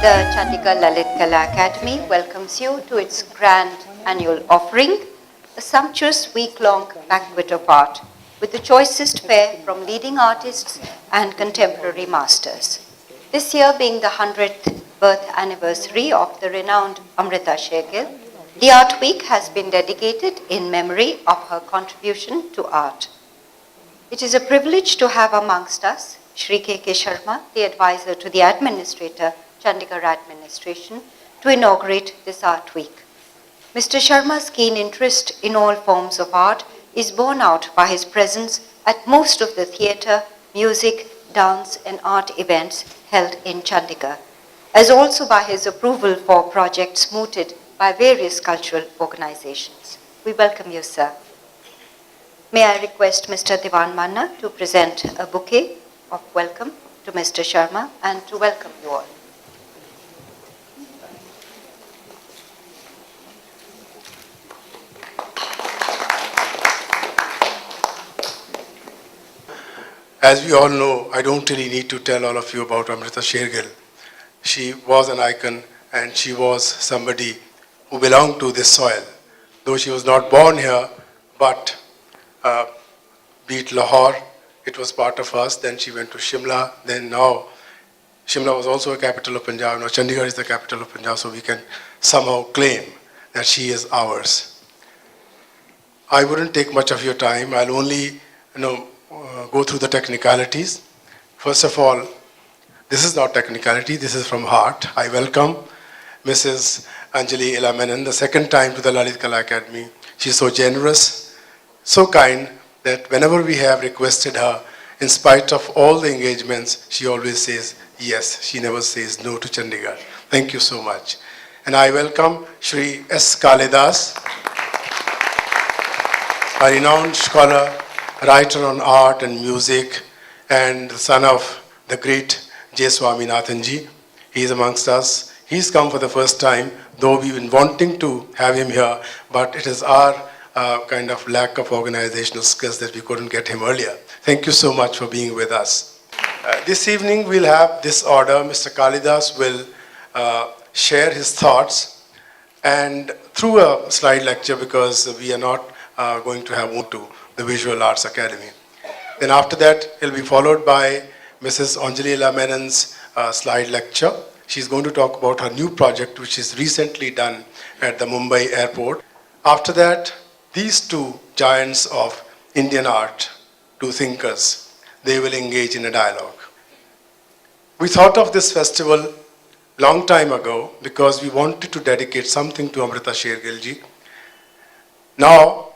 The Chandigarh Lalit Kala Akademi welcomes you to its grand annual offering, a sumptuous week-long banquet of art with the choicest fare from leading artists and contemporary masters. This year being the 100th birth anniversary of the renowned Amrita Sher-Gil, the Art Week has been dedicated in memory of her contribution to art. It is a privilege to have amongst us Shri K.K. Sharma, the advisor to the administrator, Chandigarh Administration, to inaugurate this Art Week. Mr. Sharma's keen interest in all forms of art is borne out by his presence at most of the theatre, music, dance and art events held in Chandigarh, as also by his approval for projects mooted by various cultural organizations. We welcome you, sir. May I request Mr. Diwan Manna to present a bouquet of welcome to Mr. Sharma and to welcome you all. As we all know, I don't really need to tell all of you about Amrita Sher-Gil. She was an icon and she was somebody who belonged to this soil. Though she was not born here, but be it Lahore, it was part of us. Then she went to Shimla. Then now, Shimla was also a capital of Punjab. Now Chandigarh is the capital of Punjab, so we can somehow claim that she is ours. I wouldn't take much of your time. I'll only, go through the technicalities. First of all, this is not technicality, this is from heart. I welcome Mrs. Anjolie Ela Menon the second time to the Lalit Kala Akademi. She's so generous, so kind, that whenever we have requested her, in spite of all the engagements, she always says yes. She never says no to Chandigarh. Thank you so much. And I welcome Shri S.Kalidas, a renowned scholar, writer on art and music, and the son of the great J. Swaminathanji. He is amongst us. He's come for the first time, though we've been wanting to have him here, but it is our kind of lack of organizational skills that we couldn't get him earlier. Thank you so much for being with us. This evening we'll have this order. Mr. Kalidas will share his thoughts and through a slide lecture, because we are not going to have to the Visual Arts Academy. Then after that, it'll be followed by Mrs. Anjolie Ela Menon's slide lecture. She's going to talk about her new project, which is recently done at the Mumbai airport. After that, these two giants of Indian art, two thinkers, they will engage in a dialogue. We thought of this festival long time ago because we wanted to dedicate something to Amrita Sher-Gil ji. Now,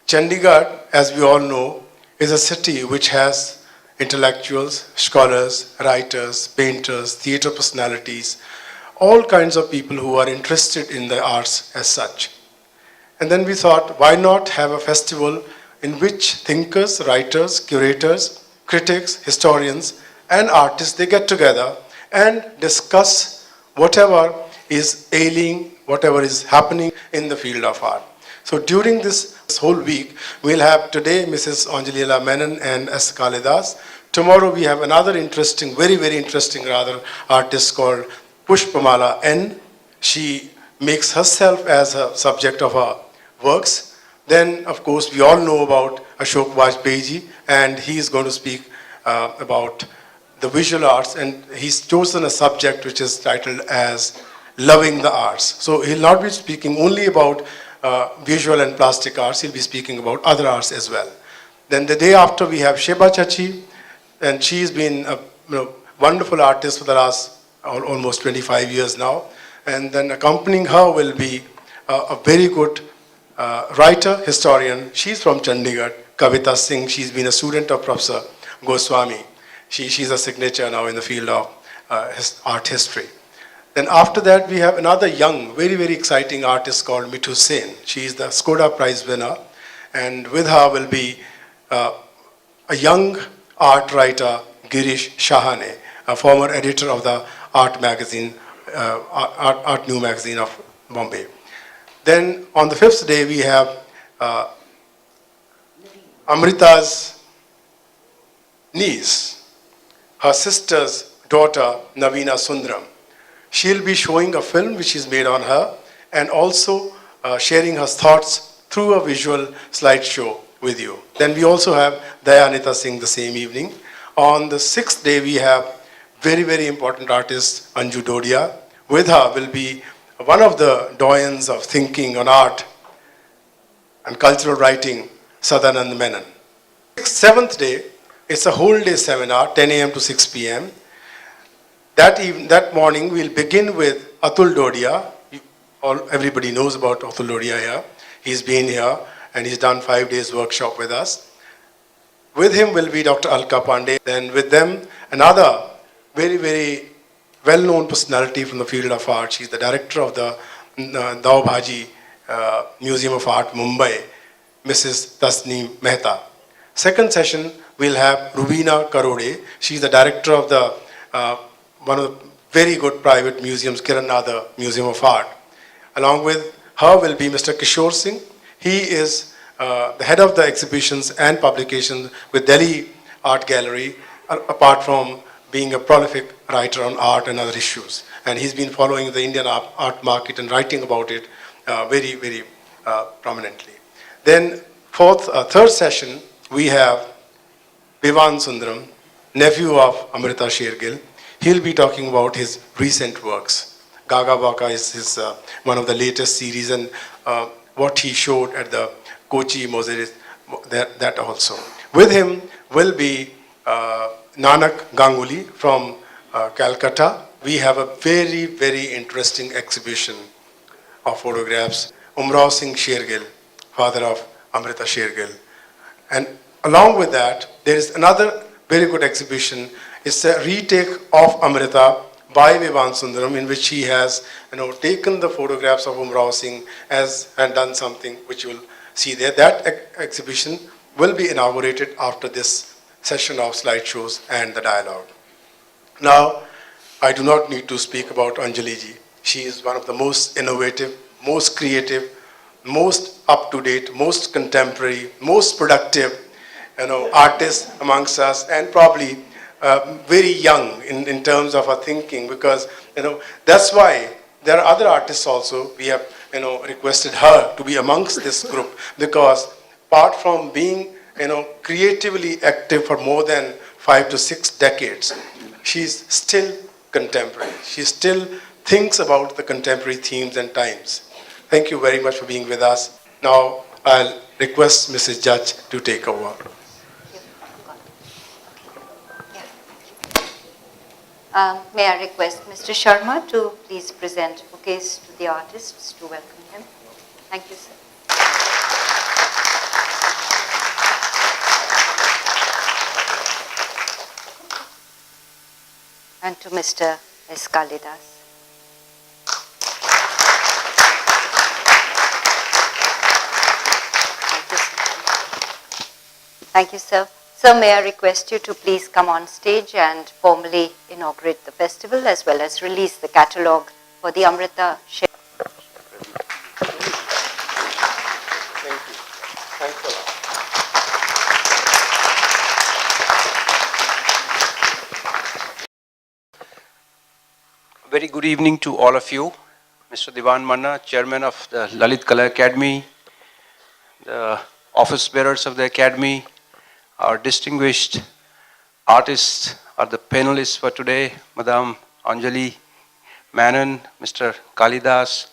Chandigarh, as we all know, is a city which has intellectuals, scholars, writers, painters, theatre personalities, all kinds of people who are interested in the arts as such. And then we thought, why not have a festival in which thinkers, writers, curators, critics, historians, and artists, they get together and discuss whatever is ailing, whatever is happening in the field of art. So during this whole week, we'll have today Mrs. Anjolie Ela Menon and S.Kalidas. Tomorrow we have another interesting, very, very interesting rather, artist called Pushpamala N. She makes herself as a subject of her works. Then, of course, we all know about Ashok Vajpeyi, and he is going to speak about the visual arts, and he's chosen a subject which is titled as Loving the Arts. So he'll not be speaking only about visual and plastic arts, he'll be speaking about other arts as well. Then the day after we have Sheba Chhachhi, and she's been a wonderful artist for the last almost 25 years now. And then accompanying her will be a very good writer, historian. She's from Chandigarh, Kavita Singh. She's been a student of Professor Goswami. She's a signature now in the field of art history. Then after that, we have another young, very, very exciting artist called Mithu. She is the Skoda Prize winner. And with her will be a young art writer, Girish, Shahane, a former editor of the art magazine, Art New magazine of Bombay. Then on the fifth day, we have Amrita's niece, her sister's daughter, Navina Sundaram. She'll be showing a film which is made on her and also sharing her thoughts through a visual slideshow with you. Then we also have Dayanita Singh the same evening. On the 6th day, we have very, very important artist, Anju Dodiya. With her will be one of the doyens of thinking on art and cultural writing, Sadanand Menon. 7th day, it's a whole day seminar, 10 a.m. to 6 p.m. That morning, we'll begin with Atul Dodiya. Everybody knows about Atul Dodiya here. He's been here and he's done 5 days workshop with us. With him will be Dr. Alka Pande. Then with them, another very, very well-known personality from the field of art. She's the director of the Daw Bhaji Museum of Art, Mumbai, Mrs. Tasneem Mehta. Second session, we'll have Rubina Karode. She's the director of the one of the very good private museums, Kiranada Museum of Art. Along with her will be Mr. Kishore Singh. He is the head of the exhibitions and publications with Delhi Art Gallery, apart from being a prolific writer on art and other issues. And he's been following the Indian art market and writing about it very, very prominently. Then third session, we have Diwan Sundaram, nephew of Amrita Sher-Gil. He'll be talking about his recent works. Gaga Baka is one of the latest series, and what he showed at the Kochi Mosaic, that also. With him will be Nanak Ganguly from Calcutta. We have a very, very interesting exhibition of photographs. Umrao Singh Sher-Gil, father of Amrita Sher-Gil. And along with that, there is another very good exhibition. It's a retake of Amrita by Diwan Sundaram, in which he has taken the photographs of Umrao Singh and done something which you will see there. That exhibition will be inaugurated after this session of slideshows and the dialogue. Now, I do not need to speak about Anjolie ji. She is one of the most innovative, most creative, most up-to-date, most contemporary, most productive artists amongst us, and probably very young in terms of her thinking, because that's why there are other artists also. We have requested her to be amongst this group, because apart from being creatively active for more than 5 to 6 decades, she's still contemporary. She still thinks about the contemporary themes and times. Thank you very much for being with us. Now I'll request Mrs. Judge to take over. May I request Mr. Sharma to please present bouquets to the artists to welcome him. Thank you, sir. And to Mr. S.Kalidas. Thank you, sir. Sir, may I request you to please come on stage and formally inaugurate the festival, as well as release the catalogue for the Amrita Sher. Thank you. Thanks a lot. Very good evening to all of you. Mr. Diwan Manna, Chairman of the Lalit Kala Akademi, the office bearers of the Academy, our distinguished artists are the panelists for today, Madam Anjolie Menon, Mr. Kalidas,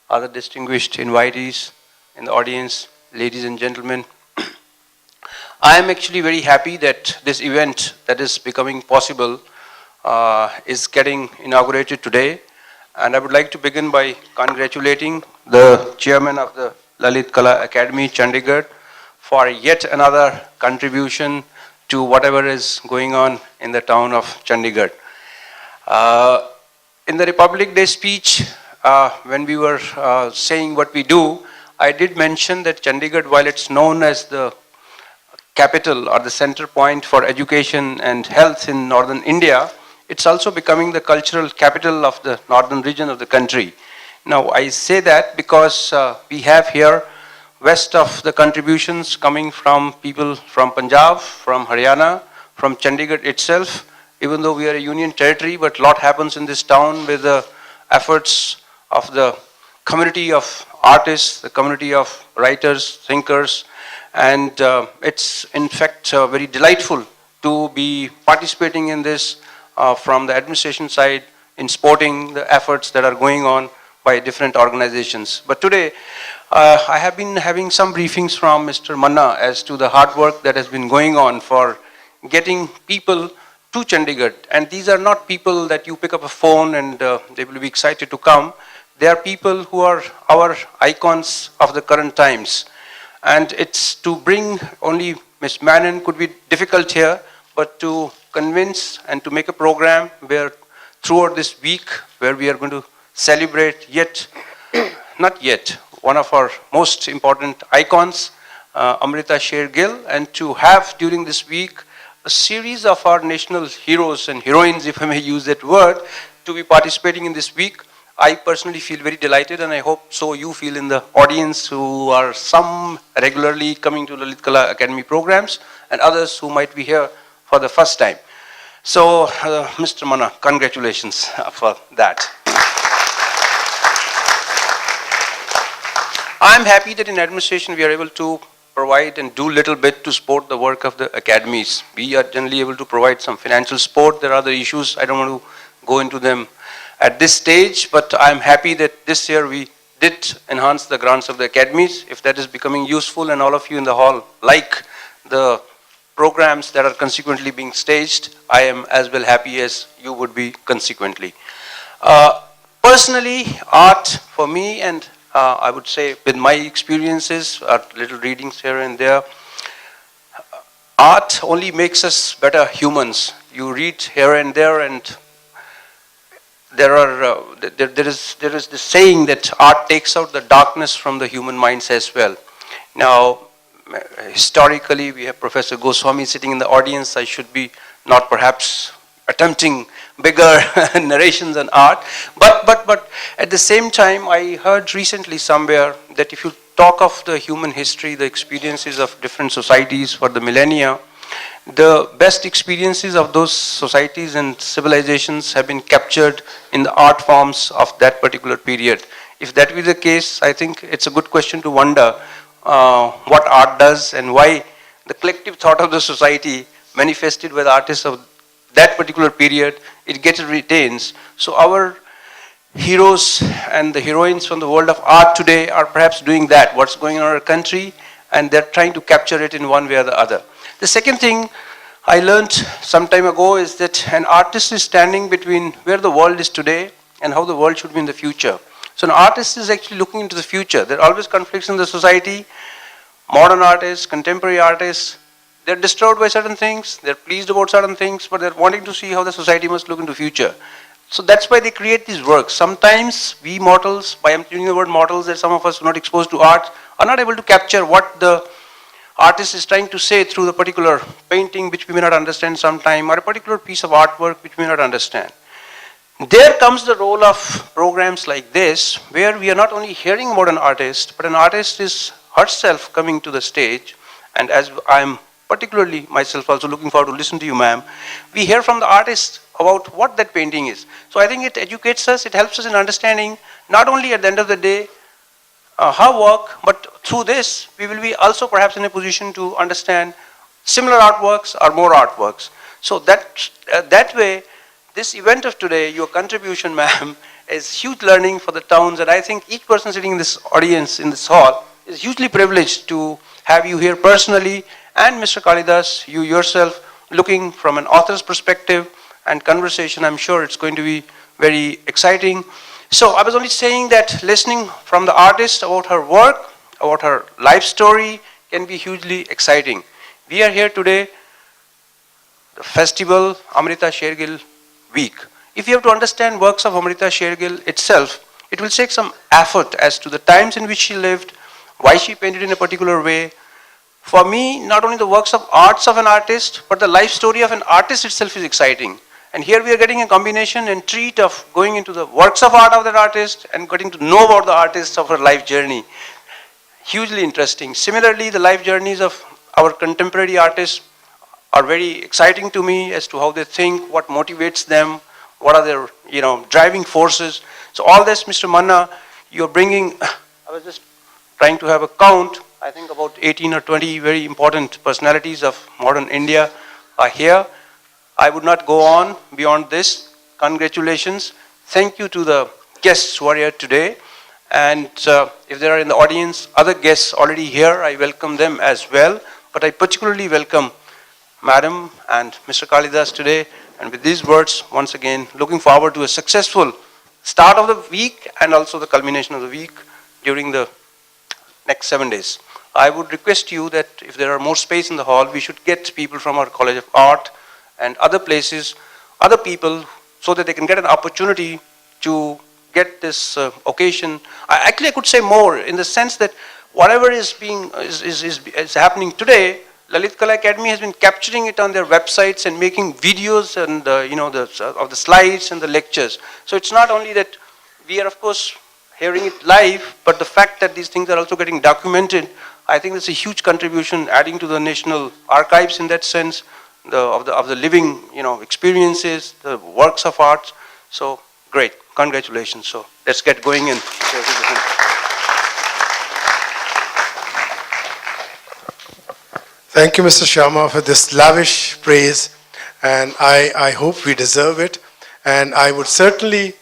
other distinguished invitees in the audience, ladies and gentlemen. I am actually very happy that this event that is becoming possible is getting inaugurated today. And I would like to begin by congratulating the chairman of the Lalit Kala Akademi, Chandigarh, for yet another contribution to whatever is going on in the town of Chandigarh. In the Republic Day speech, when we were saying what we do, I did mention that Chandigarh, while it's known as the capital or the center point for education and health in northern India, it's also becoming the cultural capital of the northern region of the country. Now, I say that because we have here west of the contributions coming from people from Punjab, from Haryana, from Chandigarh itself, even though we are a union territory, but a lot happens in this town with the efforts of the community of artists, the community of writers, thinkers, and it's in fact very delightful to be participating in this from the administration side in supporting the efforts that are going on by different organizations. But today, I have been having some briefings from Mr. Manna as to the hard work that has been going on for getting people to Chandigarh. And these are not people that you pick up a phone and they will be excited to come. They are people who are our icons of the current times. And it's to bring only Ms. Menon could be difficult here, but to convince and to make a program where throughout this week, where we are going to celebrate not yet, one of our most important icons, Amrita Sher-Gil, and to have during this week a series of our national heroes and heroines, if I may use that word, to be participating in this week. I personally feel very delighted, and I hope so you feel in the audience who are some regularly coming to Lalit Kala Akademi programs and others who might be here for the first time. So, Mr. Manna, congratulations for that. I'm happy that in administration we are able to provide and do little bit to support the work of the academies. We are generally able to provide some financial support. There are other issues. I don't want to go into them at this stage, but I'm happy that this year we did enhance the grants of the academies. If that is becoming useful and all of you in the hall like the programs that are consequently being staged, I am as well happy as you would be consequently. Personally, art for me, and I would say with my experiences, little readings here and there, art only makes us better humans. You read here and there, and there is this saying that art takes out the darkness from the human minds as well. Now, historically, we have Professor Goswami sitting in the audience. I should be not perhaps attempting bigger narrations on art, but at the same time, I heard recently somewhere that if you talk of the human history, the experiences of different societies for the millennia, the best experiences of those societies and civilizations have been captured in the art forms of that particular period. If that be the case, I think it's a good question to wonder what art does and why the collective thought of the society manifested by the artists of that particular period, it gets retains. So our heroes and the heroines from the world of art today are perhaps doing that, what's going on in our country, and they're trying to capture it in one way or the other. The second thing I learned some time ago is that an artist is standing between where the world is today and how the world should be in the future. So an artist is actually looking into the future. There are always conflicts in the society. Modern artists, contemporary artists, they're disturbed by certain things, they're pleased about certain things, but they're wanting to see how the society must look into the future. So that's why they create these works. Sometimes we mortals, by using the word mortals, that some of us who are not exposed to art, are not able to capture what the artist is trying to say through the particular painting which we may not understand sometime, or a particular piece of artwork which we may not understand. There comes the role of programs like this, where we are not only hearing about an artist, but an artist is herself coming to the stage, and as I'm particularly myself also looking forward to listen to you, ma'am, we hear from the artist about what that painting is. So I think it educates us, it helps us in understanding, not only at the end of the day, her work, but through this, we will be also perhaps in a position to understand similar artworks or more artworks. So that way, this event of today, your contribution, ma'am, is huge learning for the towns, and I think each person sitting in this audience, in this hall, is hugely privileged to have you here personally, and Mr. Kalidas, you yourself, looking from an author's perspective and conversation. I'm sure it's going to be very exciting. So I was only saying that listening from the artist about her work, about her life story, can be hugely exciting. We are here today, the festival, Amrita Sher-Gil week. If you have to understand works of Amrita Sher-Gil itself, it will take some effort as to the times in which she lived, why she painted in a particular way. For me, not only the works of arts of an artist, but the life story of an artist itself is exciting. And here we are getting a combination and treat of going into the works of art of that artist and getting to know about the artists of her life journey. Hugely interesting. Similarly, the life journeys of our contemporary artists are very exciting to me as to how they think, what motivates them, what are their, driving forces. So all this, Mr. Manna, you're bringing, I was just trying to have a count, I think about 18 or 20 very important personalities of modern India are here. I would not go on beyond this. Congratulations. Thank you to the guests who are here today. And if there are in the audience other guests already here, I welcome them as well. But I particularly welcome Madam and Mr. Kalidas today. And with these words, once again, looking forward to a successful start of the week and also the culmination of the week during the next 7 days. I would request you that if there are more space in the hall, we should get people from our College of Art and other places, other people, so that they can get an opportunity to get this occasion. I could say more in the sense that whatever is happening today, Lalit Kala Akademi has been capturing it on their websites and making videos and of the slides and the lectures. So it's not only that we are of course hearing it live, but the fact that these things are also getting documented, I think that's a huge contribution, adding to the national archives in that sense, of the living experiences, the works of art. So great, congratulations. So let's get going in. Thank you, Mr. Sharma, for this lavish praise, and I hope we deserve it. And I would certainly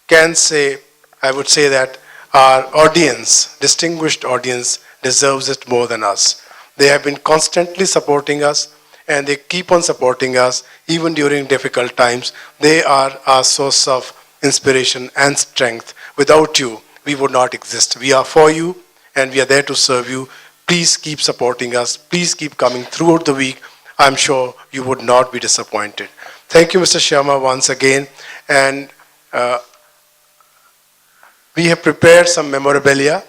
say that our audience, distinguished audience, deserves it more than us. They have been constantly supporting us, and they keep on supporting us even during difficult times. They are our source of inspiration and strength. Without you, we would not exist. We are for you, and we are there to serve you. Please keep supporting us. Please keep coming throughout the week. I'm sure you would not be disappointed. Thank you, Mr. Sharma, once again. And we have prepared some memorabilia,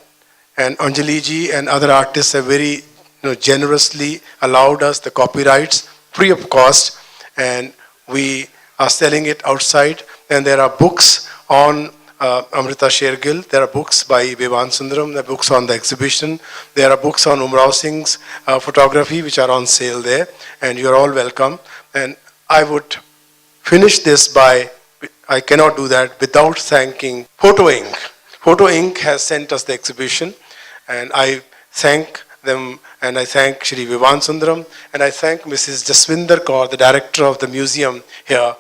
and Anjolie ji and other artists have very generously allowed us the copyrights free of cost, and we are selling it outside. And there are books on Amrita Sher-Gil. There are books by Diwan Sundaram. There are books on the exhibition. There are books on Umrao Singh's photography, which are on sale there. And you are all welcome. And I would finish this by, I cannot do that without thanking Photo Ink. Photo Ink has sent us the exhibition, and I thank them, and I thank Shri Diwan Sundaram, and I thank Mrs. Jaswinder Kaur, the director of the museum here.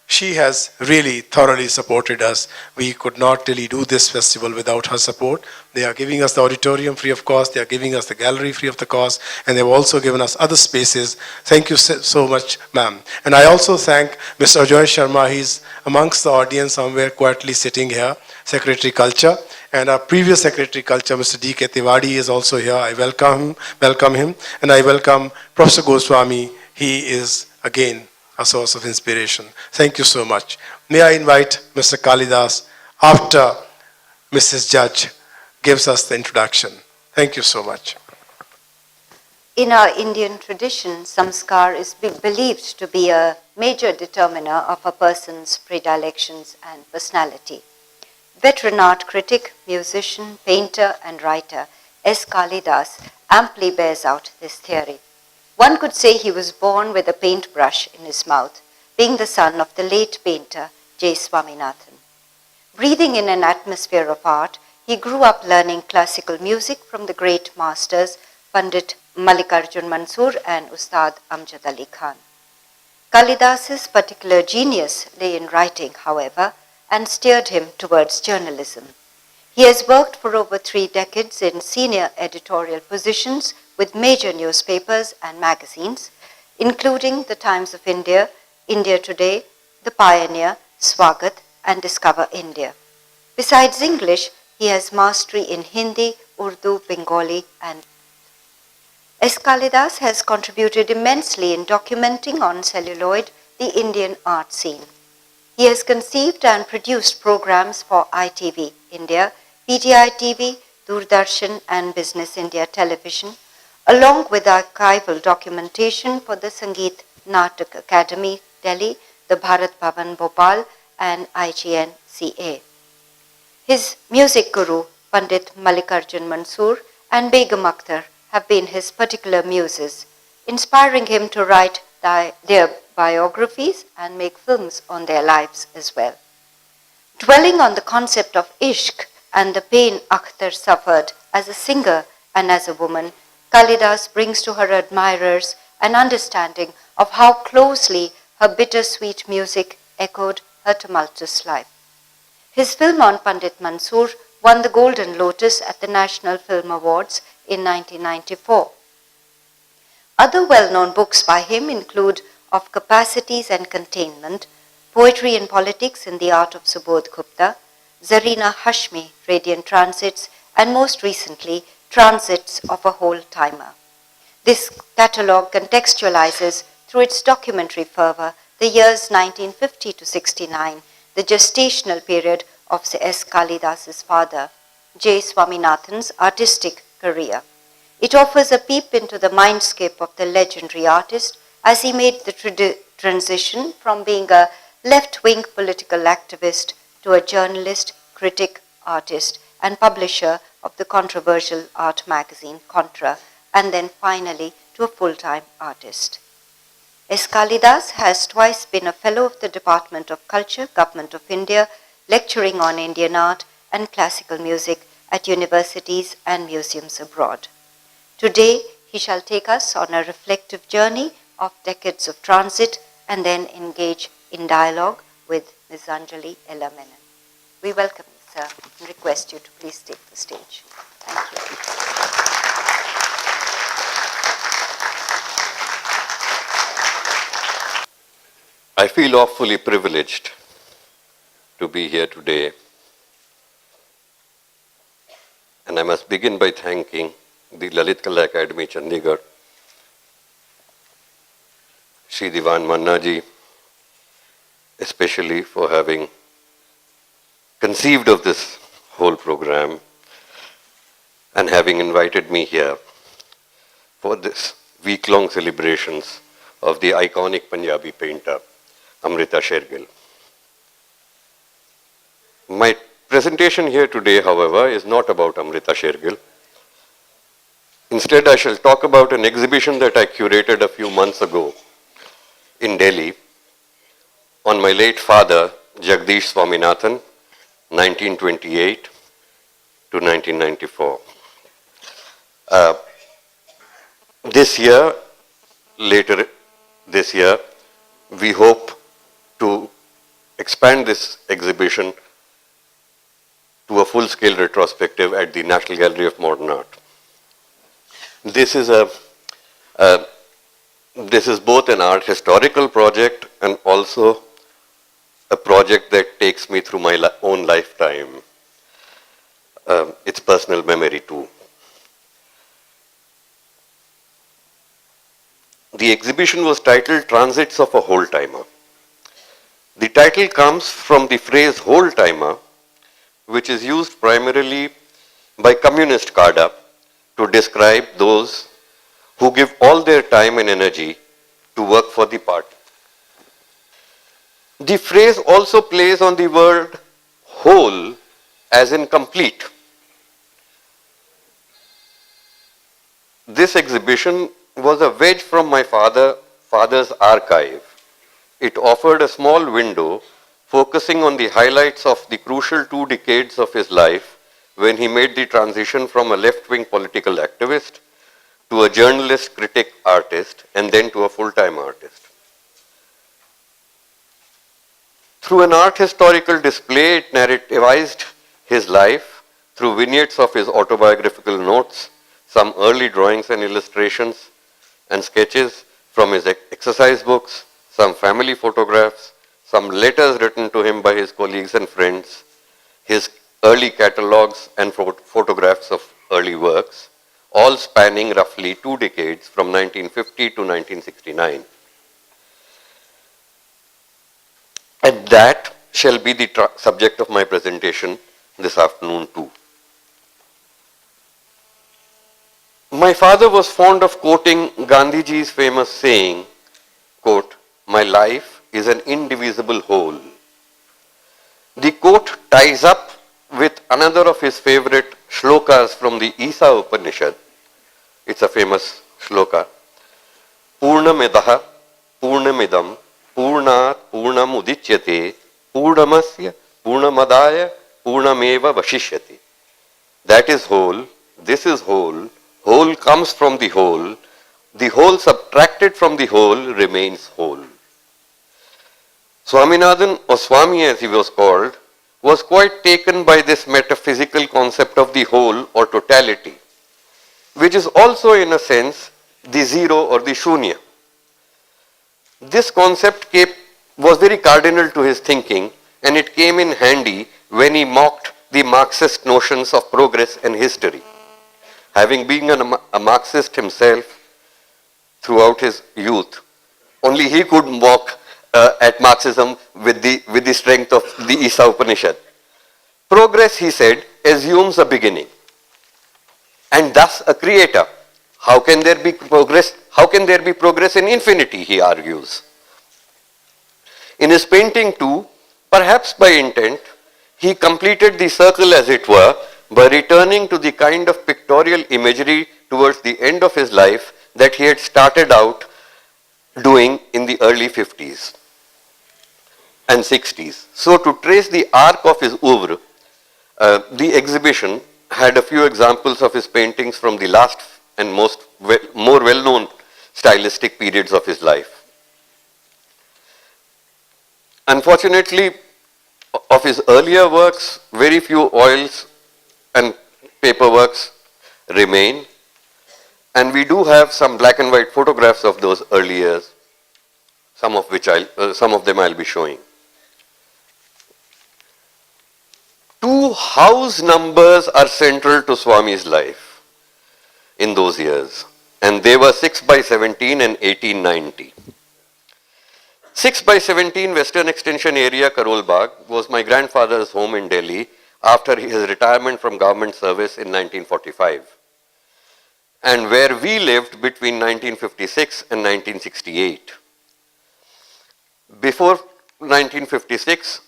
She has really thoroughly supported us. We could not really do this festival without her support. They are giving us the auditorium free of cost. They are giving us the gallery free of the cost. And they've also given us other spaces. Thank you so much, ma'am. And I also thank Mr. Ajay Sharma. He's amongst the audience somewhere quietly sitting here, Secretary Culture. And our previous Secretary Culture, Mr. D.K. Tiwari, is also here. I welcome him. And I welcome Professor Goswami. He is, again, a source of inspiration. Thank you so much. May I invite Mr. Kalidas after Mrs. Judge gives us the introduction. Thank you so much. In our Indian tradition, samskar is believed to be a major determiner of a person's predilections and personality. Veteran art critic, musician, painter, and writer S.Kalidas amply bears out this theory. One could say he was born with a paintbrush in his mouth, being the son of the late painter J. Swaminathan. Breathing in an atmosphere of art, he grew up learning classical music from the great masters Pandit Mallikarjun Mansur and Ustad Amjad Ali Khan. Kalidas's particular genius lay in writing, however, and steered him towards journalism. He has worked for over 3 decades in senior editorial positions with major newspapers and magazines, including the Times of India, India Today, The Pioneer, Swagat, and Discover India. Besides English, he has mastery in Hindi, Urdu, Bengali, and S.Kalidas has contributed immensely in documenting on celluloid the Indian art scene. He has conceived and produced programs for ITV India, PTI TV, Doordarshan, and Business India Television, along with archival documentation for the Sangeet Natak Academy, Delhi, the Bharat Bhavan, Bhopal, and IGN CA. His music guru, Pandit Mallikarjun Mansur and Begum Akhtar, have been his particular muses, inspiring him to write their biographies and make films on their lives as well. Dwelling on the concept of ishq and the pain Akhtar suffered as a singer and as a woman, Kalidas brings to her admirers an understanding of how closely her bittersweet music echoed her tumultuous life. His film on Pandit Mansoor won the Golden Lotus at the National Film Awards in 1994. Other well-known books by him include Of Capacities and Containment, Poetry and Politics in the Art of Subodh Gupta, Zarina Hashmi, Radiant Transits, and most recently, Transits of a Whole Timer. This catalogue contextualizes through its documentary fervor the years 1950 to 69, the gestational period of S. Kalidas's father, J. Swaminathan's artistic career. It offers a peep into the mindscape of the legendary artist as he made the transition from being a left-wing political activist to a journalist, critic, artist, and publisher of the controversial art magazine Contra, and then finally to a full-time artist. S. Kalidas has twice been a Fellow of the Department of Culture, Government of India, lecturing on Indian art and classical music at universities and museums abroad. Today, he shall take us on a reflective journey of decades of transit and then engage in dialogue with Ms. Anjolie Ela Menon. We welcome you, sir, and request you to please take the stage. Thank you. I feel awfully privileged to be here today, and I must begin by thanking the Lalit Kala Akademi, Chandigarh, Shri Diwan Manna ji, especially for having conceived of this whole program and having invited me here for this week-long celebrations of the iconic Punjabi painter, Amrita Sher-Gil. My presentation here today, however, is not about Amrita Sher-Gil. Instead, I shall talk about an exhibition that I curated a few months ago in Delhi on my late father, Jagdish Swaminathan, 1928 to 1994. Later this year, we hope to expand this exhibition to a full-scale retrospective at the National Gallery of Modern Art. This is both an art historical project and also a project that takes me through my own lifetime. It's personal memory too. The exhibition was titled Transits of a Whole Timer. The title comes from the phrase whole timer, which is used primarily by communist cadre to describe those who give all their time and energy to work for the party. The phrase also plays on the word whole as in complete. This exhibition was a wedge from my father's archive. It offered a small window focusing on the highlights of the crucial 2 decades of his life when he made the transition from a left-wing political activist to a journalist, critic, artist, and then to a full-time artist. Through an art historical display, it narrativized his life through vignettes of his autobiographical notes, some early drawings and illustrations, and sketches from his exercise books, some family photographs, some letters written to him by his colleagues and friends, his early catalogues and photographs of early works, all spanning roughly 2 decades from 1950 to 1969. And that shall be the subject of my presentation this afternoon too. My father was fond of quoting Gandhiji's famous saying, quote, "My life is an indivisible whole." The quote ties up with another of his favorite shlokas from the Isa Upanishad. It's a famous shloka. Purnamedaha Purnamidam Purnat Purnam Udichyate Purnamasya Purnamadaya Purnameva Vashishyate. That is whole, this is whole, whole comes from the whole subtracted from the whole remains whole. Swaminathan, or Swami as he was called, was quite taken by this metaphysical concept of the whole or totality, which is also in a sense the zero or the shunya. This concept was very cardinal to his thinking, and it came in handy when he mocked the Marxist notions of progress and history. Having been a Marxist himself throughout his youth, only he could mock at Marxism with the strength of the Isa Upanishad. Progress, he said, assumes a beginning and thus a creator. How can there be progress? How can there be progress in infinity, he argues. In his painting too, perhaps by intent, he completed the circle as it were by returning to the kind of pictorial imagery towards the end of his life that he had started out doing in the early 50s and 60s. So to trace the arc of his oeuvre, the exhibition had a few examples of his paintings from the last and more well-known stylistic periods of his life. Unfortunately, of his earlier works, very few oils and paper works remain, and we do have some black and white photographs of those early years, some of them I'll be showing. 2 house numbers are central to Swami's life in those years, and they were 6 by 17 and 1890. 6 by 17 Western Extension area, Karol Bagh, was my grandfather's home in Delhi after his retirement from government service in 1945, and where we lived between 1956 and 1968. Before 1956,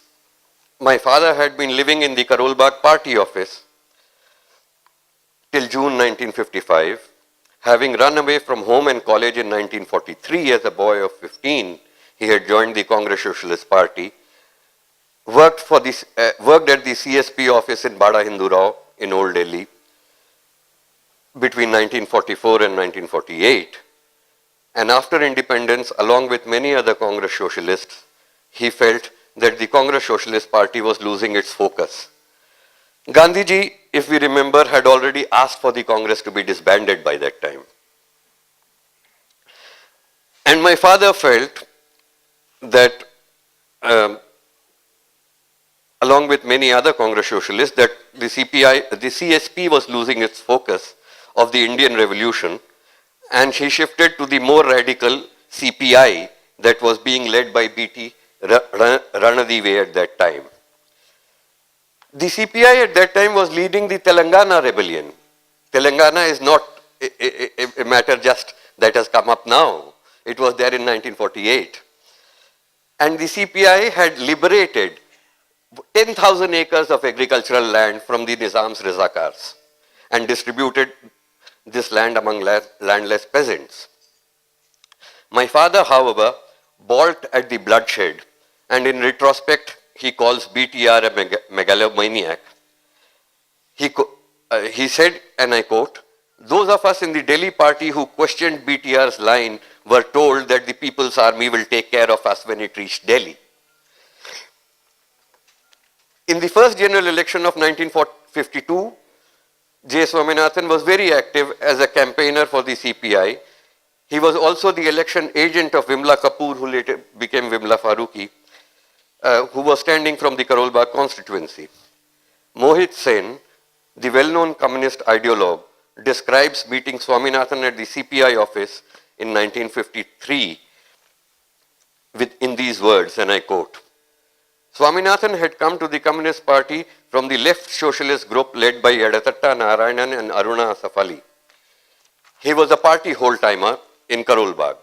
my father had been living in the Karol Bagh party office till June 1955. Having run away from home and college in 1943 as a boy of 15, he had joined the Congress Socialist Party, worked at the CSP office in Bada Hindu Rao in Old Delhi between 1944 and 1948. And after independence, along with many other Congress socialists, he felt that the Congress Socialist Party was losing its focus. Gandhiji, if we remember, had already asked for the Congress to be disbanded by that time. And my father felt that, along with many other Congress socialists, that the CSP was losing its focus of the Indian Revolution, and he shifted to the more radical CPI that was being led by B.T. Ranadive at that time. The CPI at that time was leading the Telangana rebellion. Telangana is not a matter just that has come up now. It was there in 1948. And the CPI had liberated 10,000 acres of agricultural land from the Nizam's Rizakars and distributed this land among landless peasants. My father, however, balked at the bloodshed, and in retrospect, he calls BTR a megalomaniac. He said, and I quote, "Those of us in the Delhi party who questioned BTR's line were told that the People's Army will take care of us when it reached Delhi." In the first general election of 1952, J. Swaminathan was very active as a campaigner for the CPI. He was also the election agent of Vimla Kapoor, who later became Vimla Farooqi, who was standing from the Karol Bagh constituency. Mohit Sen, the well-known communist ideologue, describes meeting Swaminathan at the CPI office in 1953 in these words, and I quote, "Swaminathan had come to the Communist Party from the left socialist group led by Edatatta Narayanan and Aruna Asaf. He was a party whole-timer in Karol Bagh.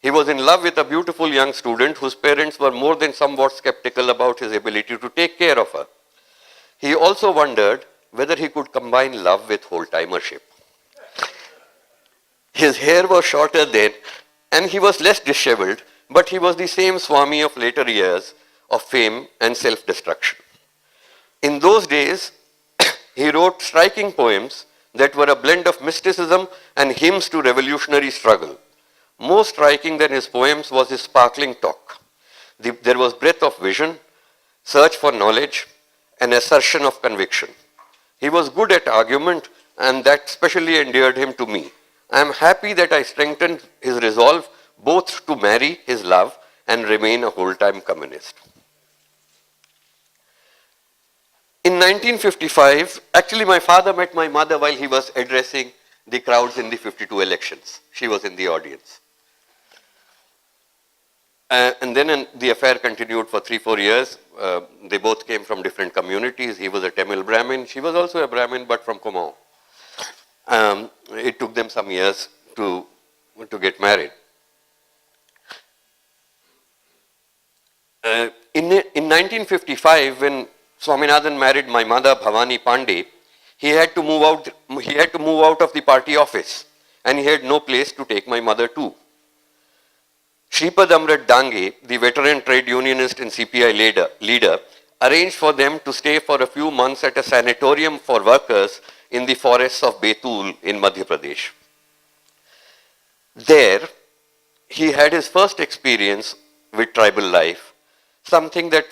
He was in love with a beautiful young student whose parents were more than somewhat skeptical about his ability to take care of her. He also wondered whether he could combine love with whole-timership. His hair was shorter then, and he was less disheveled, but he was the same Swami of later years of fame and self-destruction. In those days, he wrote striking poems that were a blend of mysticism and hymns to revolutionary struggle. More striking than his poems was his sparkling talk. There was breadth of vision, search for knowledge, and assertion of conviction. He was good at argument, and that specially endeared him to me. I am happy that I strengthened his resolve both to marry his love and remain a whole-time communist. In 1955, actually my father met my mother while he was addressing the crowds in the 52 elections. She was in the audience. And then the affair continued for 3-4 years. They both came from different communities. He was a Tamil Brahmin. She was also a Brahmin, but from Kumaon. It took them some years to get married. In 1955, when Swaminathan married my mother, Bhavani Pande, he had to move out of the party office, and he had no place to take my mother to. Shripad Amrit Dange, the veteran trade unionist and CPI leader, arranged for them to stay for a few months at a sanatorium for workers in the forests of Betul in Madhya Pradesh. There, he had his first experience with tribal life, something that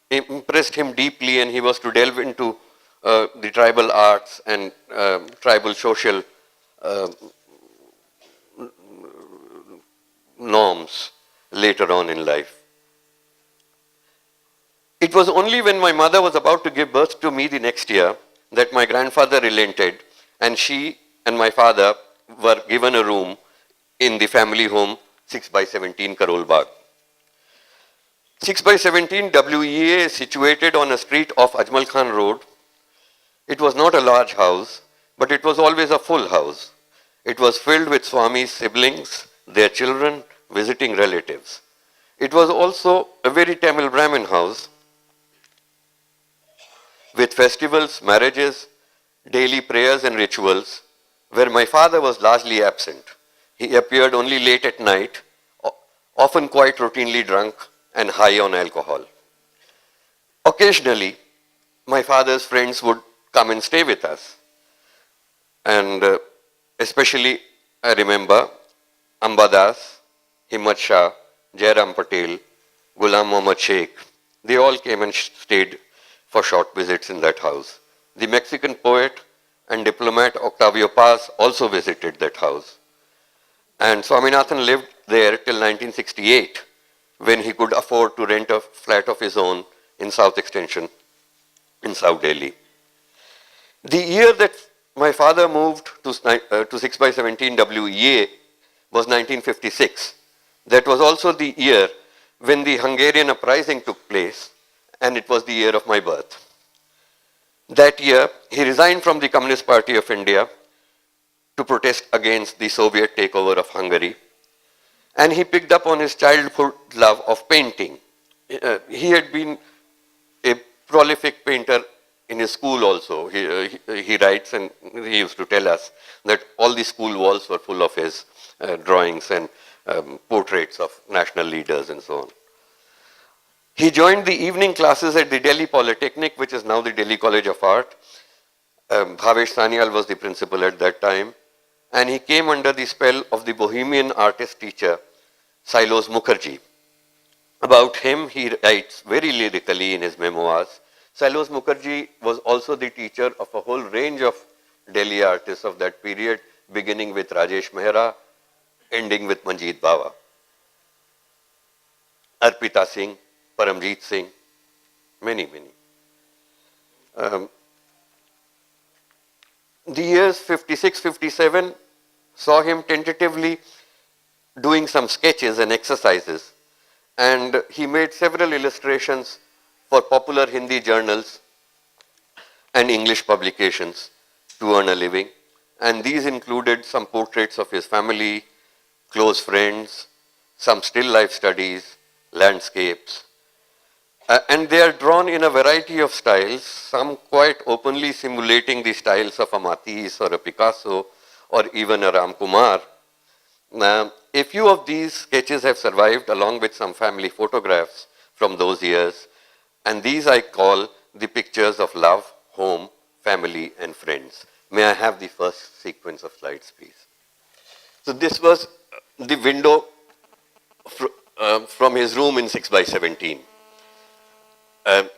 impressed him deeply, and he was to delve into the tribal arts and tribal social norms later on in life. It was only when my mother was about to give birth to me the next year that my grandfather relented, and she and my father were given a room in the family home 6/17 Karol Bagh. 6/17 WEA is situated on a street off Ajmal Khan Road. It was not a large house, but it was always a full house. It was filled with Swami's siblings, their children, visiting relatives. It was also a very Tamil Brahmin house with festivals, marriages, daily prayers and rituals, where my father was largely absent. He appeared only late at night, often quite routinely drunk and high on alcohol. Occasionally, my father's friends would come and stay with us. And especially, I remember Ambadas, Himmat Shah, Jairam Patel, Ghulam Mohammad Sheikh. They all came and stayed for short visits in that house. The Mexican poet and diplomat Octavio Paz also visited that house. And Swaminathan lived there till 1968, when he could afford to rent a flat of his own in South Extension in South Delhi. The year that my father moved to 6/17 WEA was 1956. That was also the year when the Hungarian uprising took place, and it was the year of my birth. That year, he resigned from the Communist Party of India to protest against the Soviet takeover of Hungary, and he picked up on his childhood love of painting. He had been a prolific painter in his school also. He writes, and he used to tell us that all the school walls were full of his drawings and portraits of national leaders and so on. He joined the evening classes at the Delhi Polytechnic, which is now the Delhi College of Art. Bhavesh Sanyal was the principal at that time, and he came under the spell of the Bohemian artist teacher, Sailos Mukherjee. About him, he writes very lyrically in his memoirs. Sailos Mukherjee was also the teacher of a whole range of Delhi artists of that period, beginning with Rajesh Mehra, ending with Manjeet Bawa. Arpita Singh, Paramjeet Singh, many. The years 56, 57 saw him tentatively doing some sketches and exercises, and he made several illustrations for popular Hindi journals and English publications to earn a living. And these included some portraits of his family, close friends, some still life studies, landscapes. And they are drawn in a variety of styles, some quite openly simulating the styles of a Matisse or a Picasso or even a Ram Kumar. A few of these sketches have survived along with some family photographs from those years, and these I call the pictures of love, home, family and friends. May I have the first sequence of slides, please? So this was the window from his room in 6 by 17.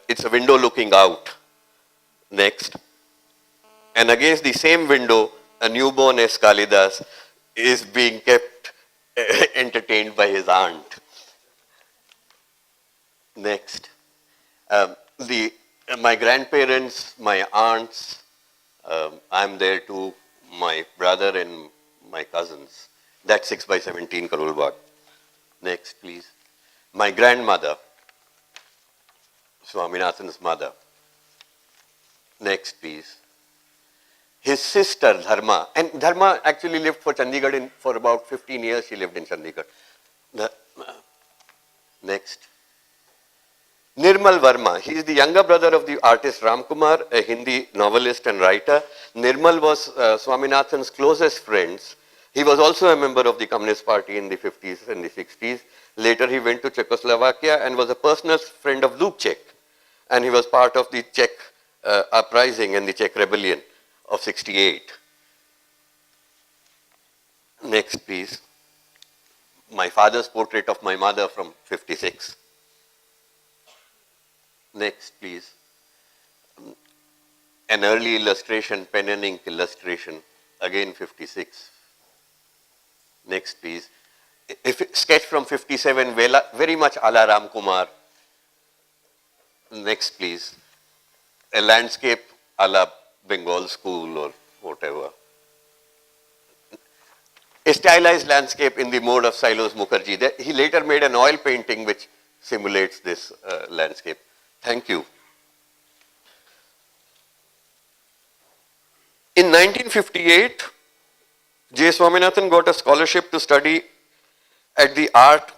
It's a window looking out. Next. And against the same window, a newborn S.Kalidas is being kept entertained by his aunt. Next. My grandparents, my aunts, I'm there too, my brother and my cousins. That's 6 by 17 Karol Bagh. Next, please. My grandmother, Swaminathan's mother. Next, please. His sister, Dharma, and Dharma actually lived for Chandigarh for about 15 years, she lived in Chandigarh. Next. Nirmal Verma, he is the younger brother of the artist Ramkumar, a Hindi novelist and writer. Nirmal was Swaminathan's closest friends. He was also a member of the Communist Party in the 50s and the 60s. Later he went to Czechoslovakia and was a personal friend of Dubček. And he was part of the Czech uprising and the Czech rebellion of 68. Next, please. My father's portrait of my mother from 56. Next, please. An early illustration, pen and ink illustration, again 56. Next, please. Sketch from 57, very much a la Ramkumar. Next, please. A landscape a la Bengal school or whatever. A stylized landscape in the mode of Silos Mukherjee. He later made an oil painting which simulates this landscape. Thank you. In 1958, J. Swaminathan got a scholarship to study art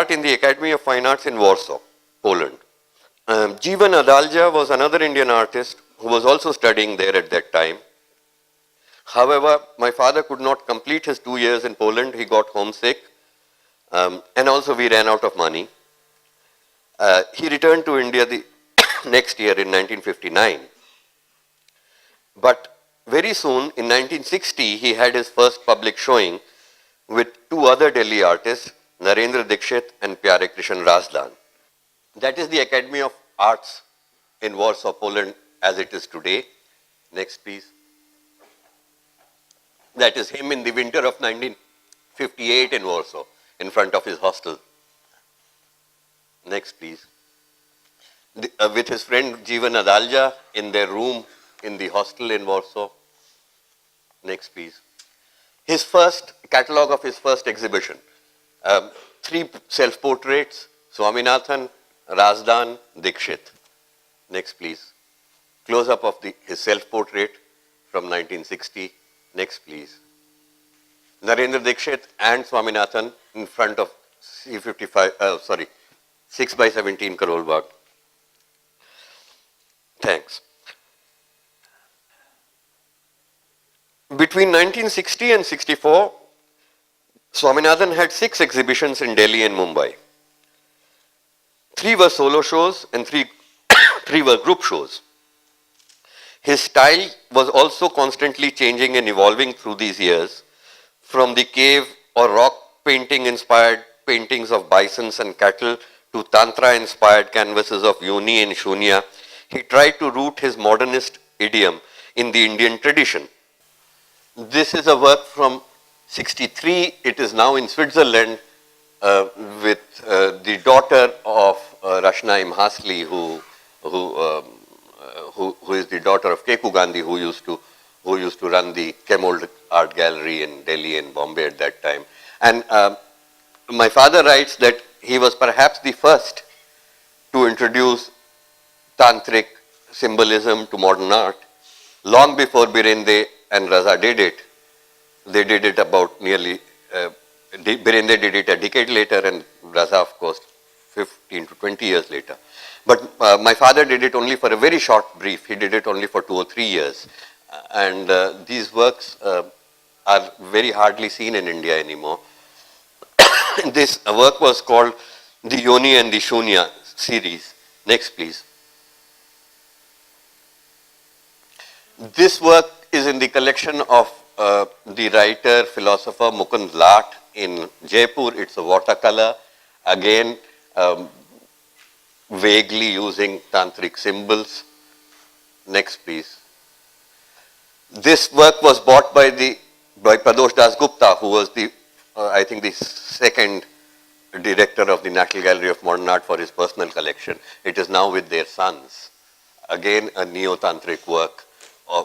in the Academy of Fine Arts in Warsaw, Poland. Diwan Manna was another Indian artist who was also studying there at that time. However, my father could not complete his 2 years in Poland. He got homesick, and also we ran out of money. He returned to India the next year in 1959. But very soon, in 1960, he had his first public showing with two other Delhi artists, Narendra Dixit and Pyare Krishan Razdan. That is the Academy of Arts in Warsaw, Poland, as it is today. Next, please. That is him in the winter of 1958 in Warsaw, in front of his hostel. Next, please. With his friend Diwan Manna in their room in the hostel in Warsaw. Next, please. His first catalogue of his first exhibition. 3 self-portraits, Swaminathan, Razdan, Dixit. Next, please. Close-up of his self-portrait from 1960. Next, please. Narendra Dixit and Swaminathan in front of 6 by 17 Karol Bagh. Thanks. Between 1960 and 64, Swaminathan had 6 exhibitions in Delhi and Mumbai. 3 were solo shows and 3 were group shows. His style was also constantly changing and evolving through these years, from the cave or rock painting inspired paintings of bisons and cattle to Tantra inspired canvases of Yoni and Shunya. He tried to root his modernist idiom in the Indian tradition. This is a work from 63. It is now in Switzerland with the daughter of Rashna Imhasli, who is the daughter of Keku Gandhi, who used to run the Kemold Art Gallery in Delhi and Bombay at that time. And my father writes that he was perhaps the first to introduce tantric symbolism to modern art. Long before Birende and Raza did it, they did it about Birende did it a decade later and Raza, of course, 15 to 20 years later. But my father did it only for a very short brief. He did it only for 2 or 3 years. And these works are very hardly seen in India anymore. This work was called the Yoni and the Shunya series. Next, please. This work is in the collection of the writer, philosopher Mukund Lat in Jaipur. It's a watercolor, again vaguely using tantric symbols. Next, please. This work was bought by Pradosh Das Gupta, who was I think the second director of the National Gallery of Modern Art for his personal collection. It is now with their sons. Again, a neo-tantric work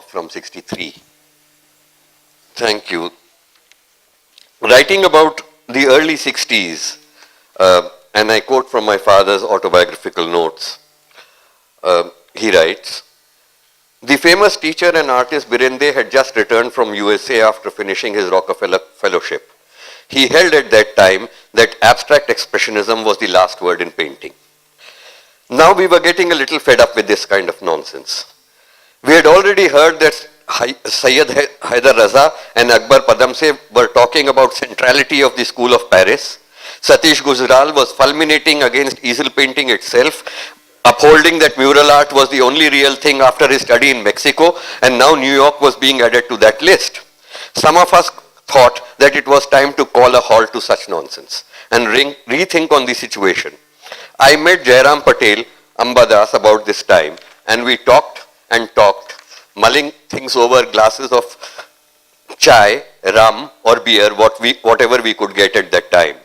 from 63. Thank you. Writing about the early 60s, and I quote from my father's autobiographical notes, he writes, "The famous teacher and artist Birende had just returned from USA after finishing his Rockefeller Fellowship. He held at that time that abstract expressionism was the last word in painting. Now we were getting a little fed up with this kind of nonsense. We had already heard that Sayyid Haidar Raza and Akbar Padamse were talking about centrality of the school of Paris. Satish Gujral was fulminating against easel painting itself, upholding that mural art was the only real thing after his study in Mexico, and now New York was being added to that list. Some of us thought that it was time to call a halt to such nonsense and rethink on the situation. I met Jairam Patel, Ambadas, about this time, and we talked and talked, mulling things over glasses of chai, rum or beer, whatever we could get at that time.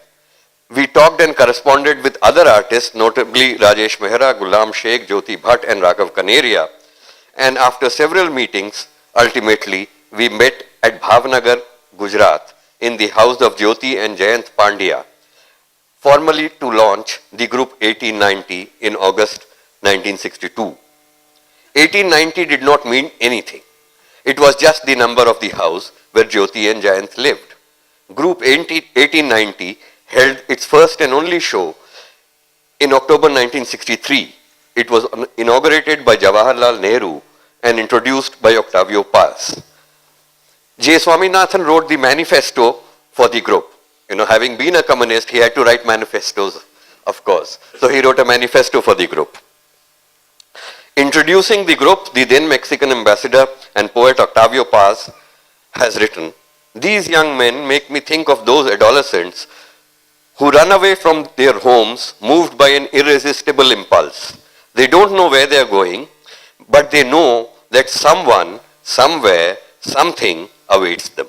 We talked and corresponded with other artists, notably Rajesh Mehra, Ghulam Sheikh, Jyoti Bhatt and Raghav Kaneria, and after several meetings, ultimately we met at Bhavnagar, Gujarat, in the house of Jyoti and Jayant Pandya, formally to launch the group 1890 in August 1962. 1890 did not mean anything. It was just the number of the house where Jyoti and Jayant lived. Group 1890 held its first and only show in October 1963. It was inaugurated by Jawaharlal Nehru and introduced by Octavio Paz. J. Swaminathan wrote the manifesto for the group. Having been a communist, he had to write manifestos, of course. So he wrote a manifesto for the group. Introducing the group, the then Mexican ambassador and poet Octavio Paz has written, "These young men make me think of those adolescents who run away from their homes moved by an irresistible impulse. They don't know where they are going, but they know that someone, somewhere, something awaits them.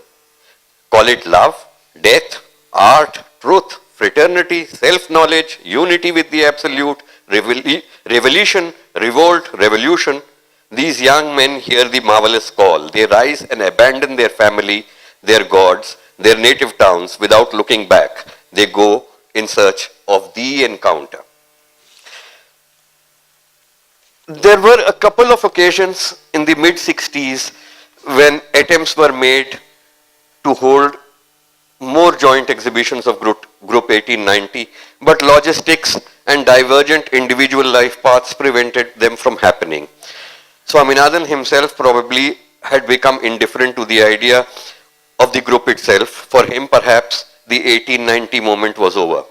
Call it love, death, art, truth, fraternity, self-knowledge, unity with the absolute, revolution, revolt, revolution. These young men hear the marvelous call. They rise and abandon their family, their gods, their native towns without looking back. They go in search of the encounter." There were a couple of occasions in the mid-60s when attempts were made to hold more joint exhibitions of Group 1890, but logistics and divergent individual life paths prevented them from happening. Swaminathan himself probably had become indifferent to the idea of the group itself. For him, perhaps, the 1890 moment was over.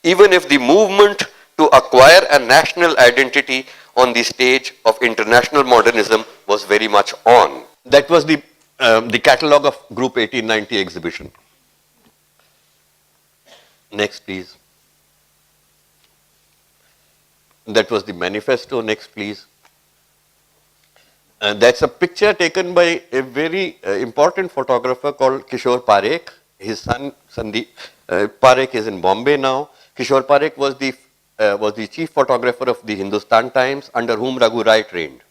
Even if the movement to acquire a national identity on the stage of international modernism was very much on. That was the catalogue of Group 1890 exhibition. Next, please. That was the manifesto. Next, please. That's a picture taken by a very important photographer called Kishore Parekh. His son, Sandeep Parekh, is in Bombay now. Kishore Parekh was the chief photographer of the Hindustan Times, under whom Raghu Rai trained.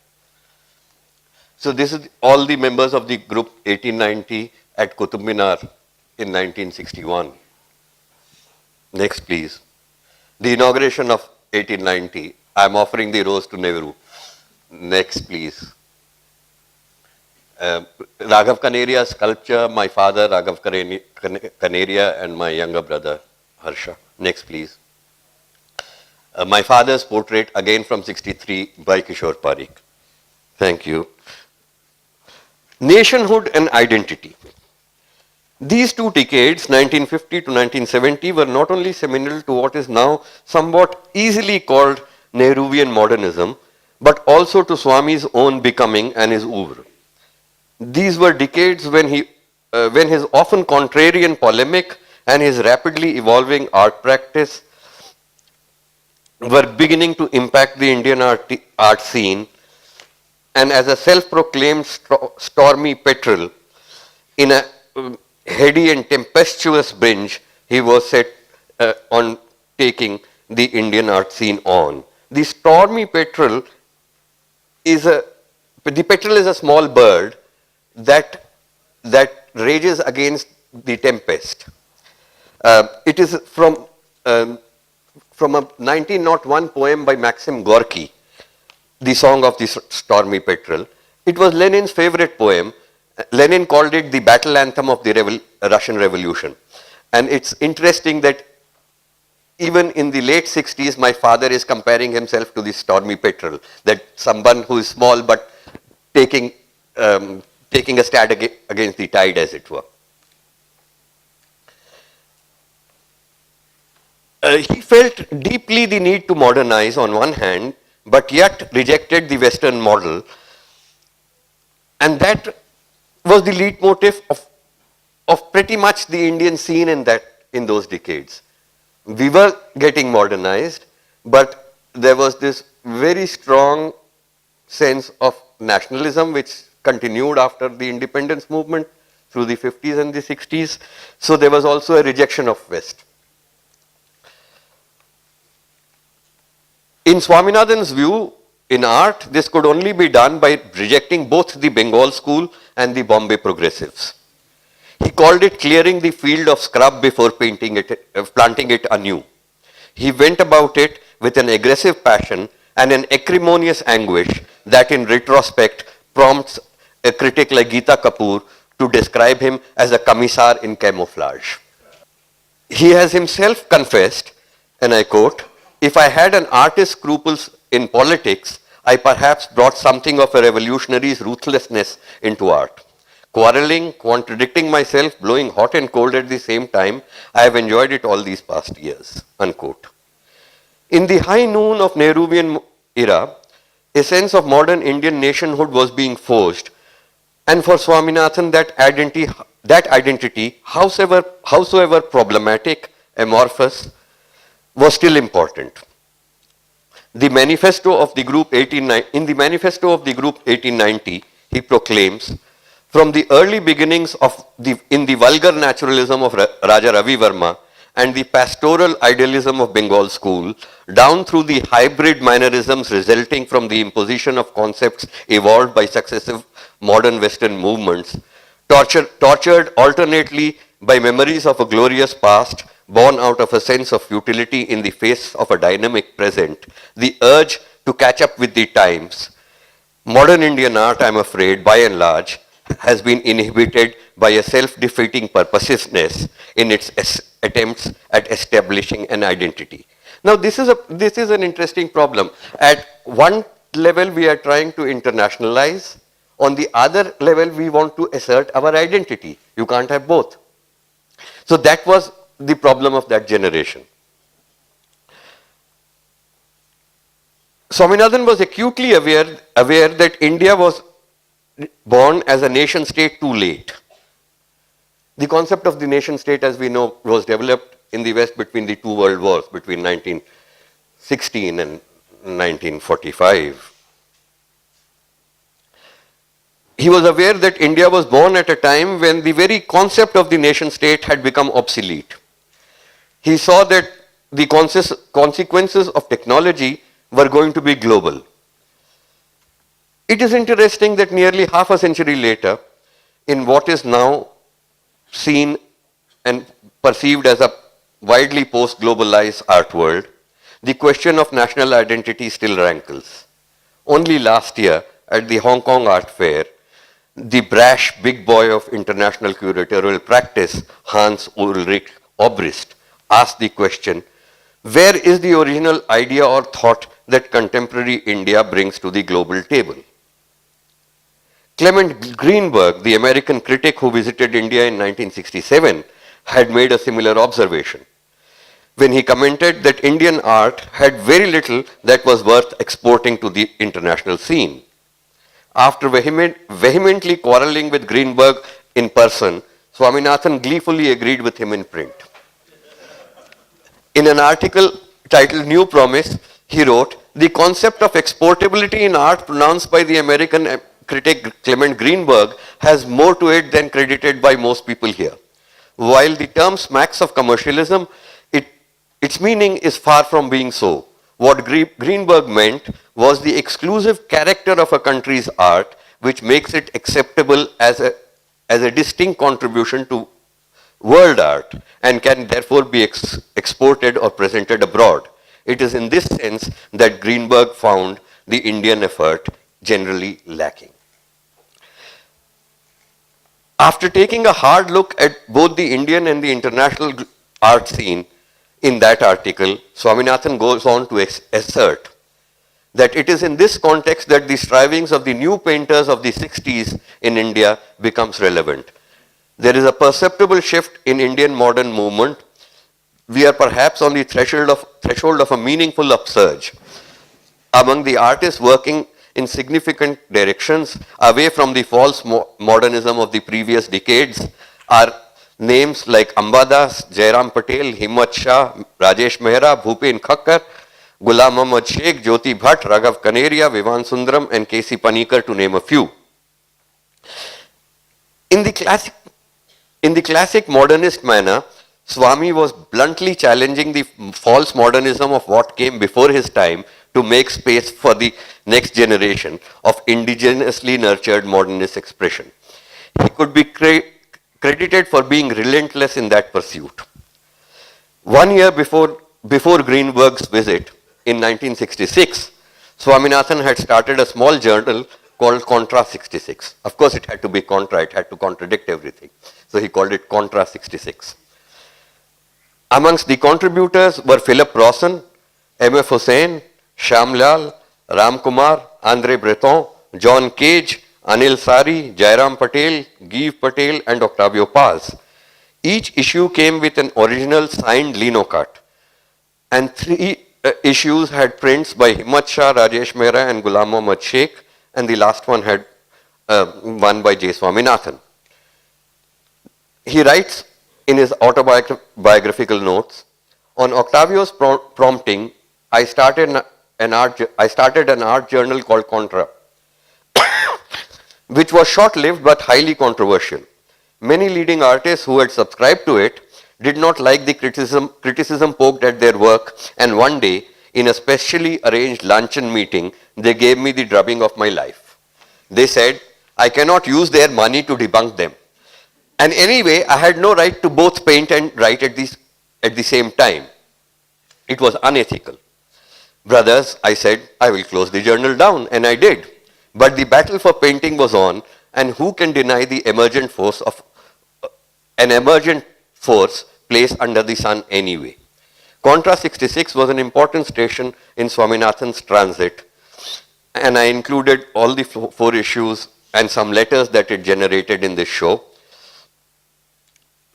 So this is all the members of the group 1890 at Qutub Minar in 1961. Next, please. The inauguration of 1890. I am offering the rose to Nehru. Next, please. Raghav Kaneria's sculpture, my father Raghav Kaneria and my younger brother Harsha. Next, please. My father's portrait, again from 63, by Kishore Parekh. Thank you. Nationhood and identity. These two decades, 1950 to 1970, were not only seminal to what is now somewhat easily called Nehruvian modernism, but also to Swami's own becoming and his oeuvre. These were decades when his often contrarian polemic and his rapidly evolving art practice were beginning to impact the Indian art scene, and as a self-proclaimed stormy petrel in a heady and tempestuous binge, he was set on taking the Indian art scene on. The stormy petrel is a small bird that rages against the tempest. It is from a 1901 poem by Maxim Gorky, the Song of the Stormy Petrel. It was Lenin's favorite poem. Lenin called it the battle anthem of the Russian Revolution. And it's interesting that even in the late 60s, my father is comparing himself to the stormy petrel, that someone who is small but taking a stand against the tide, as it were. He felt deeply the need to modernize on one hand, but yet rejected the Western model. And that was the leitmotif of pretty much the Indian scene in those decades. We were getting modernized, but there was this very strong sense of nationalism which continued after the independence movement through the 50s and the 60s. So there was also a rejection of West. In Swaminathan's view, in art, this could only be done by rejecting both the Bengal school and the Bombay progressives. He called it clearing the field of scrub before planting it anew. He went about it with an aggressive passion and an acrimonious anguish that in retrospect prompts a critic like Geeta Kapoor to describe him as a commissar in camouflage. He has himself confessed, and I quote, "If I had an artist's scruples in politics, I perhaps brought something of a revolutionary's ruthlessness into art. Quarreling, contradicting myself, blowing hot and cold at the same time, I have enjoyed it all these past years." Unquote. In the high noon of Nehruvian era, a sense of modern Indian nationhood was being forged, and for Swaminathan, that identity, howsoever problematic, amorphous, was still important. In the manifesto of the group 1890, he proclaims, "From the early beginnings in the vulgar naturalism of Raja Ravi Verma and the pastoral idealism of Bengal school, down through the hybrid mannerisms resulting from the imposition of concepts evolved by successive modern Western movements, tortured alternately by memories of a glorious past, born out of a sense of futility in the face of a dynamic present, the urge to catch up with the times. Modern Indian art, I'm afraid, by and large, has been inhibited by a self-defeating purposiveness in its attempts at establishing an identity." Now, this is an interesting problem. At one level, we are trying to internationalize. On the other level, we want to assert our identity. You can't have both. So that was the problem of that generation. Swaminathan was acutely aware that India was born as a nation state too late. The concept of the nation state, as we know, was developed in the West between the two world wars, between 1916 and 1945. He was aware that India was born at a time when the very concept of the nation state had become obsolete. He saw that the consequences of technology were going to be global. It is interesting that nearly half a century later, in what is now seen and perceived as a widely post-globalized art world, the question of national identity still rankles. Only last year, at the Hong Kong Art Fair, the brash big boy of international curatorial practice, Hans Ulrich Obrist, asked the question, where is the original idea or thought that contemporary India brings to the global table? Clement Greenberg, the American critic who visited India in 1967, had made a similar observation when he commented that Indian art had very little that was worth exporting to the international scene. After vehemently quarreling with Greenberg in person, Swaminathan gleefully agreed with him in print. In an article titled New Promise, he wrote, "The concept of exportability in art pronounced by the American critic Clement Greenberg has more to it than credited by most people here. While the term smacks of commercialism, its meaning is far from being so. What Greenberg meant was the exclusive character of a country's art, which makes it acceptable as a distinct contribution to world art and can therefore be exported or presented abroad. It is in this sense that Greenberg found the Indian effort generally lacking." After taking a hard look at both the Indian and the international art scene in that article, Swaminathan goes on to assert that it is in this context that the strivings of the new painters of the 60s in India becomes relevant. There is a perceptible shift in Indian modern movement. We are perhaps on the threshold of a meaningful upsurge. Among the artists working in significant directions away from the false modernism of the previous decades are names like Ambadas, Jairam Patel, Himmat Shah, Rajesh Mehra, Bhupen Khakkar, Ghulam Muhammad Sheikh, Jyoti Bhatt, Raghav Kaneria, Vivan Sundaram and K.C. Panikar, to name a few. In the classic modernist manner, Swami was bluntly challenging the false modernism of what came before his time to make space for the next generation of indigenously nurtured modernist expression. He could be credited for being relentless in that pursuit. 1 year before Greenberg's visit in 1966, Swaminathan had started a small journal called Contra 66. Of course, it had to be contra, it had to contradict everything. So he called it Contra 66. Amongst the contributors were Philip Rawson, M.F. Hussain, Shamlal, Ram Kumar, Andre Breton, John Cage, Anil Sari, Jairam Patel, Guy Patel and Octavio Paz. Each issue came with an original signed lino cut, and 3 issues had prints by Himmat Shah, Rajesh Mehra and Ghulam Muhammad Sheikh, and the last one had one by J. Swaminathan. He writes in his autobiographical notes, "On Octavio's prompting, I started an art journal called Contra, which was short-lived but highly controversial. Many leading artists who had subscribed to it did not like the criticism poked at their work, and one day, in a specially arranged luncheon meeting, they gave me the drubbing of my life. They said, I cannot use their money to debunk them. And anyway, I had no right to both paint and write at the same time. It was unethical. Brothers, I said, I will close the journal down, and I did. But the battle for painting was on, and who can deny the emergent force placed under the sun anyway? Contra 66 was an important station in Swaminathan's transit, and I included all the 4 issues and some letters that it generated in this show.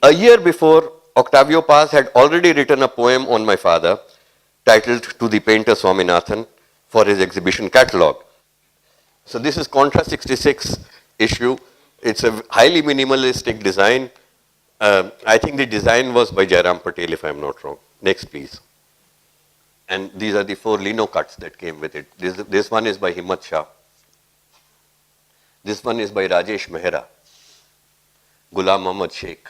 A year before, Octavio Paz had already written a poem on my father, titled To the Painter Swaminathan, for his exhibition catalogue. So this is Contra 66 issue. It's a highly minimalistic design. I think the design was by Jairam Patel, if I'm not wrong. Next, please. And these are the 4 lino cuts that came with it. This one is by Himmat Shah. This one is by Rajesh Mehra, Ghulam Muhammad Sheikh.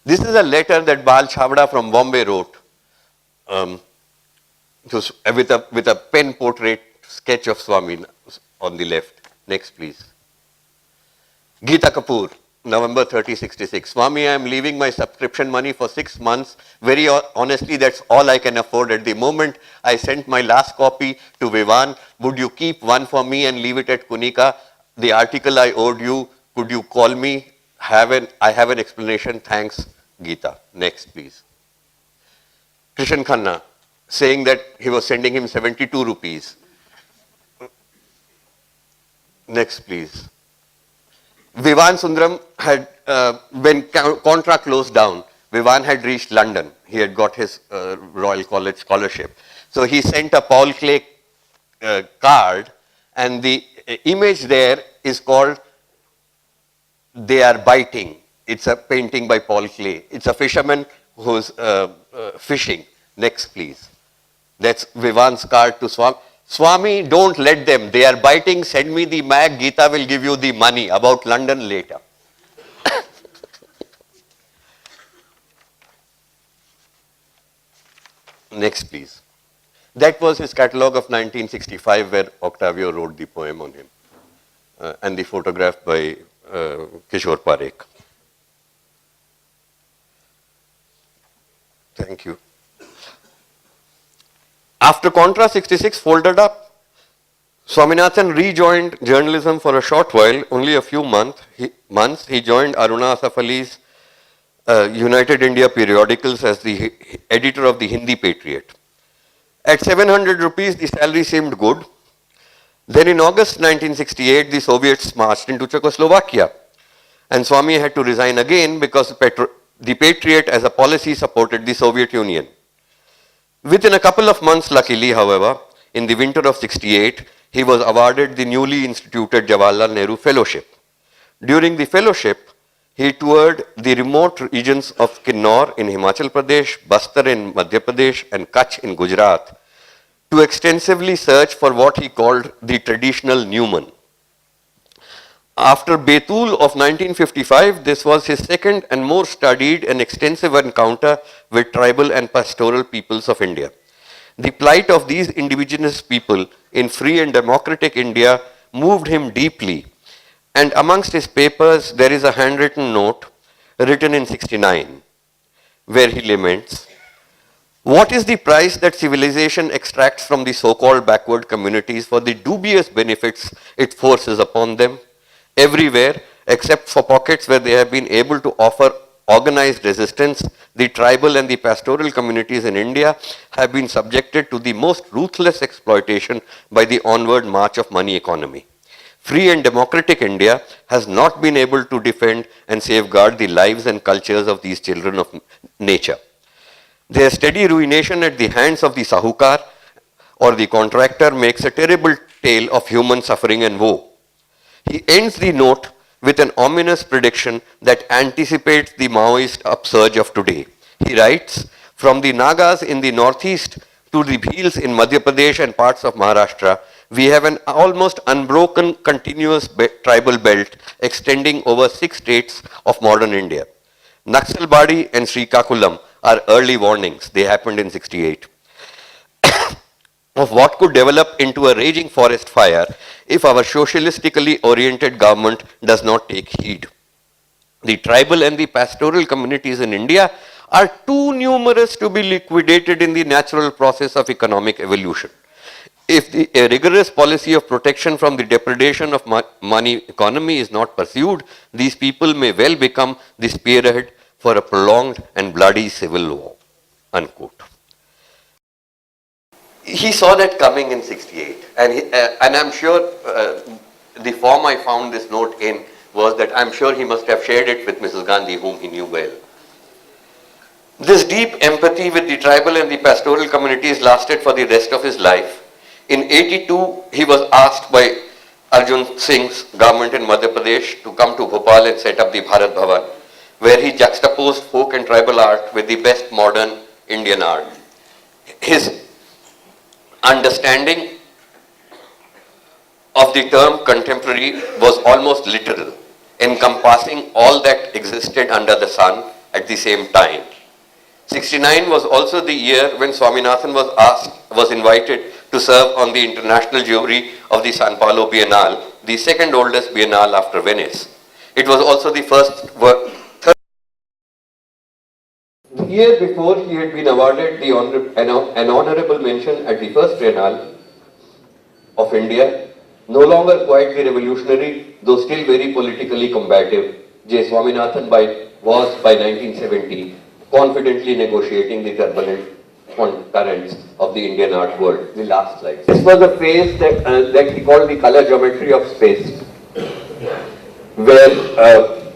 This is a letter that Bal Chavda from Bombay wrote with a pen portrait sketch of Swami on the left. Next, please. Geeta Kapoor, November 30, 66. Swami, I am leaving my subscription money for 6 months. Very honestly, that's all I can afford at the moment. I sent my last copy to Vivan. Would you keep one for me and leave it at Kunika? The article I owed you, could you call me? I have an explanation. Thanks, Geeta. Next, please. Krishan Khanna, saying that he was sending him 72 rupees. Next, please. Vivan Sundaram had, when Contra closed down, Vivan had reached London. He had got his Royal College scholarship. So he sent a Paul Klee card, and the image there is called They Are Biting. It's a painting by Paul Klee. It's a fisherman who's fishing. Next, please. That's Vivan's card to Swami. Swami, don't let them. They are biting. Send me the mag. Gita will give you the money. About London later. Next, please. That was his catalogue of 1965, where Octavio wrote the poem on him. And the photograph by Kishore Parekh. Thank you. After Contra 66 folded up, Swaminathan rejoined journalism for a short while, only a few months. He joined Aruna Asaf Ali's United India periodicals as the editor of the Hindi Patriot. At 700 rupees, the salary seemed good. Then in August 1968, the Soviets marched into Czechoslovakia, and Swami had to resign again because the Patriot as a policy supported the Soviet Union. Within a couple of months, luckily, however, in the winter of 68, he was awarded the newly instituted Jawaharlal Nehru Fellowship. During the fellowship, he toured the remote regions of Kinnaur in Himachal Pradesh, Bastar in Madhya Pradesh, and Kutch in Gujarat to extensively search for what he called the traditional Newman. After Betul of 1955, this was his second and more studied and extensive encounter with tribal and pastoral peoples of India. The plight of these indigenous people in free and democratic India moved him deeply, and amongst his papers there is a handwritten note written in 69, where he laments, "What is the price that civilization extracts from the so-called backward communities for the dubious benefits it forces upon them? Everywhere, except for pockets where they have been able to offer organized resistance, the tribal and the pastoral communities in India have been subjected to the most ruthless exploitation by the onward march of money economy. Free and democratic India has not been able to defend and safeguard the lives and cultures of these children of nature. Their steady ruination at the hands of the Sahukar or the contractor makes a terrible tale of human suffering and woe." He ends the note with an ominous prediction that anticipates the Maoist upsurge of today. He writes, "From the Nagas in the northeast to the Bhils in Madhya Pradesh and parts of Maharashtra, we have an almost unbroken continuous tribal belt extending over 6 states of modern India. Naxalbari and Srikakulam are early warnings. They happened in 68. Of what could develop into a raging forest fire if our socialistically oriented government does not take heed. The tribal and the pastoral communities in India are too numerous to be liquidated in the natural process of economic evolution. If a rigorous policy of protection from the depredation of money economy is not pursued, these people may well become the spearhead for a prolonged and bloody civil war." Unquote. He saw that coming in 68, and I'm sure the form I found this note in was that I'm sure he must have shared it with Mrs. Gandhi, whom he knew well. This deep empathy with the tribal and the pastoral communities lasted for the rest of his life. In 82, he was asked by Arjun Singh's government in Madhya Pradesh to come to Bhopal and set up the Bharat Bhavan, where he juxtaposed folk and tribal art with the best modern Indian art. His understanding of the term contemporary was almost literal, encompassing all that existed under the sun at the same time. 69 was also the year when Swaminathan was invited to serve on the international jury of the San Paulo Biennale, the second oldest biennale after Venice. It was also the The year before, he had been awarded an honorable mention at the first Triennale of India, no longer quite the revolutionary, though still very politically combative. J. Swaminathan was by 1970 confidently negotiating the turbulent on currents of the Indian art world. The last slide. This was a phase that he called the color geometry of space, where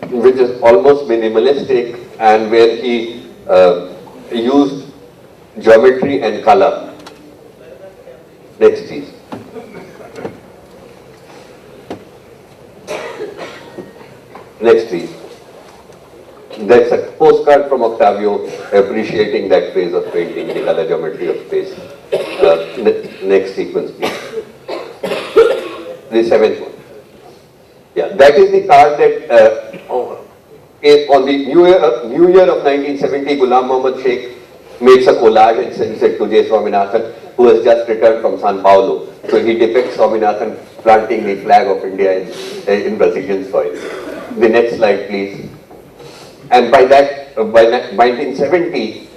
which is almost minimalistic, and where he used geometry and color. Next, please. Next, please. That's a postcard from Octavio appreciating that phase of painting, the color geometry of space. Next sequence, please. The seventh one. Yeah, that is the card that on the New Year of 1970, Ghulam Mohammad Sheikh makes a collage and sends it to J. Swaminathan, who has just returned from Sao Paulo. So he depicts Swaminathan planting the flag of India in Brazilian soil. The next slide, please. And by 1970,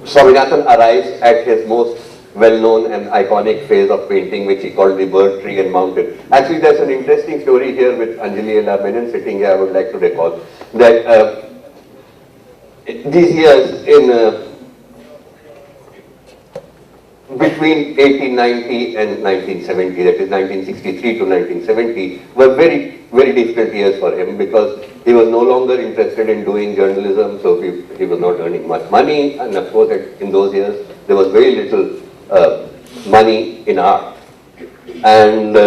Swaminathan arrives at his most well-known and iconic phase of painting, which he called the bird, tree and mountain. Actually, there's an interesting story here with Anjolie Ela Menon sitting here. I would like to recall that these years between 1890 and 1970, that is 1963 to 1970, were very, very difficult years for him, because he was no longer interested in doing journalism, so he was not earning much money, and of course in those years there was very little money in art. And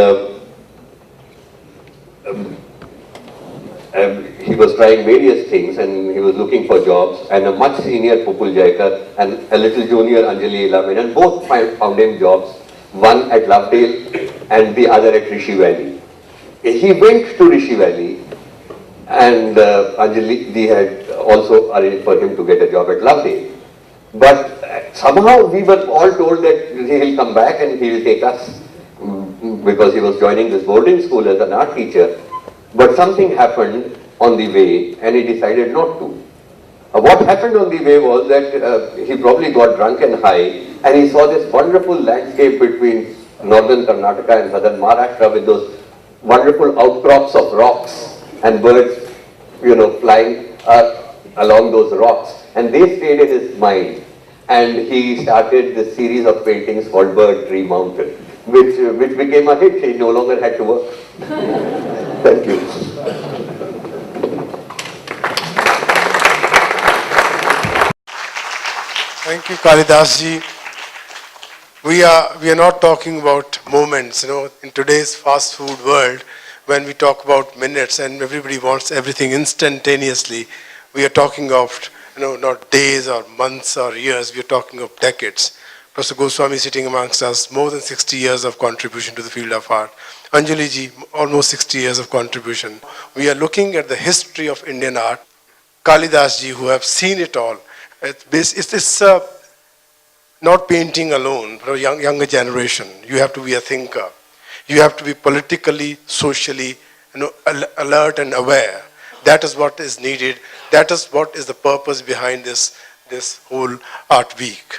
he was trying various things, and he was looking for jobs, and a much senior Pupul Jaikar and a little junior Anjolie Ela Menon both found him jobs, one at Lovedale and the other at Rishi Valley. He went to Rishi Valley, and Anjolie had also arranged for him to get a job at Lovedale. But somehow we were all told that he'll come back and he'll take us, because he was joining this boarding school as an art teacher. But something happened on the way, and he decided not to. What happened on the way was that he probably got drunk and high, and he saw this wonderful landscape between northern Karnataka and southern Maharashtra, with those wonderful outcrops of rocks and birds, flying along those rocks. And they stayed in his mind, and he started this series of paintings called Bird, Tree, Mountain, which became a hit. He no longer had to work. Thank you. Thank you, Kalidas ji. We are not talking about moments, in today's fast food world, when we talk about minutes and everybody wants everything instantaneously. We are talking of, not days or months or years, we are talking of decades. Professor Goswami sitting amongst us, more than 60 years of contribution to the field of art. Anjolie ji, almost 60 years of contribution. We are looking at the history of Indian art. Kalidas ji, who have seen it all. It's not painting alone for a younger generation. You have to be a thinker. You have to be politically, socially, alert and aware. That is what is needed. That is what is the purpose behind this whole art week.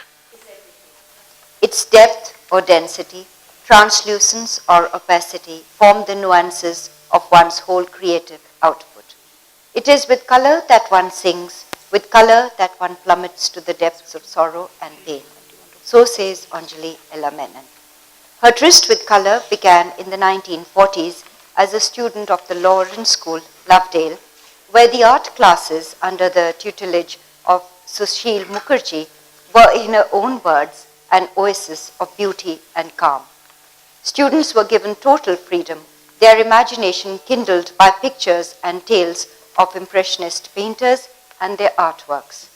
Its depth or density, translucence or opacity form the nuances of one's whole creative output. It is with color that one sings, with color that one plummets to the depths of sorrow and pain. So says Anjolie Ela Menon. Her tryst with color began in the 1940s as a student of the Lawrence School, Lovedale, where the art classes under the tutelage of Sushil Mukherjee were, in her own words, an oasis of beauty and calm. Students were given total freedom, their imagination kindled by pictures and tales of impressionist painters and their artworks.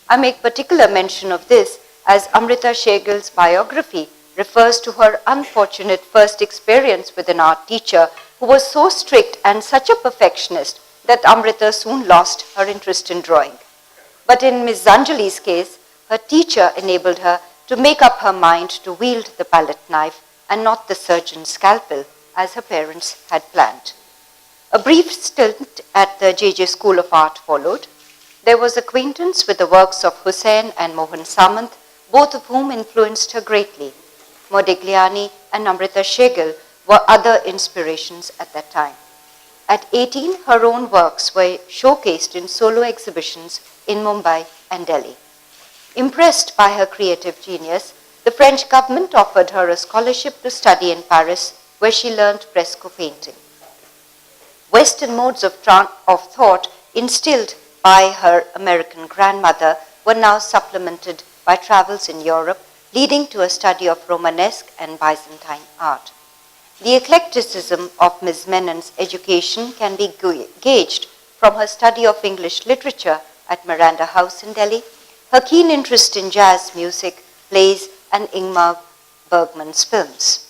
I make particular mention of this as Amrita Sher-Gil's biography refers to her unfortunate first experience with an art teacher who was so strict and such a perfectionist that Amrita soon lost her interest in drawing. But in Ms. Anjali's case, her teacher enabled her to make up her mind to wield the palette knife and not the surgeon's scalpel, as her parents had planned. A brief stint at the JJ School of Art followed. There was acquaintance with the works of Hussain and Mohan Samant, both of whom influenced her greatly. Modigliani and Amrita Sher-Gil were other inspirations at that time. At 18, her own works were showcased in solo exhibitions in Mumbai and Delhi. Impressed by her creative genius, the French government offered her a scholarship to study in Paris, where she learned fresco painting. Western modes of thought instilled by her American grandmother were now supplemented by travels in Europe, leading to a study of Romanesque and Byzantine art. The eclecticism of Ms. Menon's education can be gauged from her study of English literature at Miranda House in Delhi, her keen interest in jazz music, plays, and Ingmar Bergman's films.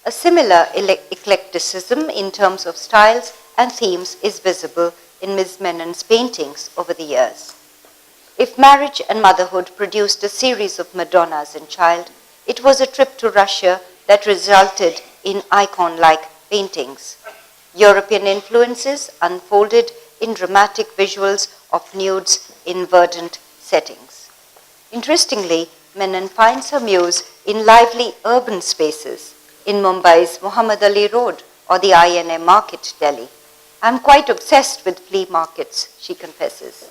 A similar eclecticism in terms of styles and themes is visible in Ms. Menon's paintings over the years. If marriage and motherhood produced a series of Madonnas in Child, it was a trip to Russia that resulted in icon-like paintings. European influences unfolded in dramatic visuals of nudes in verdant settings. Interestingly, Menon finds her muse in lively urban spaces, in Mumbai's Muhammad Ali Road or the INA Market, Delhi. "I'm quite obsessed with flea markets," she confesses.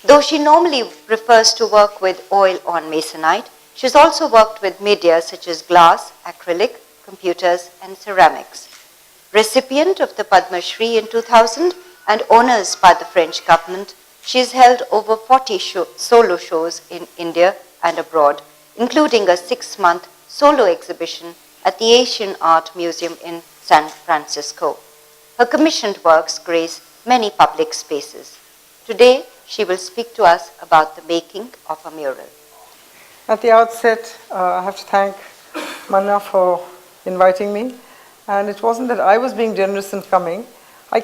Though she normally prefers to work with oil on masonite, she's also worked with media such as glass, acrylic, computers, and ceramics. Recipient of the Padma Shri in 2000 and honors by the French government, she has held over 40 solo shows in India and abroad, including a 6-month solo exhibition at the Asian Art Museum in San Francisco. Her commissioned works grace many public spaces. Today, she will speak to us about the making of a mural. At the outset, I have to thank Manna for inviting me. And it wasn't that I was being generous in coming. I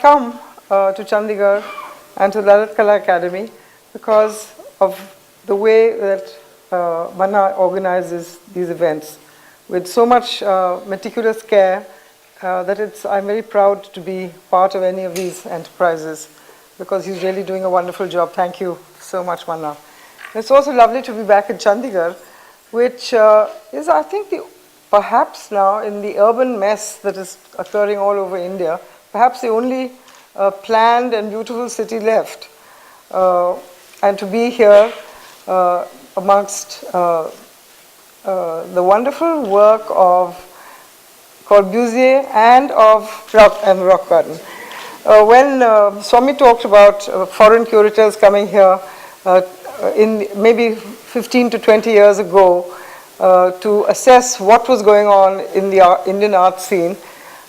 come to Chandigarh and to Lalit Kala Akademi because of the way that Manna organizes these events with so much meticulous care that I'm very proud to be part of any of these enterprises because he's really doing a wonderful job. Thank you so much, Manna. It's also lovely to be back in Chandigarh, which is, I think, perhaps now in the urban mess that is occurring all over India, perhaps the only planned and beautiful city left. And to be here amongst the wonderful work of Corbusier and of Rock Garden. When Swami talked about foreign curators coming here in maybe 15 to 20 years ago to assess what was going on in the Indian art scene,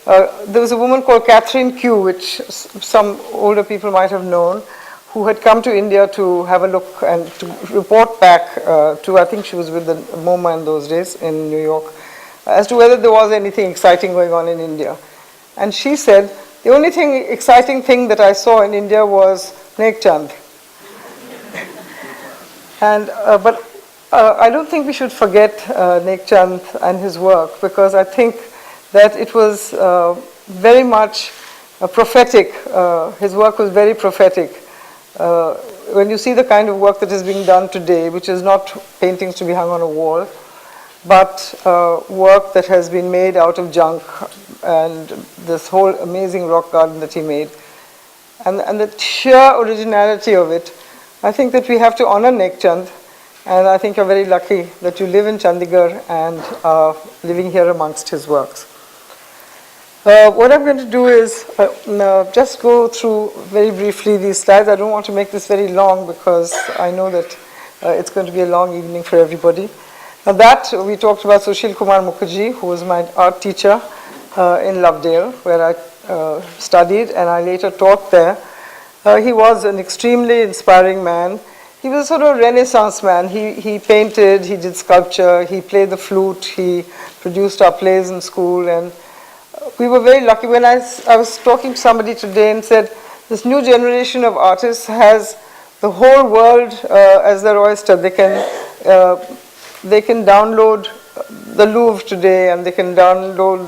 there was a woman called Catherine Q, which some older people might have known, who had come to India to have a look and to report back to, I think she was with the MoMA in those days in New York, as to whether there was anything exciting going on in India. And she said, the only exciting thing that I saw in India was Nek Chand. And, but I don't think we should forget Nek Chand and his work, because I think that it was very much prophetic. His work was very prophetic. When you see the kind of work that is being done today, which is not paintings to be hung on a wall, but work that has been made out of junk, and this whole amazing rock garden that he made, and the sheer originality of it, I think that we have to honor Nek Chand, and I think you're very lucky that you live in Chandigarh and are living here amongst his works. What I'm going to do is just go through very briefly these slides. I don't want to make this very long because I know that it's going to be a long evening for everybody. Now that, we talked about Sushil Kumar Mukherjee, who was my art teacher in Lovedale, where I studied and I later taught there. He was an extremely inspiring man. He was sort of a Renaissance man. He painted, he did sculpture, he played the flute, he produced our plays in school, and we were very lucky. When I was talking to somebody today and said, this new generation of artists has the whole world as their oyster. They can download the Louvre today, and they can download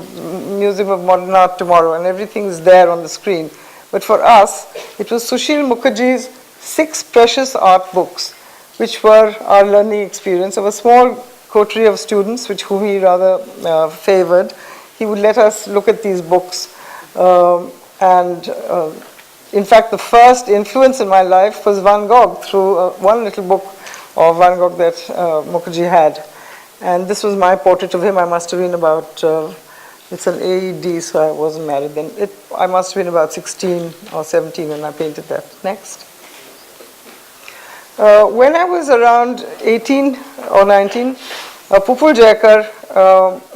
Museum of Modern Art tomorrow, and everything is there on the screen. But for us, it was Sushil Mukherjee's 6 precious art books, which were our learning experience of a small coterie of students, whom he rather favored. He would let us look at these books. In fact, the first influence in my life was Van Gogh through one little book of Van Gogh that Mukherjee had. And this was my portrait of him. I must have been about, it's an AED, so I wasn't married then. I must have been about 16 or 17 when I painted that. Next. When I was around 18 or 19, Pupul Jaikar,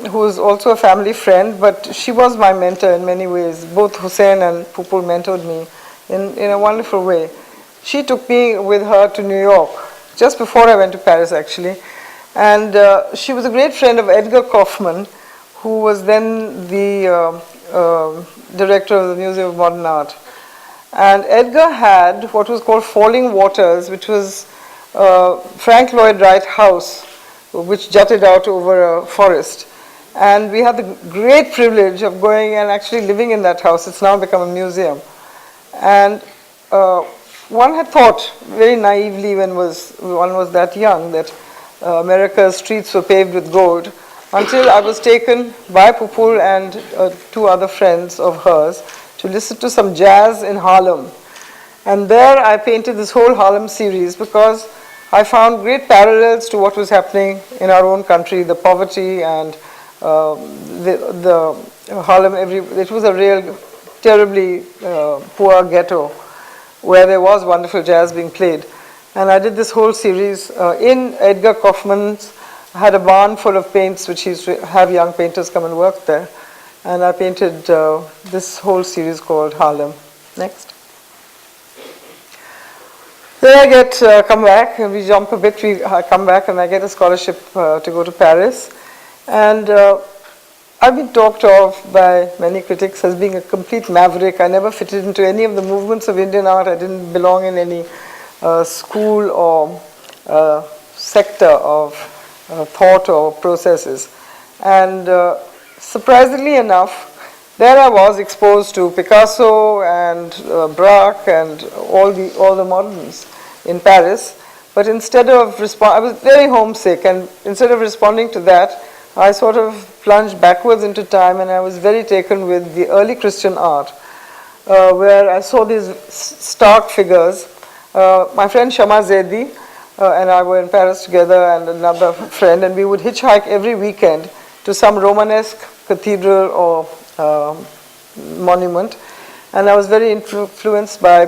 who was also a family friend, but she was my mentor in many ways. Both Hussein and Pupul mentored me in a wonderful way. She took me with her to New York, just before I went to Paris actually. And she was a great friend of Edgar Kaufman, who was then the director of the Museum of Modern Art. And Edgar had what was called Falling Waters, which was Frank Lloyd Wright house, which jutted out over a forest. And we had the great privilege of going and actually living in that house. It's now become a museum. And one had thought very naively when one was that young that America's streets were paved with gold, until I was taken by Pupul and two other friends of hers to listen to some jazz in Harlem. And there I painted this whole Harlem series because I found great parallels to what was happening in our own country, the poverty and the Harlem. It was a real, terribly poor ghetto where there was wonderful jazz being played. And I did this whole series in Edgar Kaufman's. I had a barn full of paints which he used to have young painters come and work there. And I painted this whole series called Harlem. Next. Then I come back, and we jump a bit, I come back and I get a scholarship to go to Paris. And I've been talked of by many critics as being a complete maverick. I never fitted into any of the movements of Indian art. I didn't belong in any school or sector of thought or processes. And surprisingly enough, there I was exposed to Picasso and Braque and all the moderns in Paris. But instead of I was very homesick, and instead of responding to that, I sort of plunged backwards into time, and I was very taken with the early Christian art, where I saw these stark figures. My friend Shama Zaidi and I were in Paris together, and another friend, and we would hitchhike every weekend to some Romanesque cathedral or monument. And I was very influenced by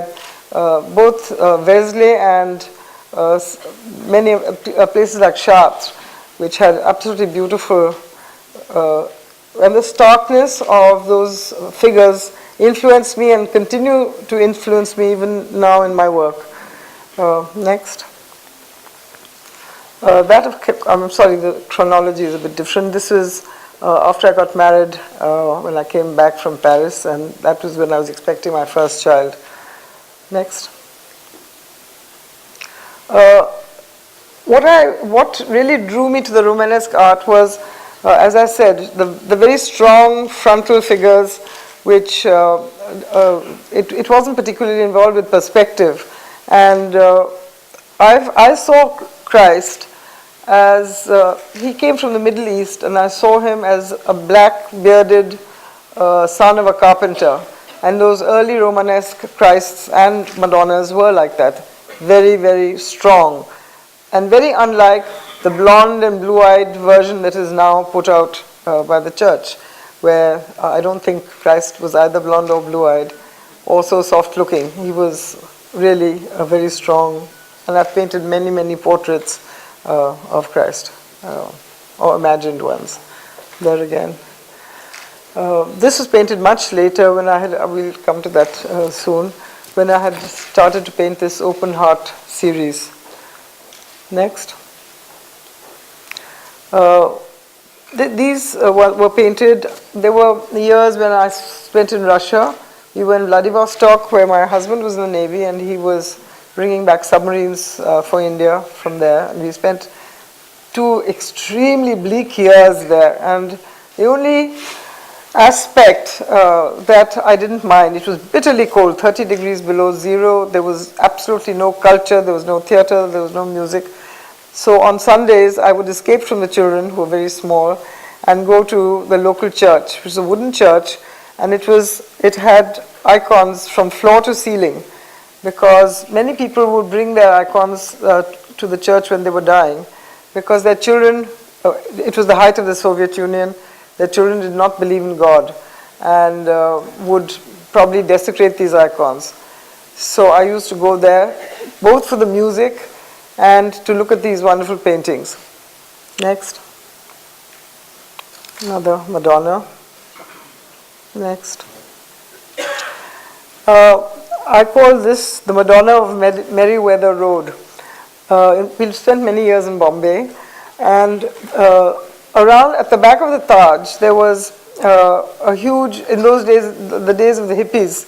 both Vézelay and many places like Chartres, which had absolutely beautiful, and the starkness of those figures influenced me and continue to influence me even now in my work. Next. I'm sorry, the chronology is a bit different. This is after I got married, when I came back from Paris, and that was when I was expecting my first child. Next. What really drew me to the Romanesque art was, as I said, the very strong frontal figures, which it wasn't particularly involved with perspective. And I saw Christ as, he came from the Middle East, and I saw him as a black bearded son of a carpenter. And those early Romanesque Christs and Madonnas were like that, very, very strong, and very unlike the blonde and blue-eyed version that is now put out by the church, where I don't think Christ was either blonde or blue-eyed, also soft-looking. He was really a very strong, and I've painted many, many portraits of Christ, or imagined ones. There again. This was painted much later when we'll come to that soon, when I had started to paint this Open Heart series. Next. These were painted, there were years when I spent in Russia. We were in Vladivostok, where my husband was in the Navy, and he was bringing back submarines for India from there. And we spent 2 extremely bleak years there. And the only aspect that I didn't mind, it was bitterly cold, 30 degrees below zero. There was absolutely no culture, there was no theater, there was no music. So on Sundays, I would escape from the children, who were very small, and go to the local church, which was a wooden church, and it had icons from floor to ceiling, because many people would bring their icons to the church when they were dying, because their children, it was the height of the Soviet Union, their children did not believe in God and would probably desecrate these icons. So I used to go there, both for the music and to look at these wonderful paintings. Next. Another Madonna. Next. I call this the Madonna of Merriweather Road. We spent many years in Bombay, and around at the back of the Taj, there was a huge, in those days, the days of the hippies,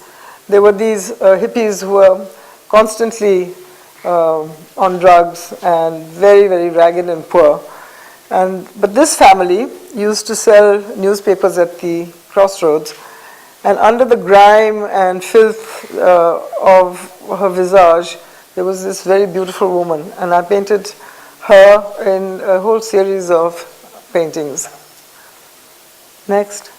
there were these hippies who were constantly on drugs and very, very ragged and poor. But this family used to sell newspapers at the crossroads, and under the grime and filth of her visage, there was this very beautiful woman, and I painted her in a whole series of paintings. Next.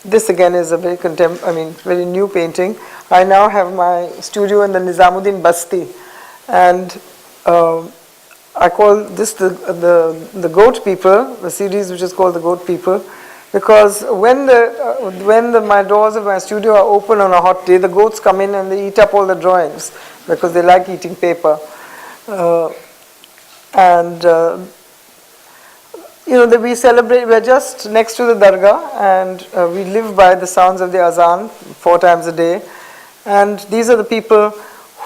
This again is a very very new painting. I now have my studio in the Nizamuddin Basti, and I call this the Goat People, the series which is called the Goat People, because when my doors of my studio are open on a hot day, the goats come in and they eat up all the drawings because they like eating paper. We celebrate, we're just next to the Dargah, and we live by the sounds of the Azan 4 times a day. And these are the people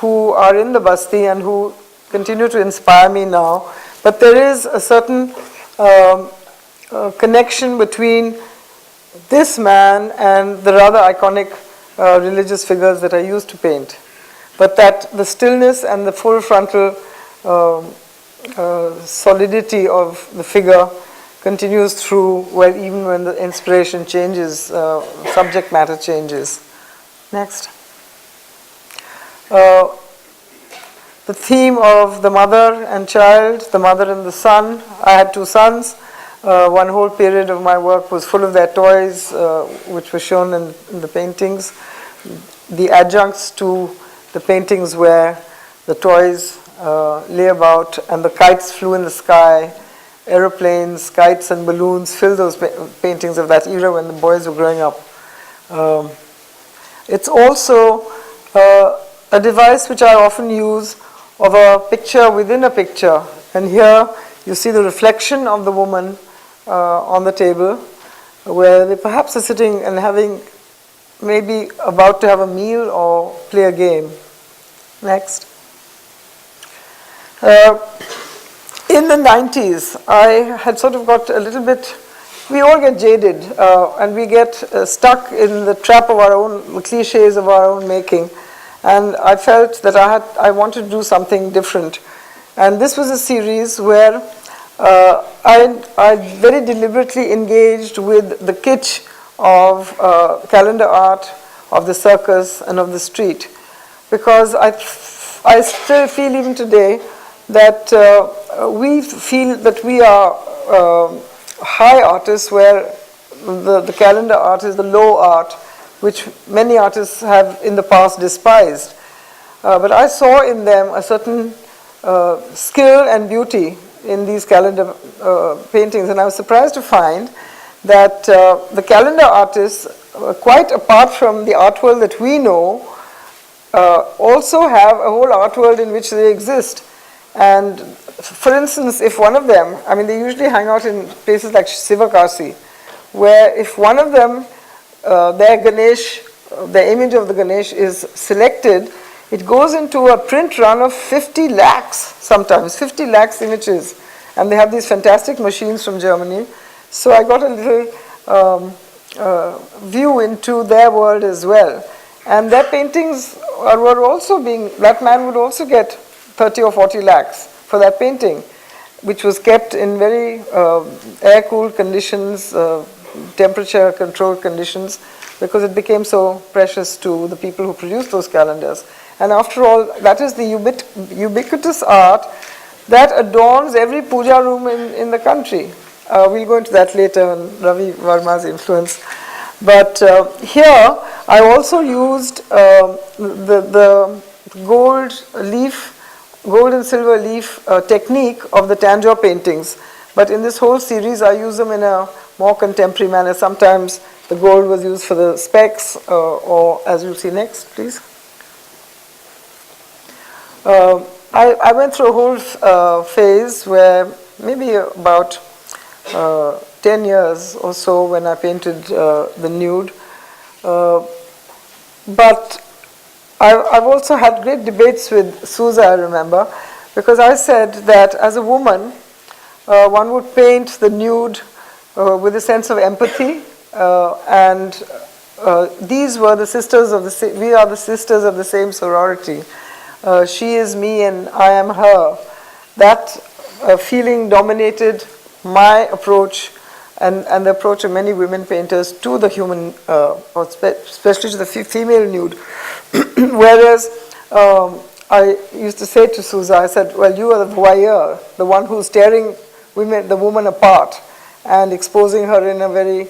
who are in the Basti and who continue to inspire me now. But there is a certain connection between this man and the rather iconic religious figures that I used to paint. But that the stillness and the full frontal solidity of the figure continues through, even when the inspiration changes, subject matter changes. Next. The theme of the mother and child, the mother and the son. I had 2 sons. One whole period of my work was full of their toys, which were shown in the paintings. The adjuncts to the paintings where the toys lay about and the kites flew in the sky. Aeroplanes, kites and balloons fill those paintings of that era when the boys were growing up. It's also a device which I often use of a picture within a picture. And here you see the reflection of the woman on the table, where they perhaps are sitting and maybe about to have a meal or play a game. Next. In the 90s, I had sort of got a little bit, we all get jaded and we get stuck in the trap of our own, the cliches of our own making. And I felt that I wanted to do something different. And this was a series where I very deliberately engaged with the kitsch of calendar art, of the circus and of the street. Because I still feel even today that we feel that we are high artists, where the calendar art is the low art, which many artists have in the past despised. But I saw in them a certain skill and beauty in these calendar paintings, and I was surprised to find that the calendar artists, quite apart from the art world that we know, also have a whole art world in which they exist. And for instance, if one of them, they usually hang out in places like Sivakasi, where if one of them, their Ganesh, the image of the Ganesh is selected, it goes into a print run of 50 lakhs sometimes, 50 lakhs images. And they have these fantastic machines from Germany. So I got a little view into their world as well. And their paintings were also that man would also get 30 or 40 lakhs for that painting, which was kept in very air-cooled conditions, temperature-controlled conditions, because it became so precious to the people who produced those calendars. And after all, that is the ubiquitous art that adorns every puja room in the country. We'll go into that later on Ravi Varma's influence. But here, I also used the gold leaf gold and silver leaf technique of the Tanjore paintings. But in this whole series, I use them in a more contemporary manner. Sometimes the gold was used for the specks, or as you'll see next, please. I went through a whole phase where maybe about 10 years or so when I painted the nude. But I've also had great debates with Sousa, I remember, because I said that as a woman, one would paint the nude with a sense of empathy, and these were the sisters of the we are the sisters of the same sorority. She is me and I am her. That feeling dominated my approach and the approach of many women painters to the human, especially to the female nude. Whereas I used to say to Sousa, I said, well, you are the voyeur, the one who's tearing the woman apart and exposing her in a very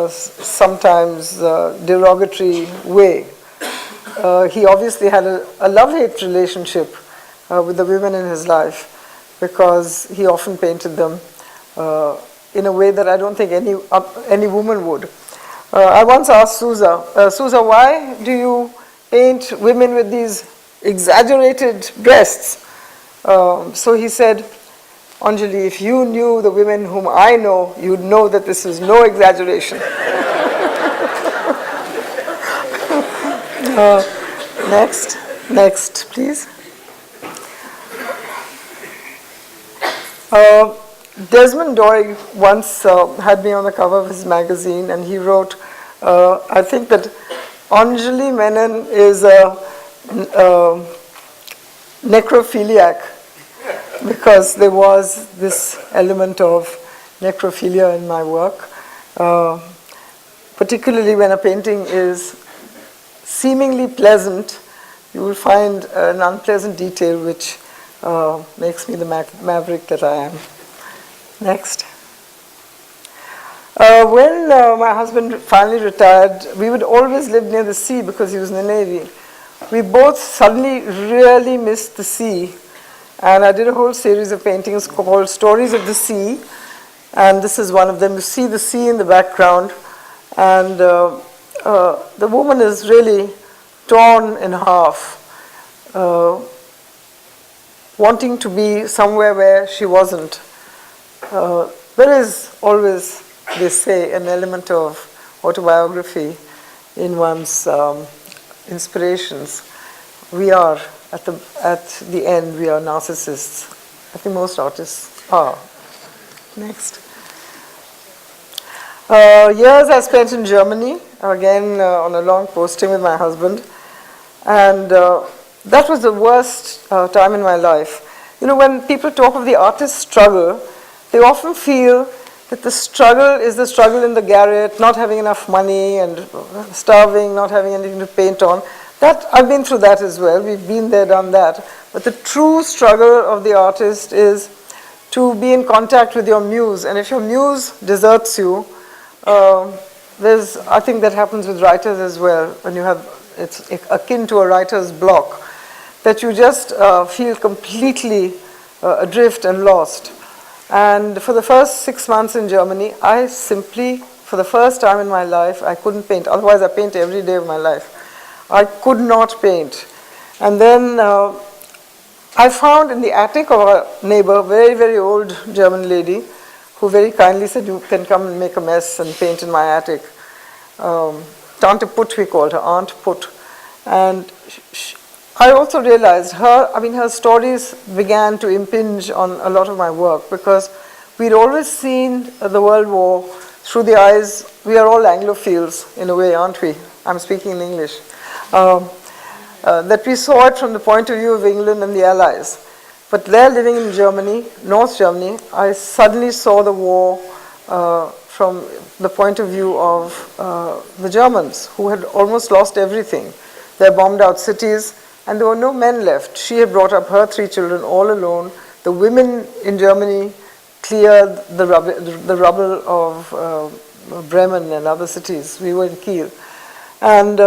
sometimes derogatory way. He obviously had a love-hate relationship with the women in his life because he often painted them in a way that I don't think any woman would. I once asked Sousa, Sousa, why do you paint women with these exaggerated breasts? So he said, Anjali, if you knew the women whom I know, you'd know that this is no exaggeration. Next, please. Desmond Doig once had me on the cover of his magazine, and he wrote, I think that Anjolie Menon is a necrophiliac, because there was this element of necrophilia in my work, particularly when a painting is seemingly pleasant, you will find an unpleasant detail which makes me the maverick that I am. Next. When my husband finally retired, we would always live near the sea because he was in the Navy. We both suddenly really missed the sea, and I did a whole series of paintings called Stories of the Sea, and this is one of them. You see the sea in the background, and the woman is really torn in half, wanting to be somewhere where she wasn't. There is always, they say, an element of autobiography in one's inspirations. We are, at the end, we are narcissists. I think most artists are. Next. Years I spent in Germany, again on a long posting with my husband, and that was the worst time in my life. You know, when people talk of the artist's struggle, they often feel that the struggle is the struggle in the garret, not having enough money and starving, not having anything to paint on. That, I've been through that as well. We've been there, done that. But the true struggle of the artist is to be in contact with your muse. And if your muse deserts you, I think that happens with writers as well, when you have, it's akin to a writer's block, that you just feel completely adrift and lost. And for the first 6 months in Germany, I simply, for the first time in my life, I couldn't paint. Otherwise, I paint every day of my life. I could not paint. And then I found in the attic of a neighbor, very, very old German lady, who very kindly said, you can come and make a mess and paint in my attic. Tante Put, we called her, Aunt Put. And I also realized her stories began to impinge on a lot of my work, because we'd always seen the World War through the eyes, we are all Anglophiles in a way, aren't we? I'm speaking in English. That we saw it from the point of view of England and the Allies. But there, living in Germany, North Germany, I suddenly saw the war from the point of view of the Germans, who had almost lost everything. They bombed out cities, and there were no men left. She had brought up her 3 children all alone. The women in Germany cleared the rubble of Bremen and other cities. We were in Kiel. And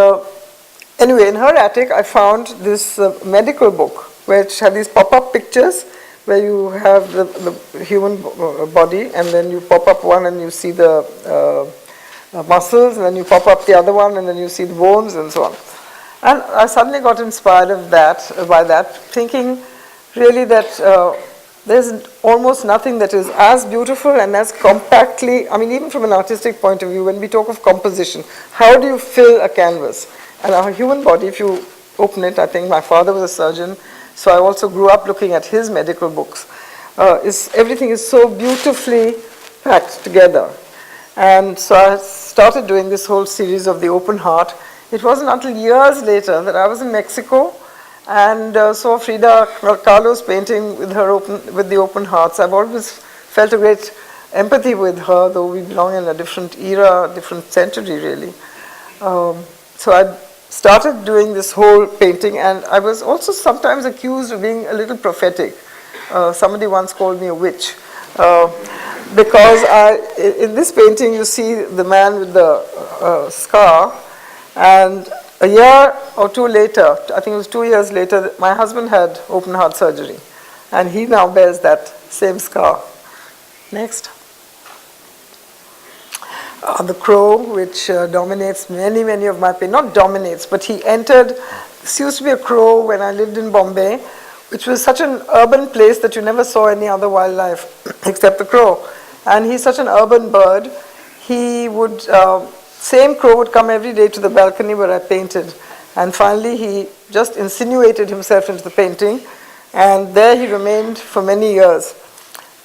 anyway, in her attic, I found this medical book which have these pop-up pictures where you have the human body, and then you pop up one and you see the muscles, and then you pop up the other one and then you see the bones and so on. And I suddenly got inspired by that, thinking really that there's almost nothing that is as beautiful and as compactly, I mean, even from an artistic point of view, when we talk of composition, how do you fill a canvas? And our human body, if you open it, I think my father was a surgeon, so I also grew up looking at his medical books. Everything is so beautifully packed together. And so I started doing this whole series of the open heart. It wasn't until years later that I was in Mexico and saw Frida Kahlo's painting with the open hearts. I've always felt a great empathy with her, though we belong in a different era, different century really. So I started doing this whole painting, and I was also sometimes accused of being a little prophetic. Somebody once called me a witch. Because in this painting you see the man with the scar, and a year or two later, I think it was 2 years later, my husband had open heart surgery, and he now bears that same scar. Next. The crow, which dominates many of my paintings, not dominates, but he entered, this used to be a crow when I lived in Bombay, which was such an urban place that you never saw any other wildlife except the crow. And he's such an urban bird. He would, same crow would come every day to the balcony where I painted. And finally he just insinuated himself into the painting, and there he remained for many years.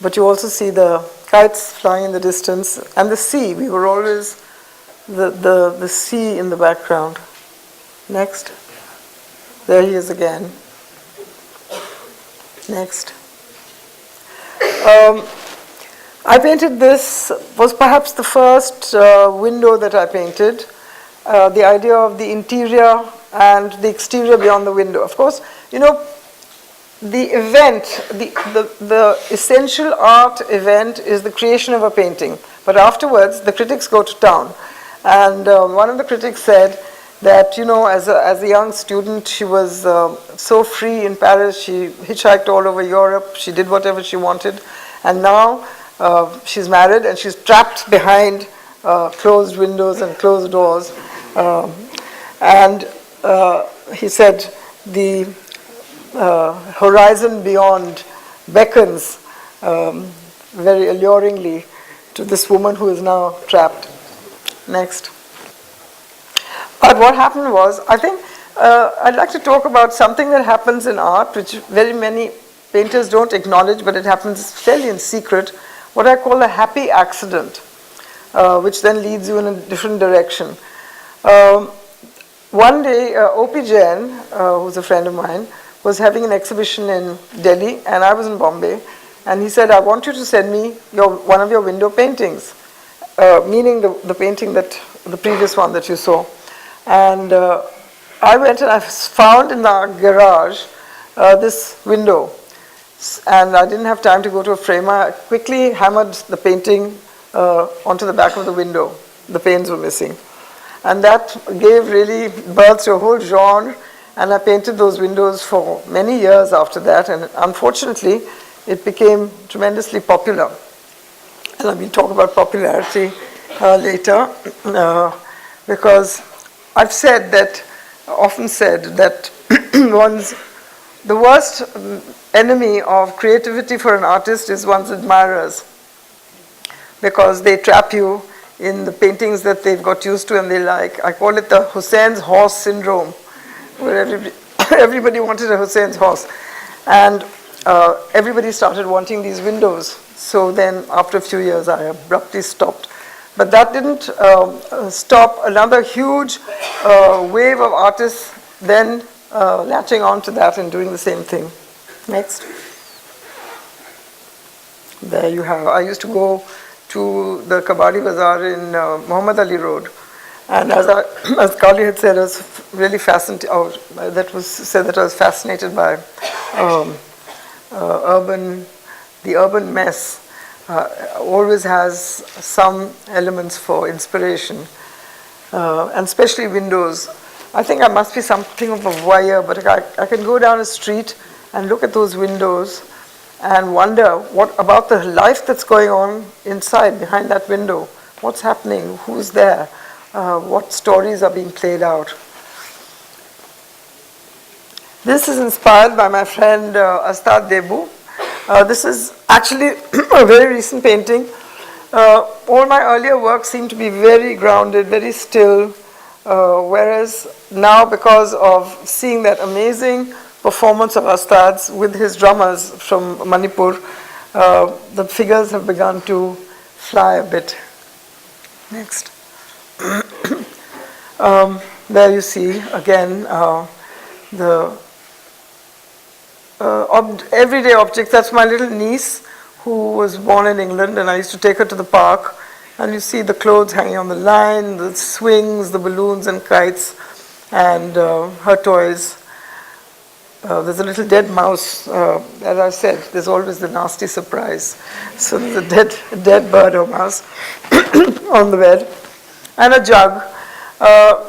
But you also see the kites flying in the distance, and the sea. We were always the sea in the background. Next. There he is again. Next. I painted this, was perhaps the first window that I painted, the idea of the interior and the exterior beyond the window. Of course, you know, the event, the essential art event is the creation of a painting, but afterwards the critics go to town. And one of the critics said that, you know, as a young student, she was so free in Paris, she hitchhiked all over Europe, she did whatever she wanted, and now she's married and she's trapped behind closed windows and closed doors. And he said the horizon beyond beckons very alluringly to this woman who is now trapped. Next. But what happened was, I think I'd like to talk about something that happens in art, which very many painters don't acknowledge, but it happens fairly in secret, what I call a happy accident, which then leads you in a different direction. One day, O.P. Jain, who's a friend of mine, was having an exhibition in Delhi, and I was in Bombay, and he said, I want you to send me one of your window paintings, meaning the painting the previous one that you saw. And I went and I found in the garage this window, and I didn't have time to go to a frame. I quickly hammered the painting onto the back of the window. The panes were missing. And that gave really birth to a whole genre, and I painted those windows for many years after that, and unfortunately it became tremendously popular. And I will talk about popularity later, because I've often said that the worst enemy of creativity for an artist is one's admirers, because they trap you in the paintings that they've got used to and they like. I call it the Hussein's horse syndrome, where everybody wanted a Hussein's horse. And everybody started wanting these windows. So then after a few years I abruptly stopped. But that didn't stop another huge wave of artists then latching on to that and doing the same thing. Next. There you have. I used to go to the Kabadi Bazaar in Muhammad Ali Road, and as Kali had said, I was really fascinated. That was said that I was fascinated by the urban mess. Always has some elements for inspiration, and especially windows. I think I must be something of a voyeur, but I can go down a street and look at those windows and wonder what about the life that's going on inside, behind that window. What's happening? Who's there? What stories are being played out? This is inspired by my friend Astad Debu. This is actually a very recent painting. All my earlier work seemed to be very grounded, very still, whereas now, because of seeing that amazing performance of Astad's with his drummers from Manipur, the figures have begun to fly a bit. Next. There you see again the everyday objects. That's my little niece who was born in England, and I used to take her to the park, and you see the clothes hanging on the line, the swings, the balloons and kites, and her toys. There's a little dead mouse. As I said, there's always the nasty surprise. So there's a dead bird or mouse on the bed, and a jug,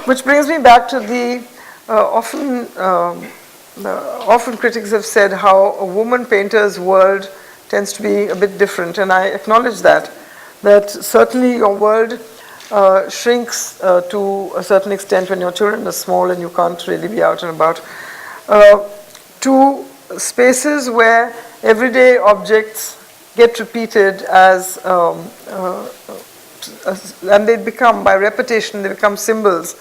which brings me back to the often critics have said how a woman painter's world tends to be a bit different, and I acknowledge that certainly your world shrinks to a certain extent when your children are small and you can't really be out and about, to spaces where everyday objects get repeated as, and they become, by repetition, they become symbols.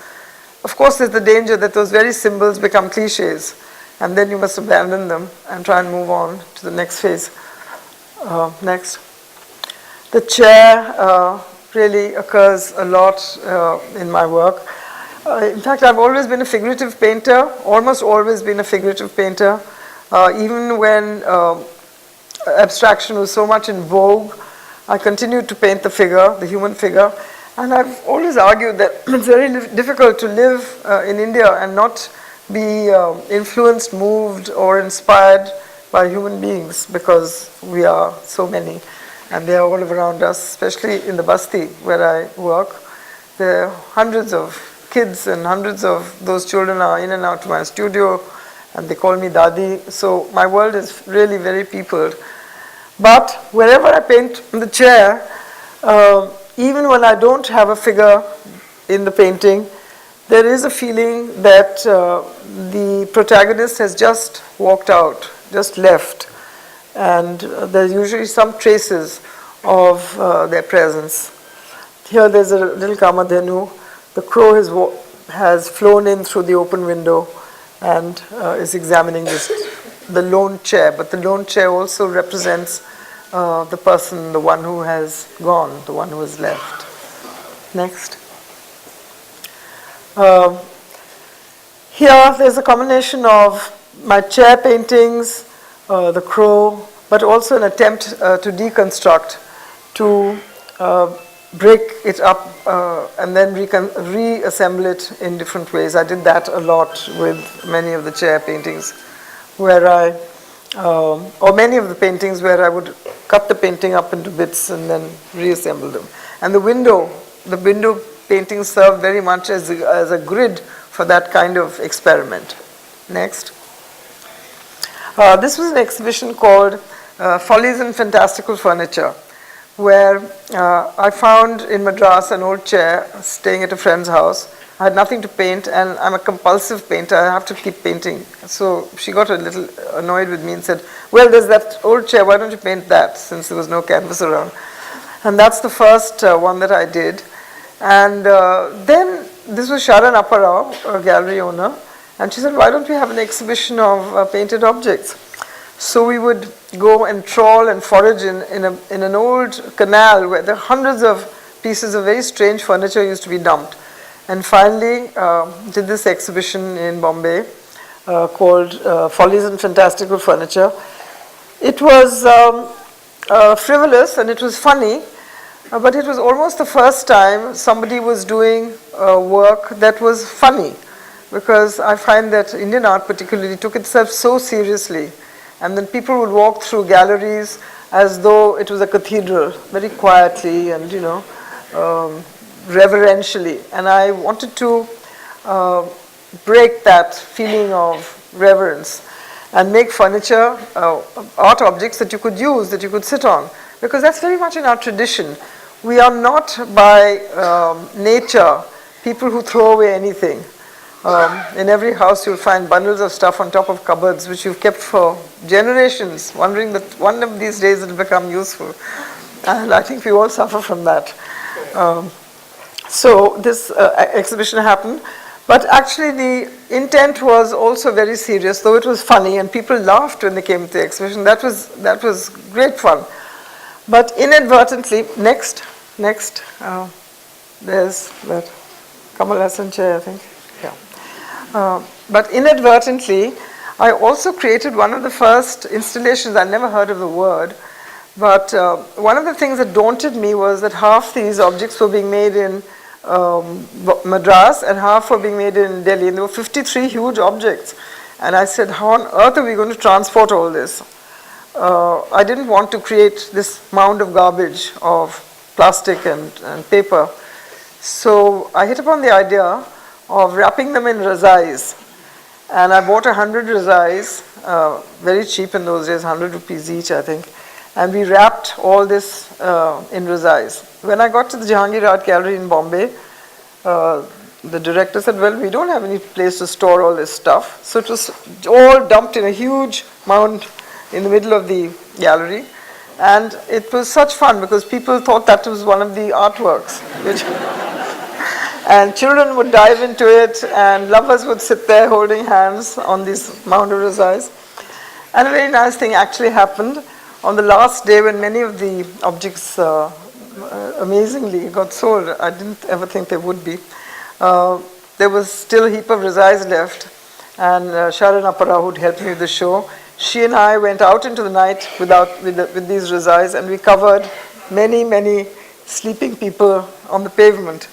Of course, there's the danger that those very symbols become cliches, and then you must abandon them and try and move on to the next phase. Next. The chair really occurs a lot in my work. In fact, I've always been a figurative painter, almost always been a figurative painter. Even when abstraction was so much in vogue, I continued to paint the figure, the human figure. And I've always argued that it's very difficult to live in India and not be influenced, moved, or inspired by human beings, because we are so many and they are all around us, especially in the Basti where I work. There are hundreds of kids, and hundreds of those children are in and out to my studio, and they call me Dadi. So my world is really very peopled. But wherever I paint the chair, even when I don't have a figure in the painting, there is a feeling that the protagonist has just walked out, just left, and there's usually some traces of their presence. Here there's a little Kamadhenu. The crow has flown in through the open window and is examining the lone chair, but the lone chair also represents the person, the one who has gone, the one who has left. Next. Here there's a combination of my chair paintings, the crow, but also an attempt to deconstruct, to break it up and then reassemble it in different ways. I did that a lot with many of the chair paintings, where or many of the paintings where I would cut the painting up into bits and then reassemble them. And the window paintings serve very much as a grid for that kind of experiment. Next. This was an exhibition called Follies in Fantastical Furniture, where I found in Madras an old chair staying at a friend's house. I had nothing to paint, and I'm a compulsive painter. I have to keep painting. So she got a little annoyed with me and said, well, there's that old chair, why don't you paint that, since there was no canvas around. And that's the first one that I did. And then this was Sharan Apparao, a gallery owner, and she said, why don't we have an exhibition of painted objects? So we would go and trawl and forage in an old canal where there are hundreds of pieces of very strange furniture used to be dumped. And finally did this exhibition in Bombay called Follies in Fantastical Furniture. It was frivolous and it was funny, but it was almost the first time somebody was doing work that was funny, because I find that Indian art particularly took itself so seriously, and then people would walk through galleries as though it was a cathedral, very quietly and, reverentially. And I wanted to break that feeling of reverence. and make furniture, art objects that you could use, that you could sit on, because that's very much in our tradition. We are not by nature people who throw away anything. In every house you'll find bundles of stuff on top of cupboards which you've kept for generations, wondering that one of these days it'll become useful. And I think we all suffer from that. So this exhibition happened. But actually the intent was also very serious, though it was funny and people laughed when they came to the exhibition. That was great fun. But inadvertently, next, there's that Kamal Hassan chair, I think. Yeah. But inadvertently, I also created one of the first installations. I never heard of the word, but one of the things that daunted me was that half these objects were being made in Madras and half were being made in Delhi, and there were 53 huge objects. And I said, how on earth are we going to transport all this? I didn't want to create this mound of garbage of plastic and paper. So I hit upon the idea of wrapping them in razais. And I bought 100 razais, very cheap in those days, 100 rupees each, I think. And we wrapped all this in razais. When I got to the Jahangir Art Gallery in Bombay, the director said, well, we don't have any place to store all this stuff. So it was all dumped in a huge mound in the middle of the gallery. And it was such fun because people thought that was one of the artworks. And children would dive into it and lovers would sit there holding hands on these mound of razais. And a very nice thing actually happened. On the last day when many of the objects amazingly got sold, I didn't ever think they would be, there was still a heap of razais left, and Sharon Appara, who'd helped me with the show, she and I went out into the night with these razais, and we covered many, many sleeping people on the pavement.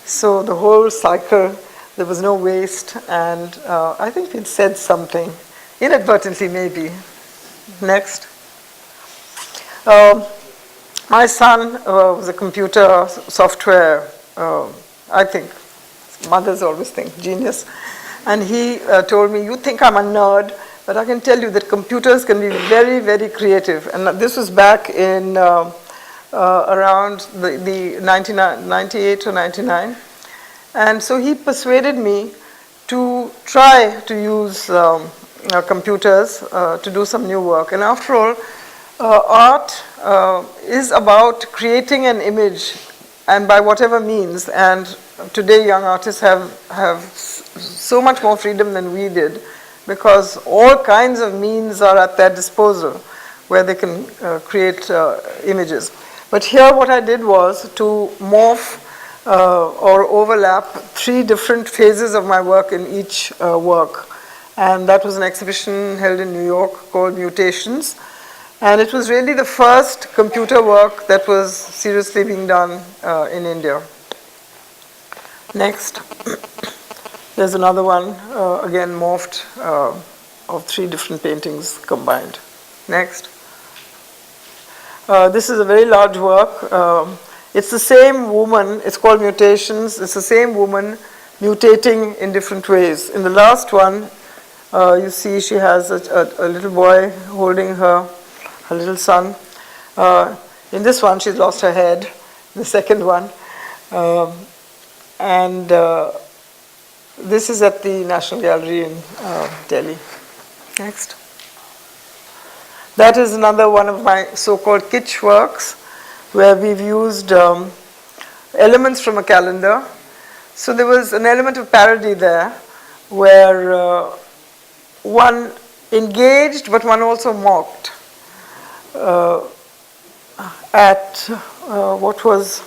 So the whole cycle, there was no waste, and I think it said something, inadvertently maybe. Next. My son was a computer software, I think, mothers always think, genius. And he told me, you think I'm a nerd, but I can tell you that computers can be very, very creative. And this was back in around the 98 or 99. And so he persuaded me to try to use computers to do some new work. And after all, art is about creating an image, and by whatever means, and today young artists have so much more freedom than we did, because all kinds of means are at their disposal where they can create images. But here what I did was to morph or overlap 3 different phases of my work in each work. And that was an exhibition held in New York called Mutations. And it was really the first computer work that was seriously being done in India. Next. There's another one, again morphed, of 3 different paintings combined. Next. This is a very large work. It's the same woman, it's called Mutations, it's the same woman mutating in different ways. In the last one, you see she has a little boy holding her little son. In this one, she's lost her head, the second one. And this is at the National Gallery in Delhi. Next. That is another one of my so-called kitsch works, where we've used elements from a calendar. So there was an element of parody there, where one engaged, but one also mocked at what was,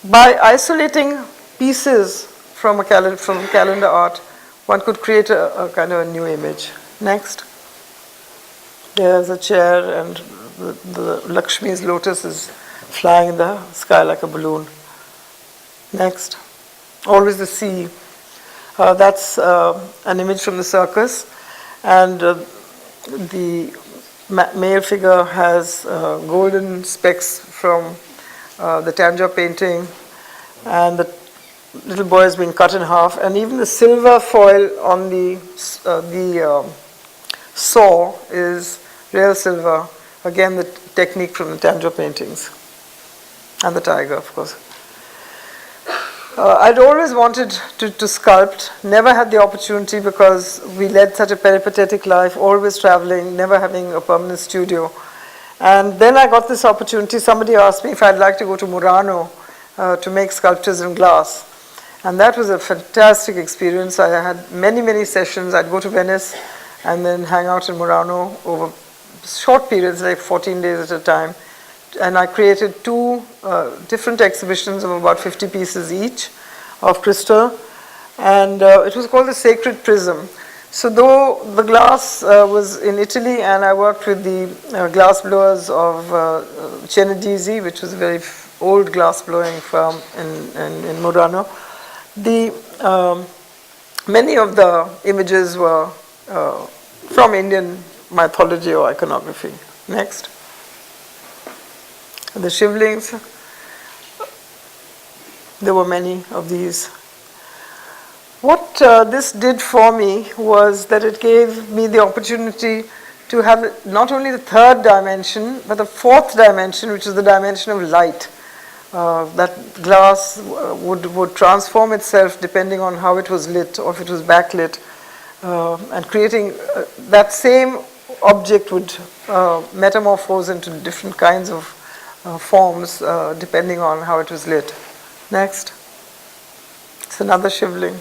by isolating pieces from calendar art, one could create a kind of a new image. Next. There's a chair and the Lakshmi's lotus is flying in the sky like a balloon. Next. Always the sea. That's an image from the circus, and the male figure has golden specks from the Tanjore painting, and the little boy is being cut in half, and even the silver foil on the saw is real silver. Again, the technique from the Tanjore paintings. And the tiger, of course. I'd always wanted to sculpt, never had the opportunity because we led such a peripatetic life, always traveling, never having a permanent studio. And then I got this opportunity. Somebody asked me if I'd like to go to Murano to make sculptures in glass. And that was a fantastic experience. I had many, many sessions. I'd go to Venice and then hang out in Murano over short periods, like 14 days at a time. And I created two different exhibitions of about 50 pieces each of crystal. And it was called the Sacred Prism. So though the glass was in Italy, and I worked with the glass blowers of Cenedisi, which was a very old glass blowing firm in Murano, many of the images were from Indian mythology or iconography. Next. The shivlings, there were many of these. What this did for me was that it gave me the opportunity to have not only the third dimension, but the fourth dimension, which is the dimension of light. That glass would transform itself depending on how it was lit or if it was backlit. And creating that same object would metamorphose into different kinds of forms depending on how it was lit. Next. It's another shivling.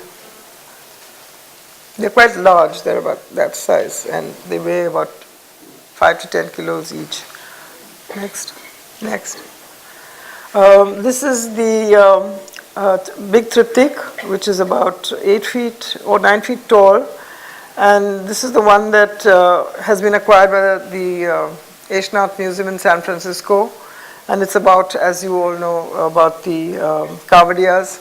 They're quite large, they're about that size, and they weigh about 5 to 10 kilos each. Next. Next. This is the big triptych, which is about 8 feet or 9 feet tall, and this is the one that has been acquired by the Asian Art Museum in San Francisco. And it's about, as you all know, about the Kavadiyas.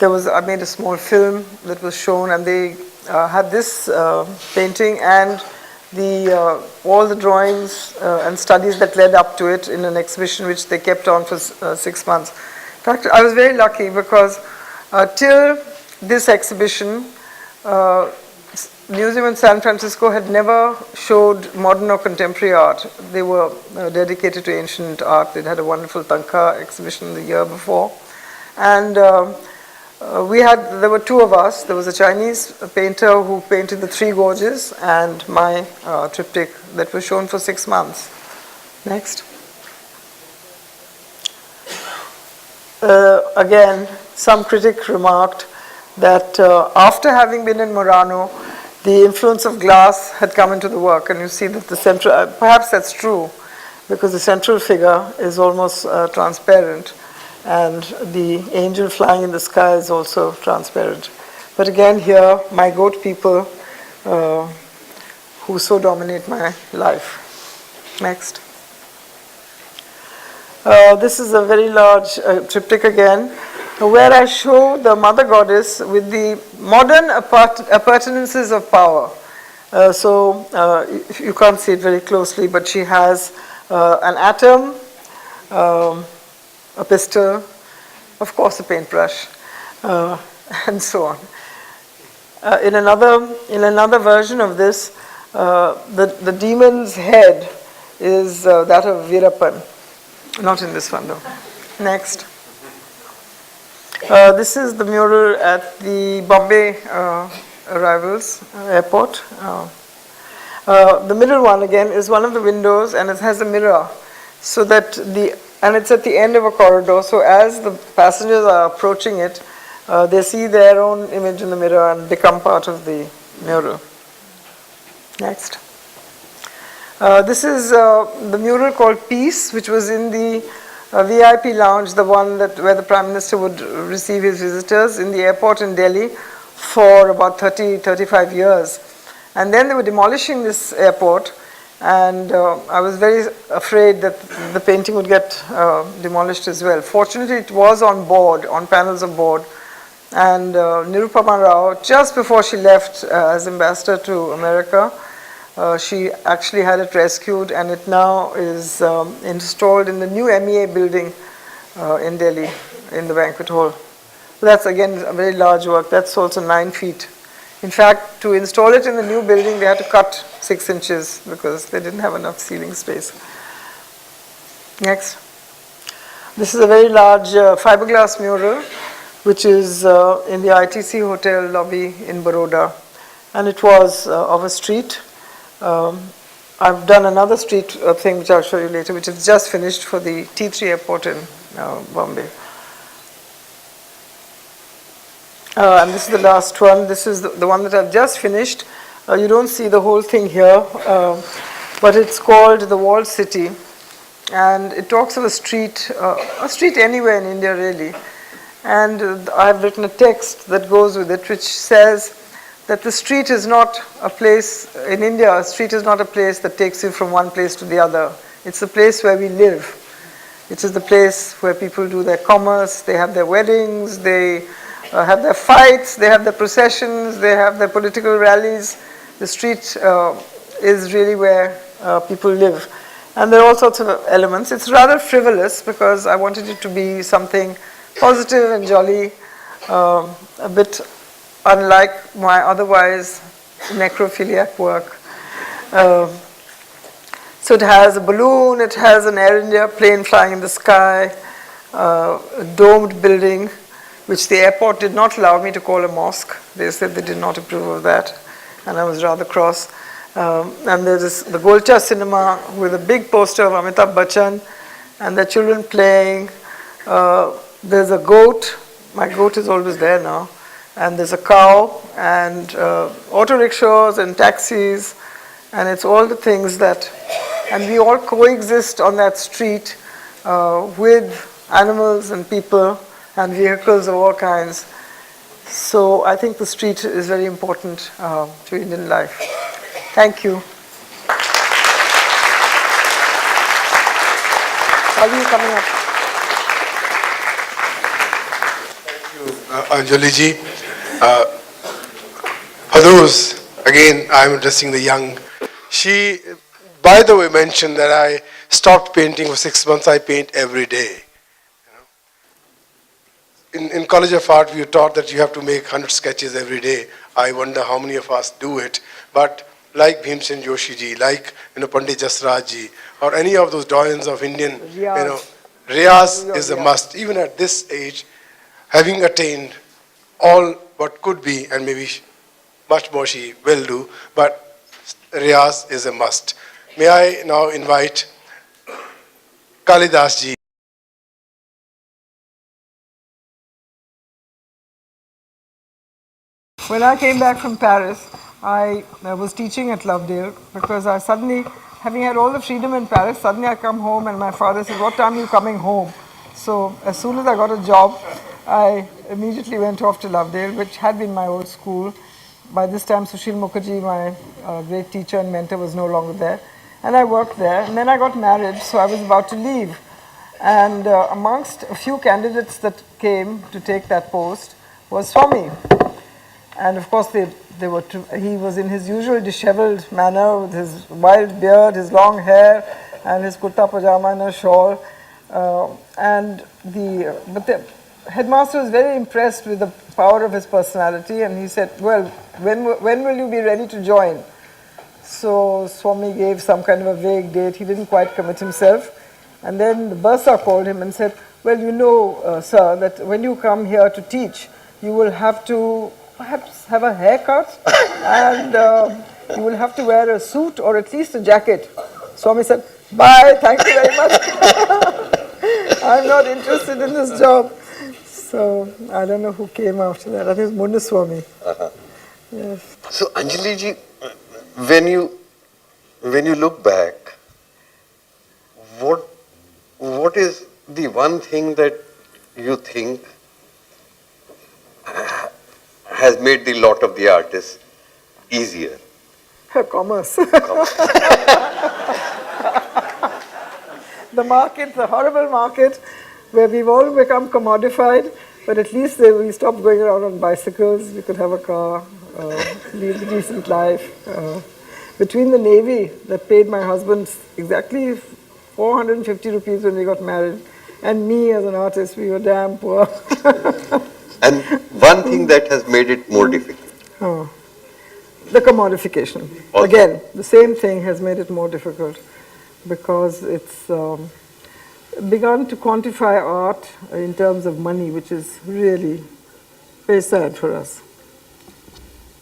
I made a small film that was shown, and they had this painting and all the drawings and studies that led up to it in an exhibition which they kept on for 6 months. In fact, I was very lucky because till this exhibition, Museum in San Francisco had never showed modern or contemporary art. They were dedicated to ancient art. They'd had a wonderful Tanka exhibition the year before. And there were two of us. There was a Chinese painter who painted the Three Gorges and my triptych that was shown for 6 months. Next. Again, some critic remarked that after having been in Murano, the influence of glass had come into the work, and you see that the central, perhaps that's true, because the central figure is almost transparent, and the angel flying in the sky is also transparent. But again here, my goat people who so dominate my life. Next. This is a very large triptych again, where I show the mother goddess with the modern appurtenances of power. You can't see it very closely, but she has an atom, a pistol, of course a paintbrush, and so on. In another version of this, the demon's head is that of Veerappan. Not in this one though. Next. This is the mural at the Bombay arrivals airport. The middle one again is one of the windows, and it has a mirror, so that and it's at the end of a corridor. So as the passengers are approaching it, they see their own image in the mirror and become part of the mural. Next. This is the mural called Peace, which was in the VIP lounge, the one where the Prime Minister would receive his visitors in the airport in Delhi for about 35 years. And then they were demolishing this airport, and I was very afraid that the painting would get demolished as well. Fortunately, it was on board, on panels of board, and Nirupama Rao, just before she left as ambassador to America, she actually had it rescued, and it now is installed in the new MEA building in Delhi, in the banquet hall. That's again a very large work. That's also 9 feet In fact, to install it in the new building, they had to cut 6 inches because they didn't have enough ceiling space. Next. This is a very large fiberglass mural, which is in the ITC hotel lobby in Baroda. And it was of a street. I've done another street thing, which I'll show you later, which is just finished for the T3 airport in Bombay. And this is the last one. This is the one that I've just finished. You don't see the whole thing here, but it's called The Walled City. And it talks of a street anywhere in India really. And I've written a text that goes with it, which says that the street is not a place, in India, a street is not a place that takes you from one place to the other. It's the place where we live. It is the place where people do their commerce, they have their weddings, they have their fights, they have their processions, they have their political rallies. The street is really where people live. And there are all sorts of elements. It's rather frivolous because I wanted it to be something positive and jolly, a bit unlike my otherwise necrophiliac work. So it has a balloon, it has an Air India plane flying in the sky, a domed building, which the airport did not allow me to call a mosque. They said they did not approve of that, and I was rather cross. And there is the Golcha cinema with a big poster of Amitabh Bachchan and the children playing. There's a goat, my goat is always there now, and there's a cow and auto rickshaws and taxis, and it's all the things that, and we all coexist on that street with animals and people and vehicles of all kinds. So I think the street is very important to Indian life. Thank you. Are you coming up? Anjolie ji. For those, again, I'm addressing the young. She, by the way, mentioned that I stopped painting for 6 months. I paint every day. In College of Art, we were taught that you have to make 100 sketches every day. I wonder how many of us do it. But like Bhimsen Joshi ji, like Pande Jasraj ji, or any of those doyens of Indian, Riyaz is a must. Even at this age, having attained all what could be, and maybe much more she will do, but Riyaz is a must. May I now invite Kalidas ji. When I came back from Paris, I was teaching at Lovedale because I suddenly, having had all the freedom in Paris, suddenly I come home and my father said, "What time are you coming home?" So as soon as I got a job, I immediately went off to Lovedale, which had been my old school. By this time, Sushil Mukherjee, my great teacher and mentor, was no longer there. And I worked there. And then I got married, so I was about to leave. And amongst a few candidates that came to take that post was Swami. And of course, he was in his usual disheveled manner with his wild beard, his long hair, and his kurta pajama and a shawl. But the headmaster was very impressed with the power of his personality, and he said, "Well, when will you be ready to join?" So Swami gave some kind of a vague date. He didn't quite commit himself. And then the bursar called him and said, "Well, you know, sir, that when you come here to teach, you will have to perhaps have a haircut and you will have to wear a suit or at least a jacket." Swami said, "Bye, thank you very much. I'm not interested in this job." So I don't know who came after that. I think it was Munna Swami. Yes. So Anjali ji, when you look back, what is the one thing that you think has made the lot of the artists easier? Commerce. The market, the horrible market, where we've all become commodified, but at least we stopped going around on bicycles, we could have a car, lead a decent life. Between the Navy, that paid my husband exactly 450 rupees when we got married, and me as an artist, we were damn poor. And one thing that has made it more difficult. The commodification. Also. Again, the same thing has made it more difficult because it's begun to quantify art in terms of money, which is really very sad for us.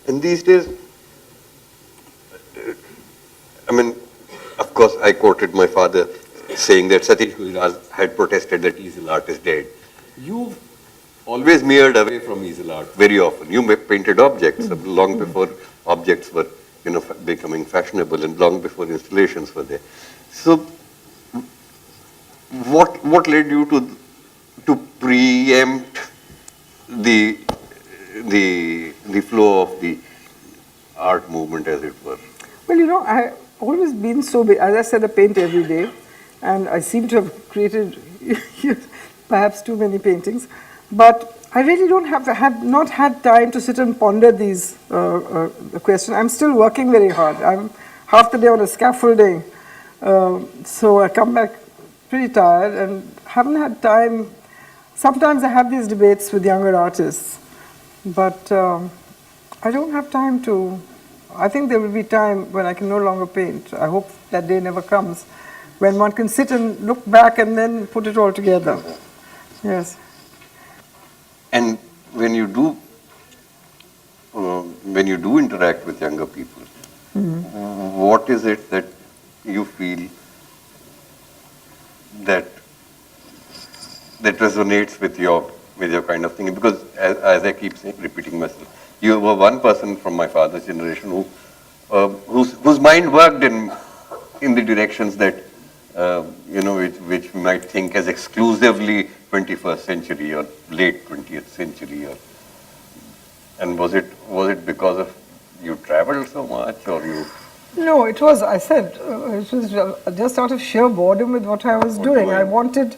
And these days, I mean, of course, I quoted my father saying that Satish Gujarat had protested that easel art is dead. You've always veered away from easel art very often. You painted objects long before objects were, becoming fashionable and long before installations were there. So, what led you to preempt the flow of the art movement, as it were? Well, I've always been so big. As I said, I paint every day, and I seem to have created perhaps too many paintings. But I really have not had time to sit and ponder these questions. I'm still working very hard. I'm half the day on a scaffolding, so I come back pretty tired and haven't had time. Sometimes I have these debates with younger artists, but I don't have time to. I think there will be time when I can no longer paint. I hope that day never comes, when one can sit and look back and then put it all together. Yes. And when you do interact with younger people, what is it that you feel that resonates with your kind of thinking? Because as I keep repeating myself, you were one person from my father's generation whose mind worked in the directions that which we might think as exclusively 21st century or late 20th century. And was it because of you traveled so much, or you? No, it was. I said it was just out of sheer boredom with what I was doing. I wanted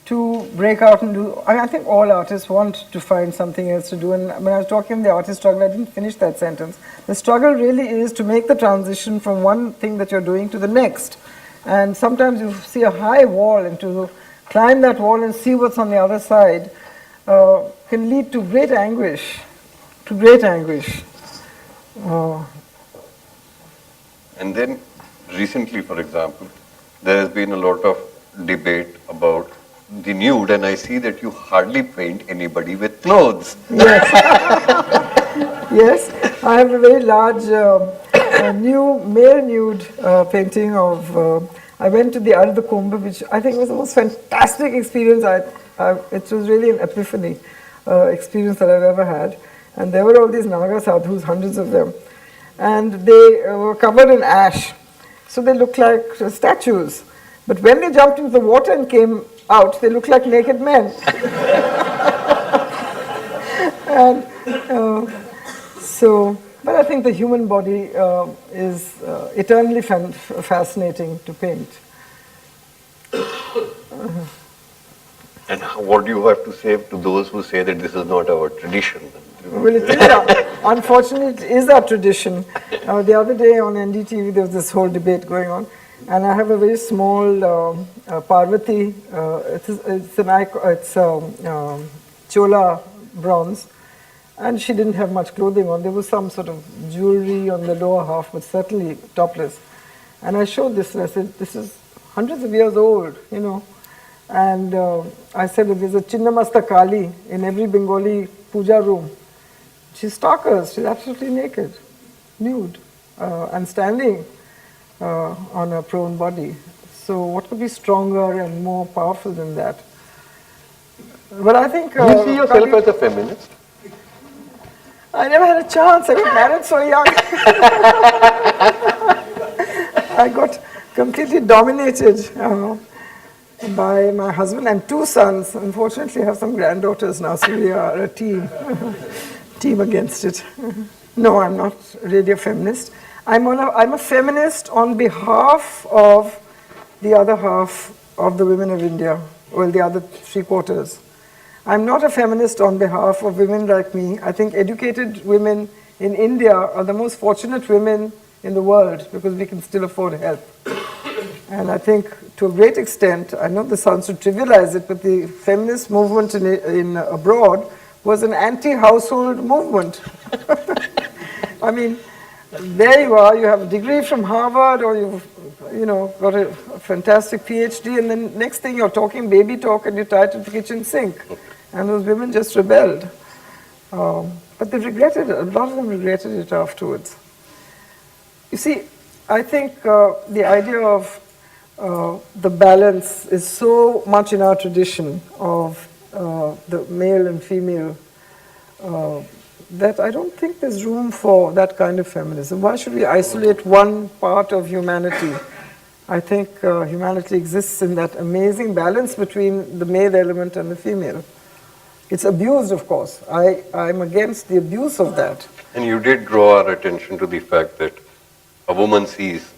to break out and do. I think all artists want to find something else to do. And when I was talking of the artist struggle, I didn't finish that sentence. The struggle really is to make the transition from one thing that you're doing to the next. And sometimes you see a high wall, and to climb that wall and see what's on the other side can lead to great anguish, And then recently, for example, there has been a lot of debate about the nude, and I see that you hardly paint anybody with clothes. Yes. Yes, I have a very large male nude painting of, I went to the Ardha Kumbh, which I think was the most fantastic experience. It was really an epiphany experience that I've ever had. And there were all these Naga sadhus, hundreds of them. And they were covered in ash. So they looked like statues. But when they jumped into the water and came out, they looked like naked men. And but I think the human body is eternally fascinating to paint. And what do you have to say to those who say that this is not our tradition? Well, it is unfortunately, it is our tradition. The other day on NDTV, there was this whole debate going on. And I have a very small Parvati, it's Chola bronze, and she didn't have much clothing on. There was some sort of jewelry on the lower half, but certainly topless. And I showed this, and I said, this is hundreds of years old, And I said, there's a Chinnamasta Kali in every Bengali puja room. She's starkers, she's absolutely naked, nude, and standing on a prone body. So what could be stronger and more powerful than that? But I think... Do you see yourself as a feminist? I never had a chance. I got married so young. I got completely dominated by my husband and two sons. Unfortunately, I have some granddaughters now, so we are a team. Team against it. No, I'm not really a feminist. I'm a feminist on behalf of the other half of the women of India, well, the other three-quarters. I'm not a feminist on behalf of women like me. I think educated women in India are the most fortunate women in the world because we can still afford help. And I think to a great extent, I know this sounds to trivialize it, but the feminist movement in abroad was an anti-household movement. I mean, there you are, you have a degree from Harvard, or you've got a fantastic PhD, and then next thing you're talking baby talk and you're tied to the kitchen sink. And those women just rebelled. But they regretted it, a lot of them regretted it afterwards. You see, I think the idea of the balance is so much in our tradition of the male and female that I don't think there's room for that kind of feminism. Why should we isolate one part of humanity? I think humanity exists in that amazing balance between the male element and the female. It's abused, of course. I'm against the abuse of that. And you did draw our attention to the fact that a woman sees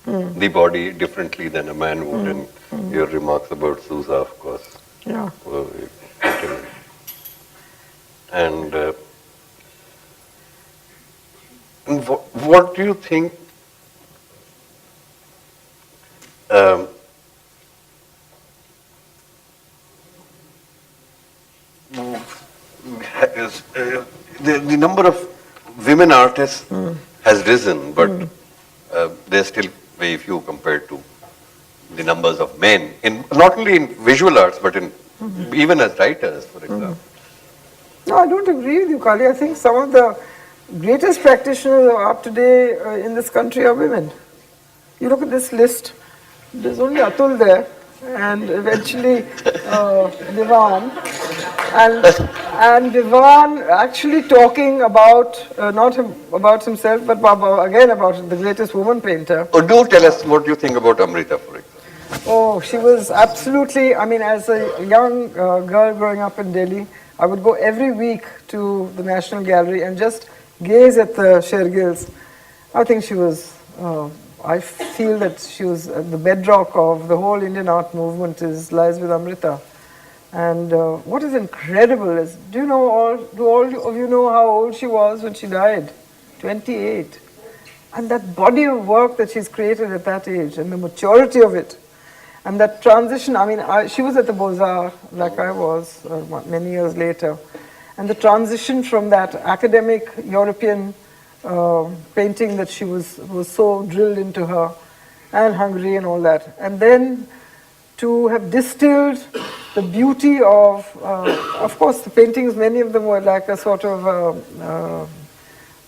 the body differently than a man would, and your remarks about Sousa, of course, Yeah. were very pertinent. And what do you think the number of women artists has risen, but there's still very few compared to the numbers of men, not only in visual arts, but in even as writers, for example. No, I don't agree with you, Kali. I think some of the greatest practitioners of art today in this country are women. You look at this list, there's only Atul there, and eventually Diwan. And Diwan actually talking about, not about himself, but again about the greatest woman painter. Oh, do tell us what you think about Amrita, for example. Oh, she was absolutely, I mean, as a young girl growing up in Delhi, I would go every week to the National Gallery and just gaze at the Sher-Gils. I think she was, I feel that she was the bedrock of the whole Indian art movement lies with Amrita. And what is incredible is, do all of you know how old she was when she died? 28. And that body of work that she's created at that age, and the maturity of it, and that transition, I mean, she was at the Beaux-Arts, like I was, many years later. And the transition from that academic European painting that she was so drilled into her, and Hungary and all that. And then to have distilled the beauty of course, the paintings, many of them were like a sort of,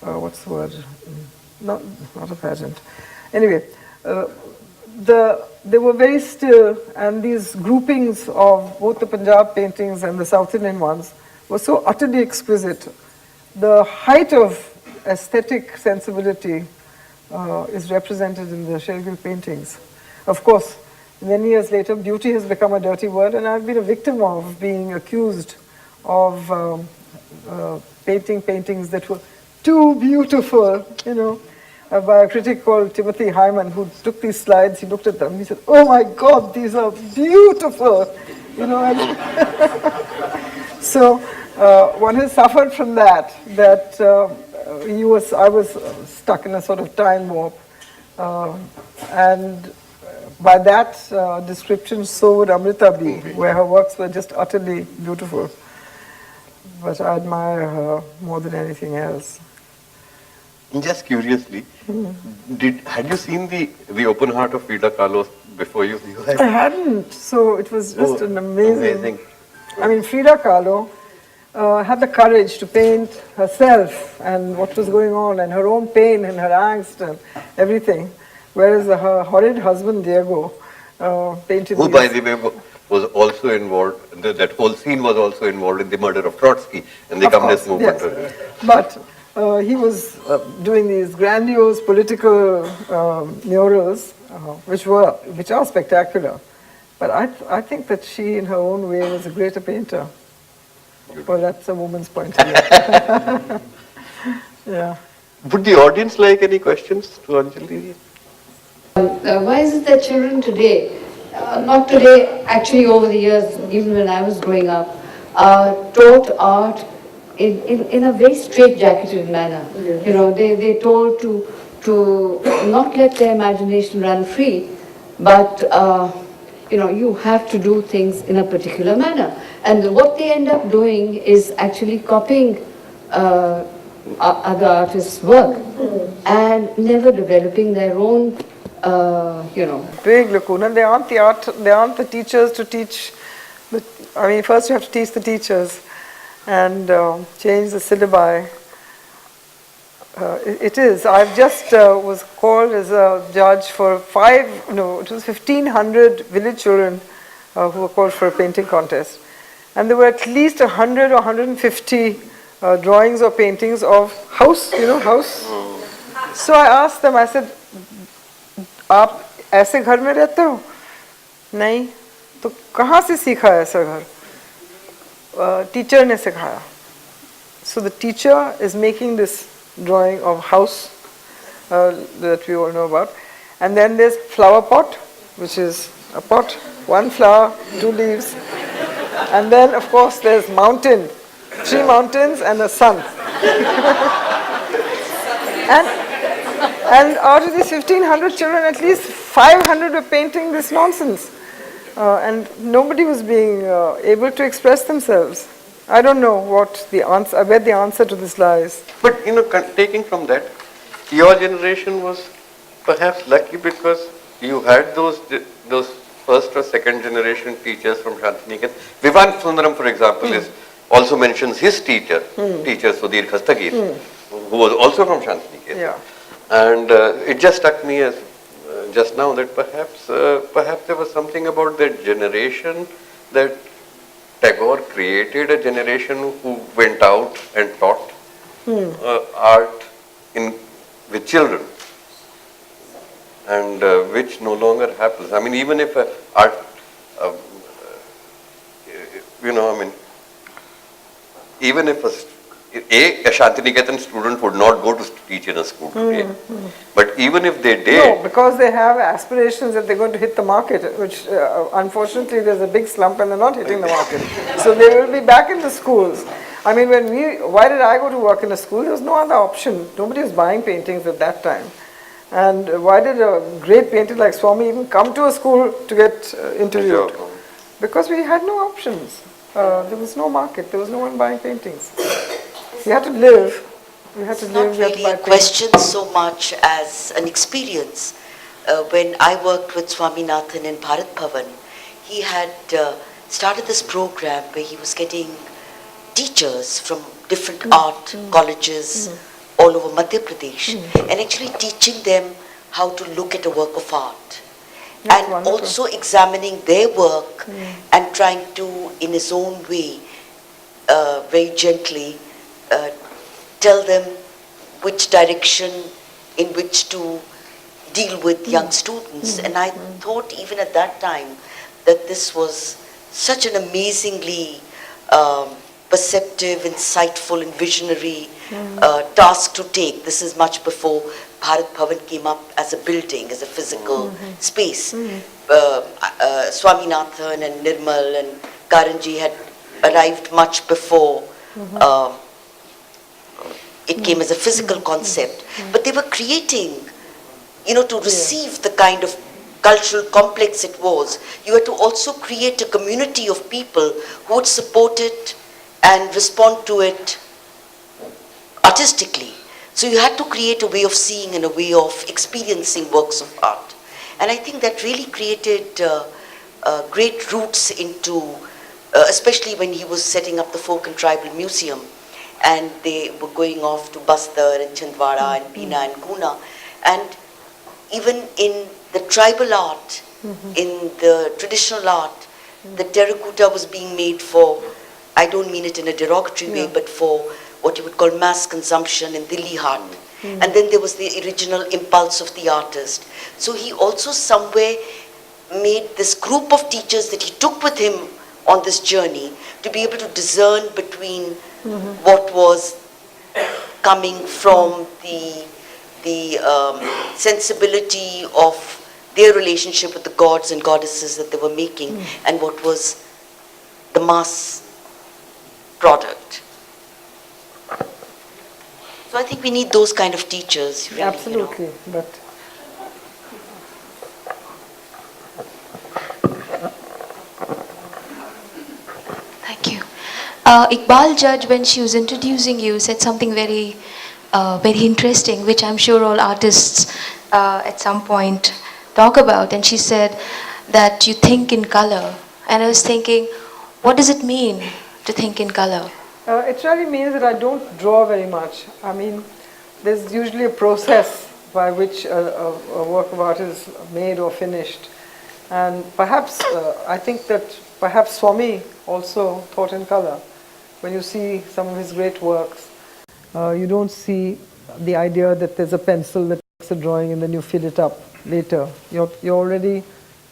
what's the word? Not a pageant. Anyway, they were very still, and these groupings of both the Punjab paintings and the South Indian ones were so utterly exquisite. The height of aesthetic sensibility is represented in the Sher-Gil paintings. Of course, many years later, beauty has become a dirty word, and I've been a victim of being accused of painting paintings that were too beautiful, by a critic called Timothy Hyman, who took these slides, he looked at them, he said, "Oh my God, these are beautiful," So one has suffered from that I was stuck in a sort of time warp, and by that description, so would Amrita be, where her works were just utterly beautiful. But I admire her more than anything else. Just curiously, had you seen the Open Heart of Frida Kahlo before you? I hadn't, so it was just an amazing. I mean, Frida Kahlo had the courage to paint herself and what was going on, and her own pain and her angst and everything, whereas her horrid husband Diego painted. Who, by the way, was also involved. That whole scene was also involved in the murder of Trotsky and the communist movement. Yes. But he was doing these grandiose political murals, which are spectacular. But I think that she, in her own way, was a greater painter. Well, that's a woman's point of view. Yeah. Would the audience like any questions to Anjali? Why is it that children today, not today, actually over the years, even when I was growing up, are taught art in a very straitjacketed manner? Yes. They're told to not let their imagination run free, but you have to do things in a particular manner. And what they end up doing is actually copying other artists' work. and never developing their own, you know. Big lacuna. They aren't the art. They aren't the teachers to teach. I mean, first you have to teach the teachers, and change the syllabi. It is. I've just was called as a judge for it was 1,500 village children who were called for a painting contest, and there were at least 100 or 150 drawings or paintings of house. House. So I asked them. I said, आप ऐसे घर में रहते हो? नहीं, तो कहाँ से सीखा ऐसा घर? Teacher ने सिखाया. So the teacher is making this drawing of house that we all know about, and then there's flower pot, which is a pot, one flower, two leaves, and then of course there's mountain, 3 mountains and a sun. And out of these 1,500 children, at least 500 were painting this nonsense. And nobody was being able to express themselves. I don't know what the answer, where the answer to this lies. But taking from that, your generation was perhaps lucky because you had those first or second generation teachers from Shantiniketan. Vivan Sundaram, for example, also mentions his teacher Sudhir Khastagir, who was also from Shantiniketan. Yeah. And it just struck me as just now that perhaps there was something about that generation, that Tagore created a generation who went out and taught art with children, and which no longer happens. I mean, even if art, even if a Shantiniketan student would not go to teach in a school today. But even if they did... No, because they have aspirations that they're going to hit the market, which unfortunately there's a big slump and they're not hitting the market. So they will be back in the schools. I mean, why did I go to work in a school? There was no other option. Nobody was buying paintings at that time. And why did a great painter like Swami even come to a school to get interviewed? Because we had no options. There was no market. There was no one buying paintings. We had to live. We had to live. Not really a question so much as an experience. When I worked with Swaminathan in Bharat Bhavan, he had started this program where he was getting teachers from different art colleges all over Madhya Pradesh and actually teaching them how to look at a work of art. That's and wonderful. Also examining their work and trying to, in his own way, very gently, tell them which direction in which to deal with young students. And I thought even at that time that this was such an amazingly perceptive, insightful and visionary task to take. This is much before Bharat Bhavan came up as a building, as a physical space. Swaminathan and Nirmal and Karanji had arrived much before it came as a physical concept. But they were creating, to receive the kind of cultural complex it was, you had to also create a community of people who would support it and respond to it artistically. So you had to create a way of seeing and a way of experiencing works of art. And I think that really created great roots into, especially when he was setting up the Folk and Tribal Museum, and they were going off to Bastar and Chhindwara and Pina and Guna. And even in the tribal art, in the traditional art, the terracotta was being made for, I don't mean it in a derogatory way, but for what you would call mass consumption in Dilli Hut. And then there was the original impulse of the artist. So he also somewhere made this group of teachers that he took with him on this journey to be able to discern between what was coming from the sensibility of their relationship with the gods and goddesses that they were making and what was the mass product. So I think we need those kind of teachers. Really, Absolutely, but Thank you. Iqbal Judge, when she was introducing you, said something very very interesting, which I'm sure all artists at some point talk about. And she said that you think in color. And I was thinking, what does it mean to think in color? It really means that I don't draw very much. I mean, there's usually a process by which a work of art is made or finished. And perhaps, I think that perhaps Swami also thought in color. When you see some of his great works, you don't see the idea that there's a pencil that makes a drawing and then you fill it up later. You're already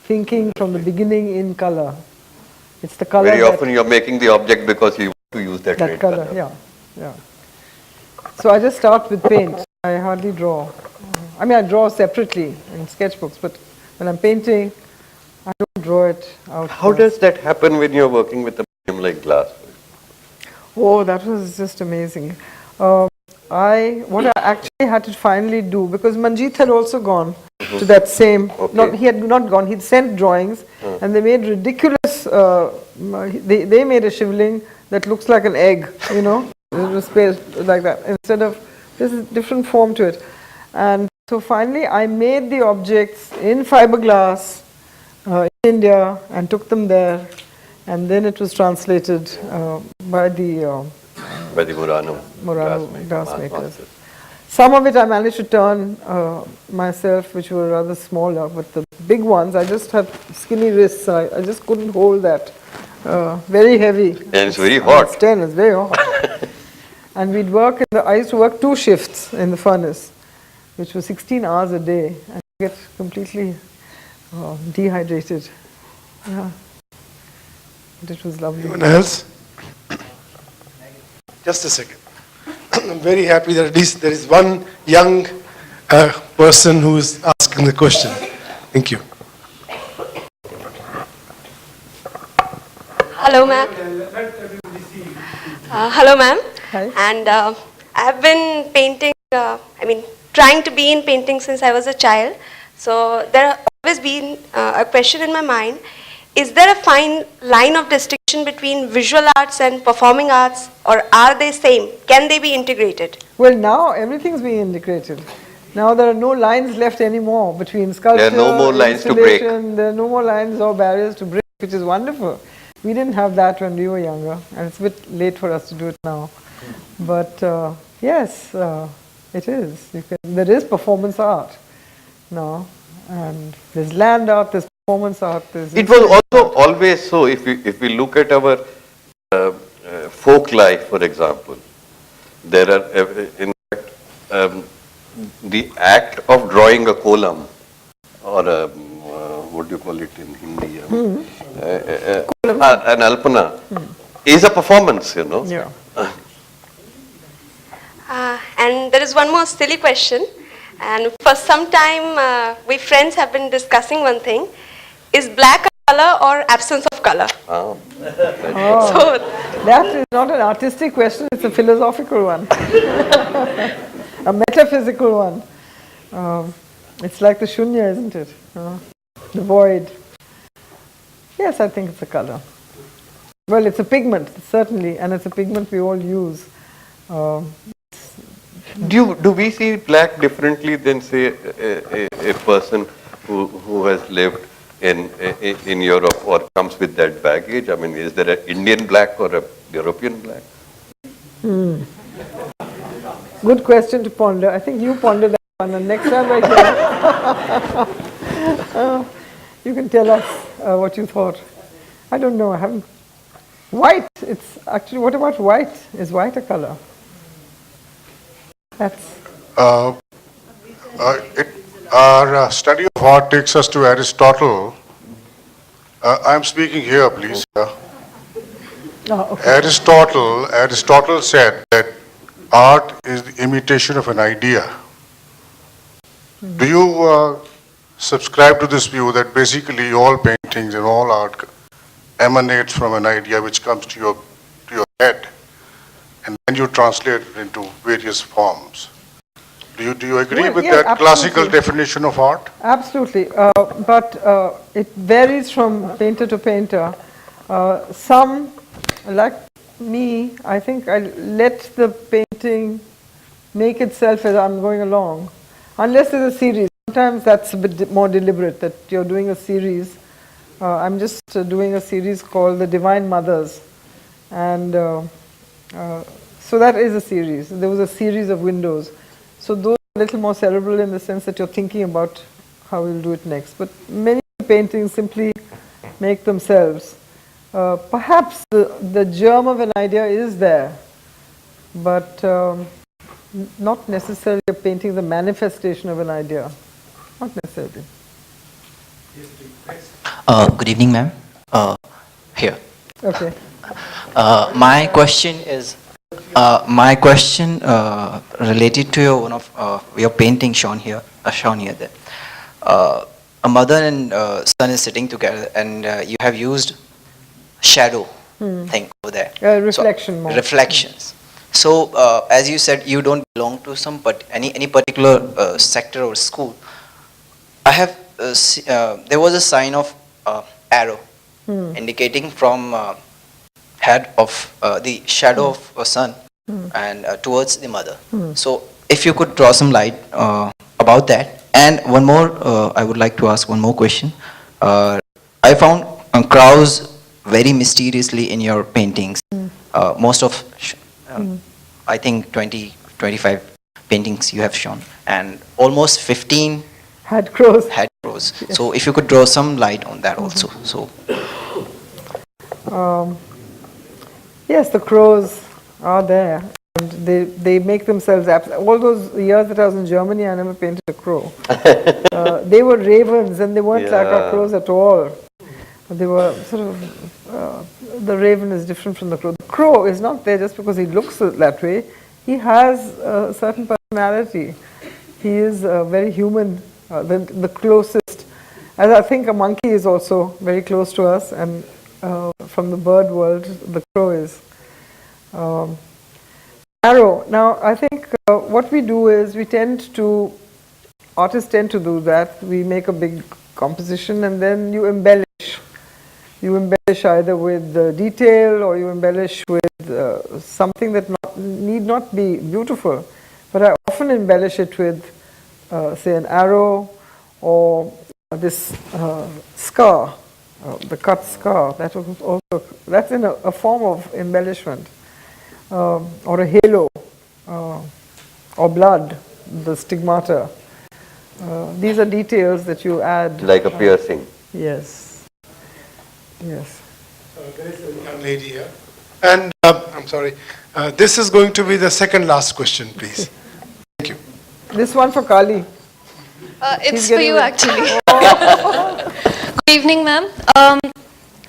thinking from the beginning in color. It's the color. Very often you're making the object because you want to use that red color. Yeah. So I just start with paint. I hardly draw. I mean, I draw separately in sketchbooks, but when I'm painting, I don't draw it out. How does that happen when you're working with a medium like glass? Oh, that was just amazing. What I actually had to finally do, because Manjeet had also gone to that same, he had not gone, he'd sent drawings and they made ridiculous, they made a shivling that looks like an egg, you know, it was spaced like that, instead of, there's a different form to it. And so finally I made the objects in fiberglass in India and took them there, and then it was translated by the Murano glass makers. Some of it I managed to turn myself, which were rather smaller, but the big ones, I just had skinny wrists, I just couldn't hold that. Very heavy. And it's very hot. It's very hot. And we'd work, I used to work 2 shifts in the furnace, which was 16 hours a day, and get completely dehydrated. Yeah. But it was lovely. Anyone else? Just a second. I'm very happy that at least there is one young person who is asking the question. Thank you. Hello, ma'am. Hello, ma'am. Hi. And I have been painting, trying to be in painting since I was a child. So there has always been a question in my mind. Is there a fine line of distinction between visual arts and performing arts, or are they same? Can they be integrated? Well, now everything's being integrated. Now there are no lines left anymore between sculpture, there are no more lines to break. There are no more lines or barriers to break, which is wonderful. We didn't have that when we were younger, and it's a bit late for us to do it now. But yes, it is. There is performance art now, and there's land art, there's performance art. It was also always so. If we look at our folk life, for example, there are in fact the act of drawing a kolam or a what do you call it in Hindi? An alpana is a performance, you know. Yeah. And there is one more silly question. And for some time, we friends have been discussing one thing. Is black a color or absence of color? Oh, So that is not an artistic question, it's a philosophical one. A metaphysical one. It's like the shunya, isn't it? The void. Yes, I think it's a color. Well, it's a pigment, certainly, and it's a pigment we all use. Do we see black differently than, say, a person who has lived in Europe or comes with that baggage? I mean, is there an Indian black or a European black? Good question to ponder. I think you ponder that one, and next time I hear, you can tell us what you thought. I don't know. I haven't. White. It's actually. What about white? Is white a color? That's. Our study of art takes us to Aristotle. I'm speaking here, please. Okay. Aristotle said that art is the imitation of an idea. Do you subscribe to this view that basically all paintings and all art emanates from an idea which comes to your head, and then you translate it into various forms? Do you agree with that absolutely. classical definition of art? Absolutely, but it varies from painter to painter. Some, like me, I think I let the painting make itself as I'm going along, unless there's a series. Sometimes that's a bit more deliberate, that you're doing a series. I'm just doing a series called The Divine Mothers, and so that is a series. There was a series of windows. So those are a little more cerebral in the sense that you're thinking about how we'll do it next. But many paintings simply make themselves. Perhaps the germ of an idea is there, but not necessarily a painting, the manifestation of an idea. Not necessarily. Good evening, ma'am. Here. Okay. My question is, related to one of your painting shown here. That a mother and son is sitting together, and you have used shadow thing over there. Reflection more. Reflections. So, as you said, you don't belong to any particular sector or school. I have there was a sign of arrow indicating from head of the shadow of a son and towards the mother. So, if you could draw some light about that. And one more, I would like to ask one more question. I found crows very mysteriously in your paintings. Most of, I think 20, 25 paintings you have shown, and almost 15 had crows. Yes. So if you could draw some light on that also. So. Yes, the crows are there. And they make themselves all those years that I was in Germany, I never painted a crow. They were ravens, and they weren't like our crows at all. They were sort of, the raven is different from the crow. The crow is not there just because he looks that way. He has a certain personality. He is very human, the closest. As I think a monkey is also very close to us, and from the bird world, the crow is. Arrow. Now, I think what we do is artists tend to do that. We make a big composition and then you embellish. You embellish either with detail, or you embellish with something that need not be beautiful. But I often embellish it with, say, an arrow, or this scar, the cut scar. That's in a form of embellishment. Or a halo, or blood, the stigmata. These are details that you add. Like a piercing. Yes. Yes. There is a young lady here. And I'm sorry, this is going to be the second last question, please. Thank you. This one for Kali. It's for you, actually. Good evening, ma'am.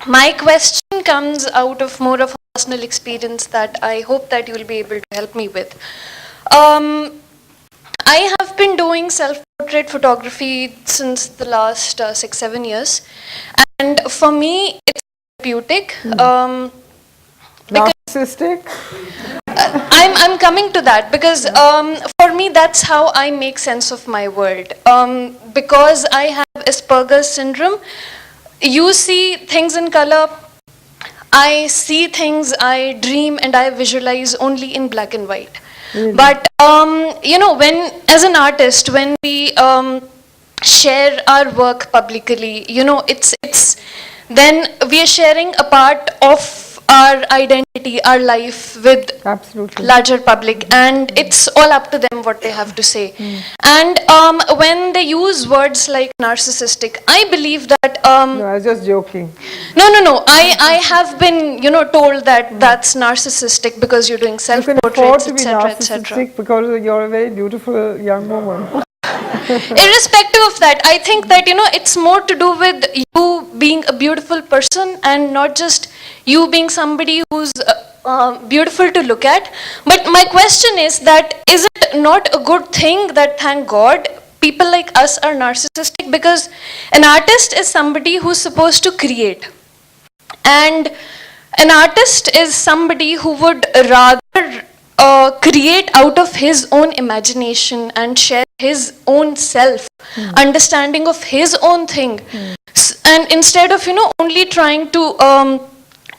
My question comes out of more of a personal experience that I hope that you will be able to help me with. I have been doing self-portrait photography since the last 6-7 years, and for me it's therapeutic. Narcissistic? I'm coming to that because for me that's how I make sense of my world. Because I have Asperger's syndrome, you see things in color, I see things, I dream and I visualize only in black and white. Really? But when as an artist, when we share our work publicly, it's then we are sharing a part of our identity, our life with larger public, and it's all up to them what they have to say. And when they use words like narcissistic, I believe that no, I was just joking. No. I have been told that that's narcissistic because you're doing self-portraits, etc., etc. Because you're a very beautiful young woman. Irrespective of that, I think that it's more to do with you being a beautiful person and not just you being somebody who's beautiful to look at. But my question is that is it not a good thing that, thank God, people like us are narcissistic? Because an artist is somebody who's supposed to create, and an artist is somebody who would rather create out of his own imagination and share his own self, understanding of his own thing. And instead of, only trying to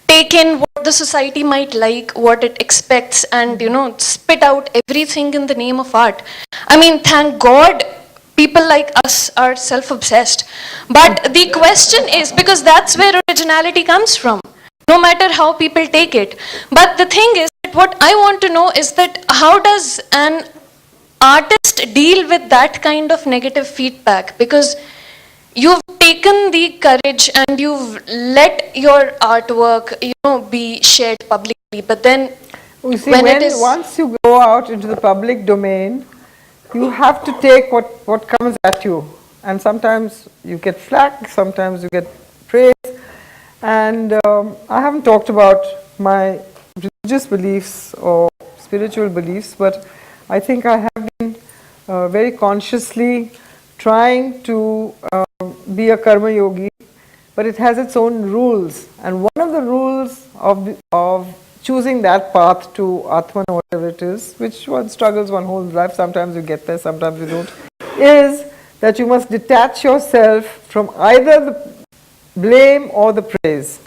take in what the society might like, what it expects, and spit out everything in the name of art. I mean, thank God people like us are self-obsessed. But the question is, because that's where originality comes from, no matter how people take it. But the thing is, that what I want to know is that how does an artist deal with that kind of negative feedback? Because you've taken the courage and you've let your artwork, be shared publicly, but then you see, once you go out into the public domain, you have to take what comes at you. And sometimes you get flack, sometimes you get praise. And I haven't talked about my religious beliefs or spiritual beliefs, but I think I have been very consciously trying to be a karma yogi, but it has its own rules. And one of the rules of choosing that path to Atman or whatever it is, which one struggles one whole life, sometimes you get there, sometimes you don't, is that you must detach yourself from either the blame or the praise.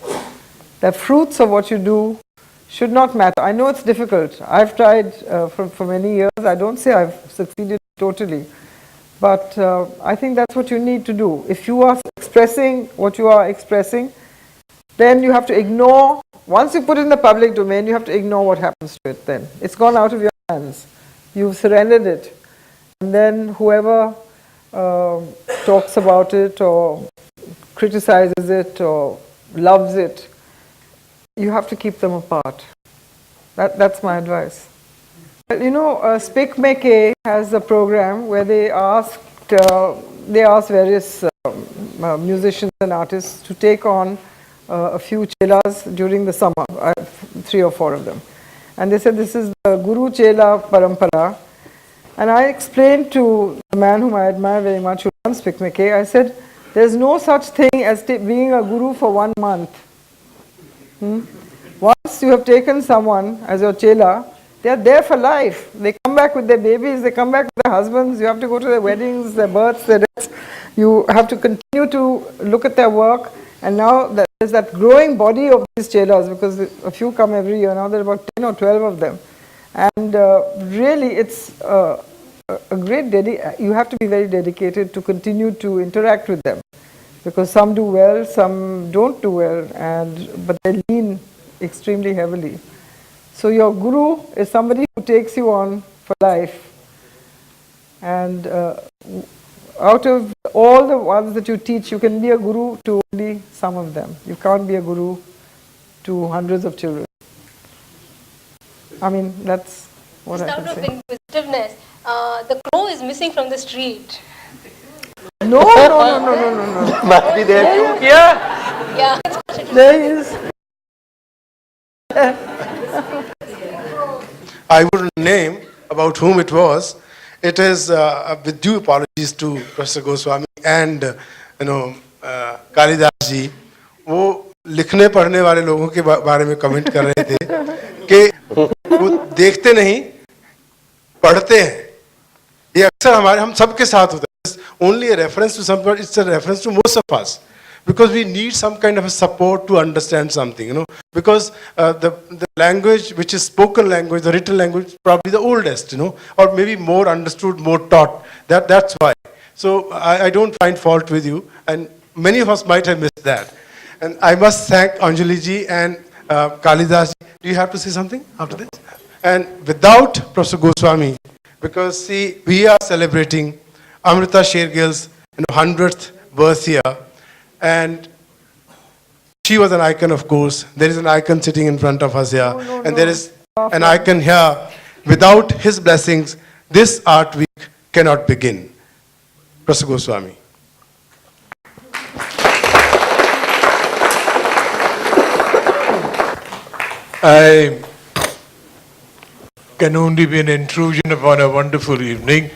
The fruits of what you do should not matter. I know it's difficult. I've tried for many years. I don't say I've succeeded totally. But I think that's what you need to do. If you are expressing what you are expressing, then you have to ignore. Once you put it in the public domain, you have to ignore what happens to it then. It's gone out of your hands. You've surrendered it. And then whoever talks about it or criticizes it or loves it, you have to keep them apart. That's my advice. Speak Make has a program where they ask various musicians and artists to take on a few chelas during the summer, 3 or 4 of them. And they said this is the Guru Chela Parampara. And I explained to the man whom I admire very much, who runs Speak Make, I said, there's no such thing as being a guru for 1 month. Once you have taken someone as your chela, they are there for life. They come back with their babies, they come back with their husbands, you have to go to their weddings, their births, their deaths. You have to continue to look at their work. And now there's that growing body of these chelas, because a few come every year. Now there are about 10 or 12 of them. And really it's a great you have to be very dedicated to continue to interact with them. Because some do well, some don't do well, but they lean extremely heavily. So your guru is somebody who takes you on for life. And out of all the ones that you teach, you can be a guru to only some of them. You can't be a guru to hundreds of children. I mean, that's what I can say. Just out of inquisitiveness, the crow is missing from the street. No. Must be there too. Yeah. There he is. I wouldn't name about whom it was. It is with due apologies to Professor Goswami and Kalidas ji. वो लिखने पढ़ने वाले लोगों के बारे में comment कर रहे थे कि वो देखते नहीं पढ़ते हैं. ये अक्सर हम सबके साथ होता है. It's only a reference to somebody. It's a reference to most of us. Because we need some kind of a support to understand something, because the language which is spoken language, the written language, is probably the oldest, or maybe more understood, more taught. That's why. So I don't find fault with you, and many of us might have missed that. And I must thank Anjolie ji and Kalidas ji. Do you have to say something after this? And without Professor Goswami, because see, we are celebrating Amrita Sher-Gil's 100th birth year. And she was an icon, of course. There is an icon sitting in front of us here. And there is an icon here. Without his blessings, this art week cannot begin. Professor Goswami. I can only be an intrusion upon a wonderful evening.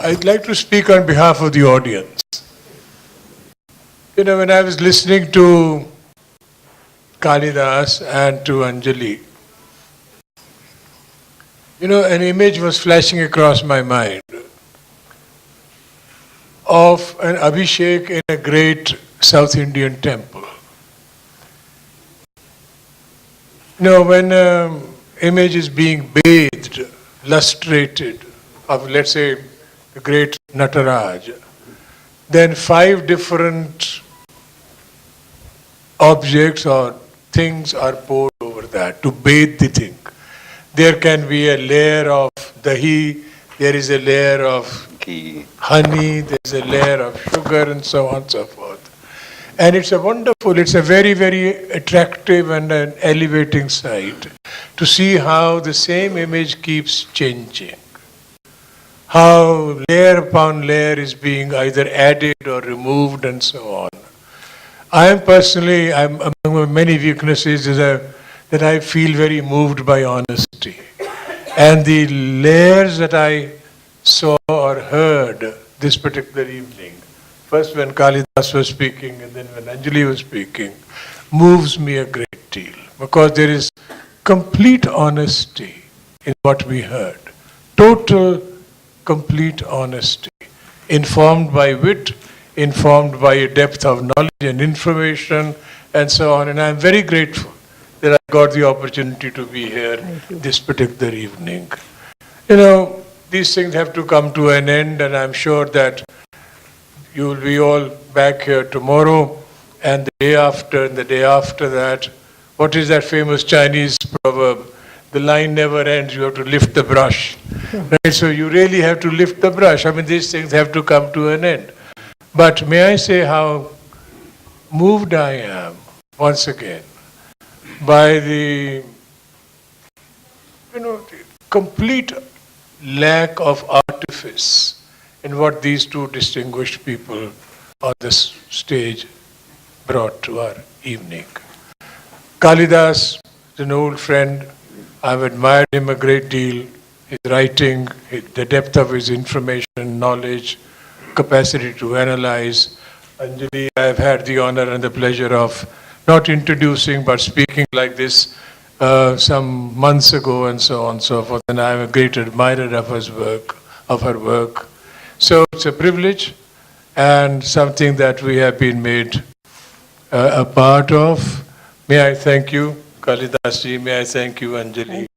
I'd like to speak on behalf of the audience. When I was listening to Kalidas and to Anjali, an image was flashing across my mind of an Abhishek in a great South Indian temple. When image is being bathed, lustrated, of let's say the great Nataraj, then 5 different objects or things are poured over that to bathe the thing. There can be a layer of dahi, there is a layer of honey, there's a layer of sugar, and so on and so forth. And it's a wonderful, it's a very, very attractive and an elevating sight to see how the same image keeps changing. How layer upon layer is being either added or removed and so on. I'm among many weaknesses is that I feel very moved by honesty. And the layers that I saw or heard this particular evening, first when Kalidas was speaking and then when Anjolie was speaking, moves me a great deal because there is complete honesty in what we heard. Total, complete honesty, informed by wit, informed by a depth of knowledge and information and so on. And I'm very grateful that I got the opportunity to be here this particular evening. These things have to come to an end, and I'm sure that you will be all back here tomorrow and the day after and the day after that. What is that famous Chinese proverb? The line never ends, you have to lift the brush. Right? So you really have to lift the brush. These things have to come to an end. But may I say how moved I am, once again, by the complete lack of artifice in what these two distinguished people on this stage brought to our evening. Kalidas is an old friend. I've admired him a great deal. His writing, the depth of his information, knowledge, capacity to analyze. Anjali, I've had the honor and the pleasure of not introducing but speaking like this some months ago and so on and so forth, and I'm a great admirer of her work. So it's a privilege and something that we have been made a part of. May I thank you, Kalidas ji, may I thank you, Anjali.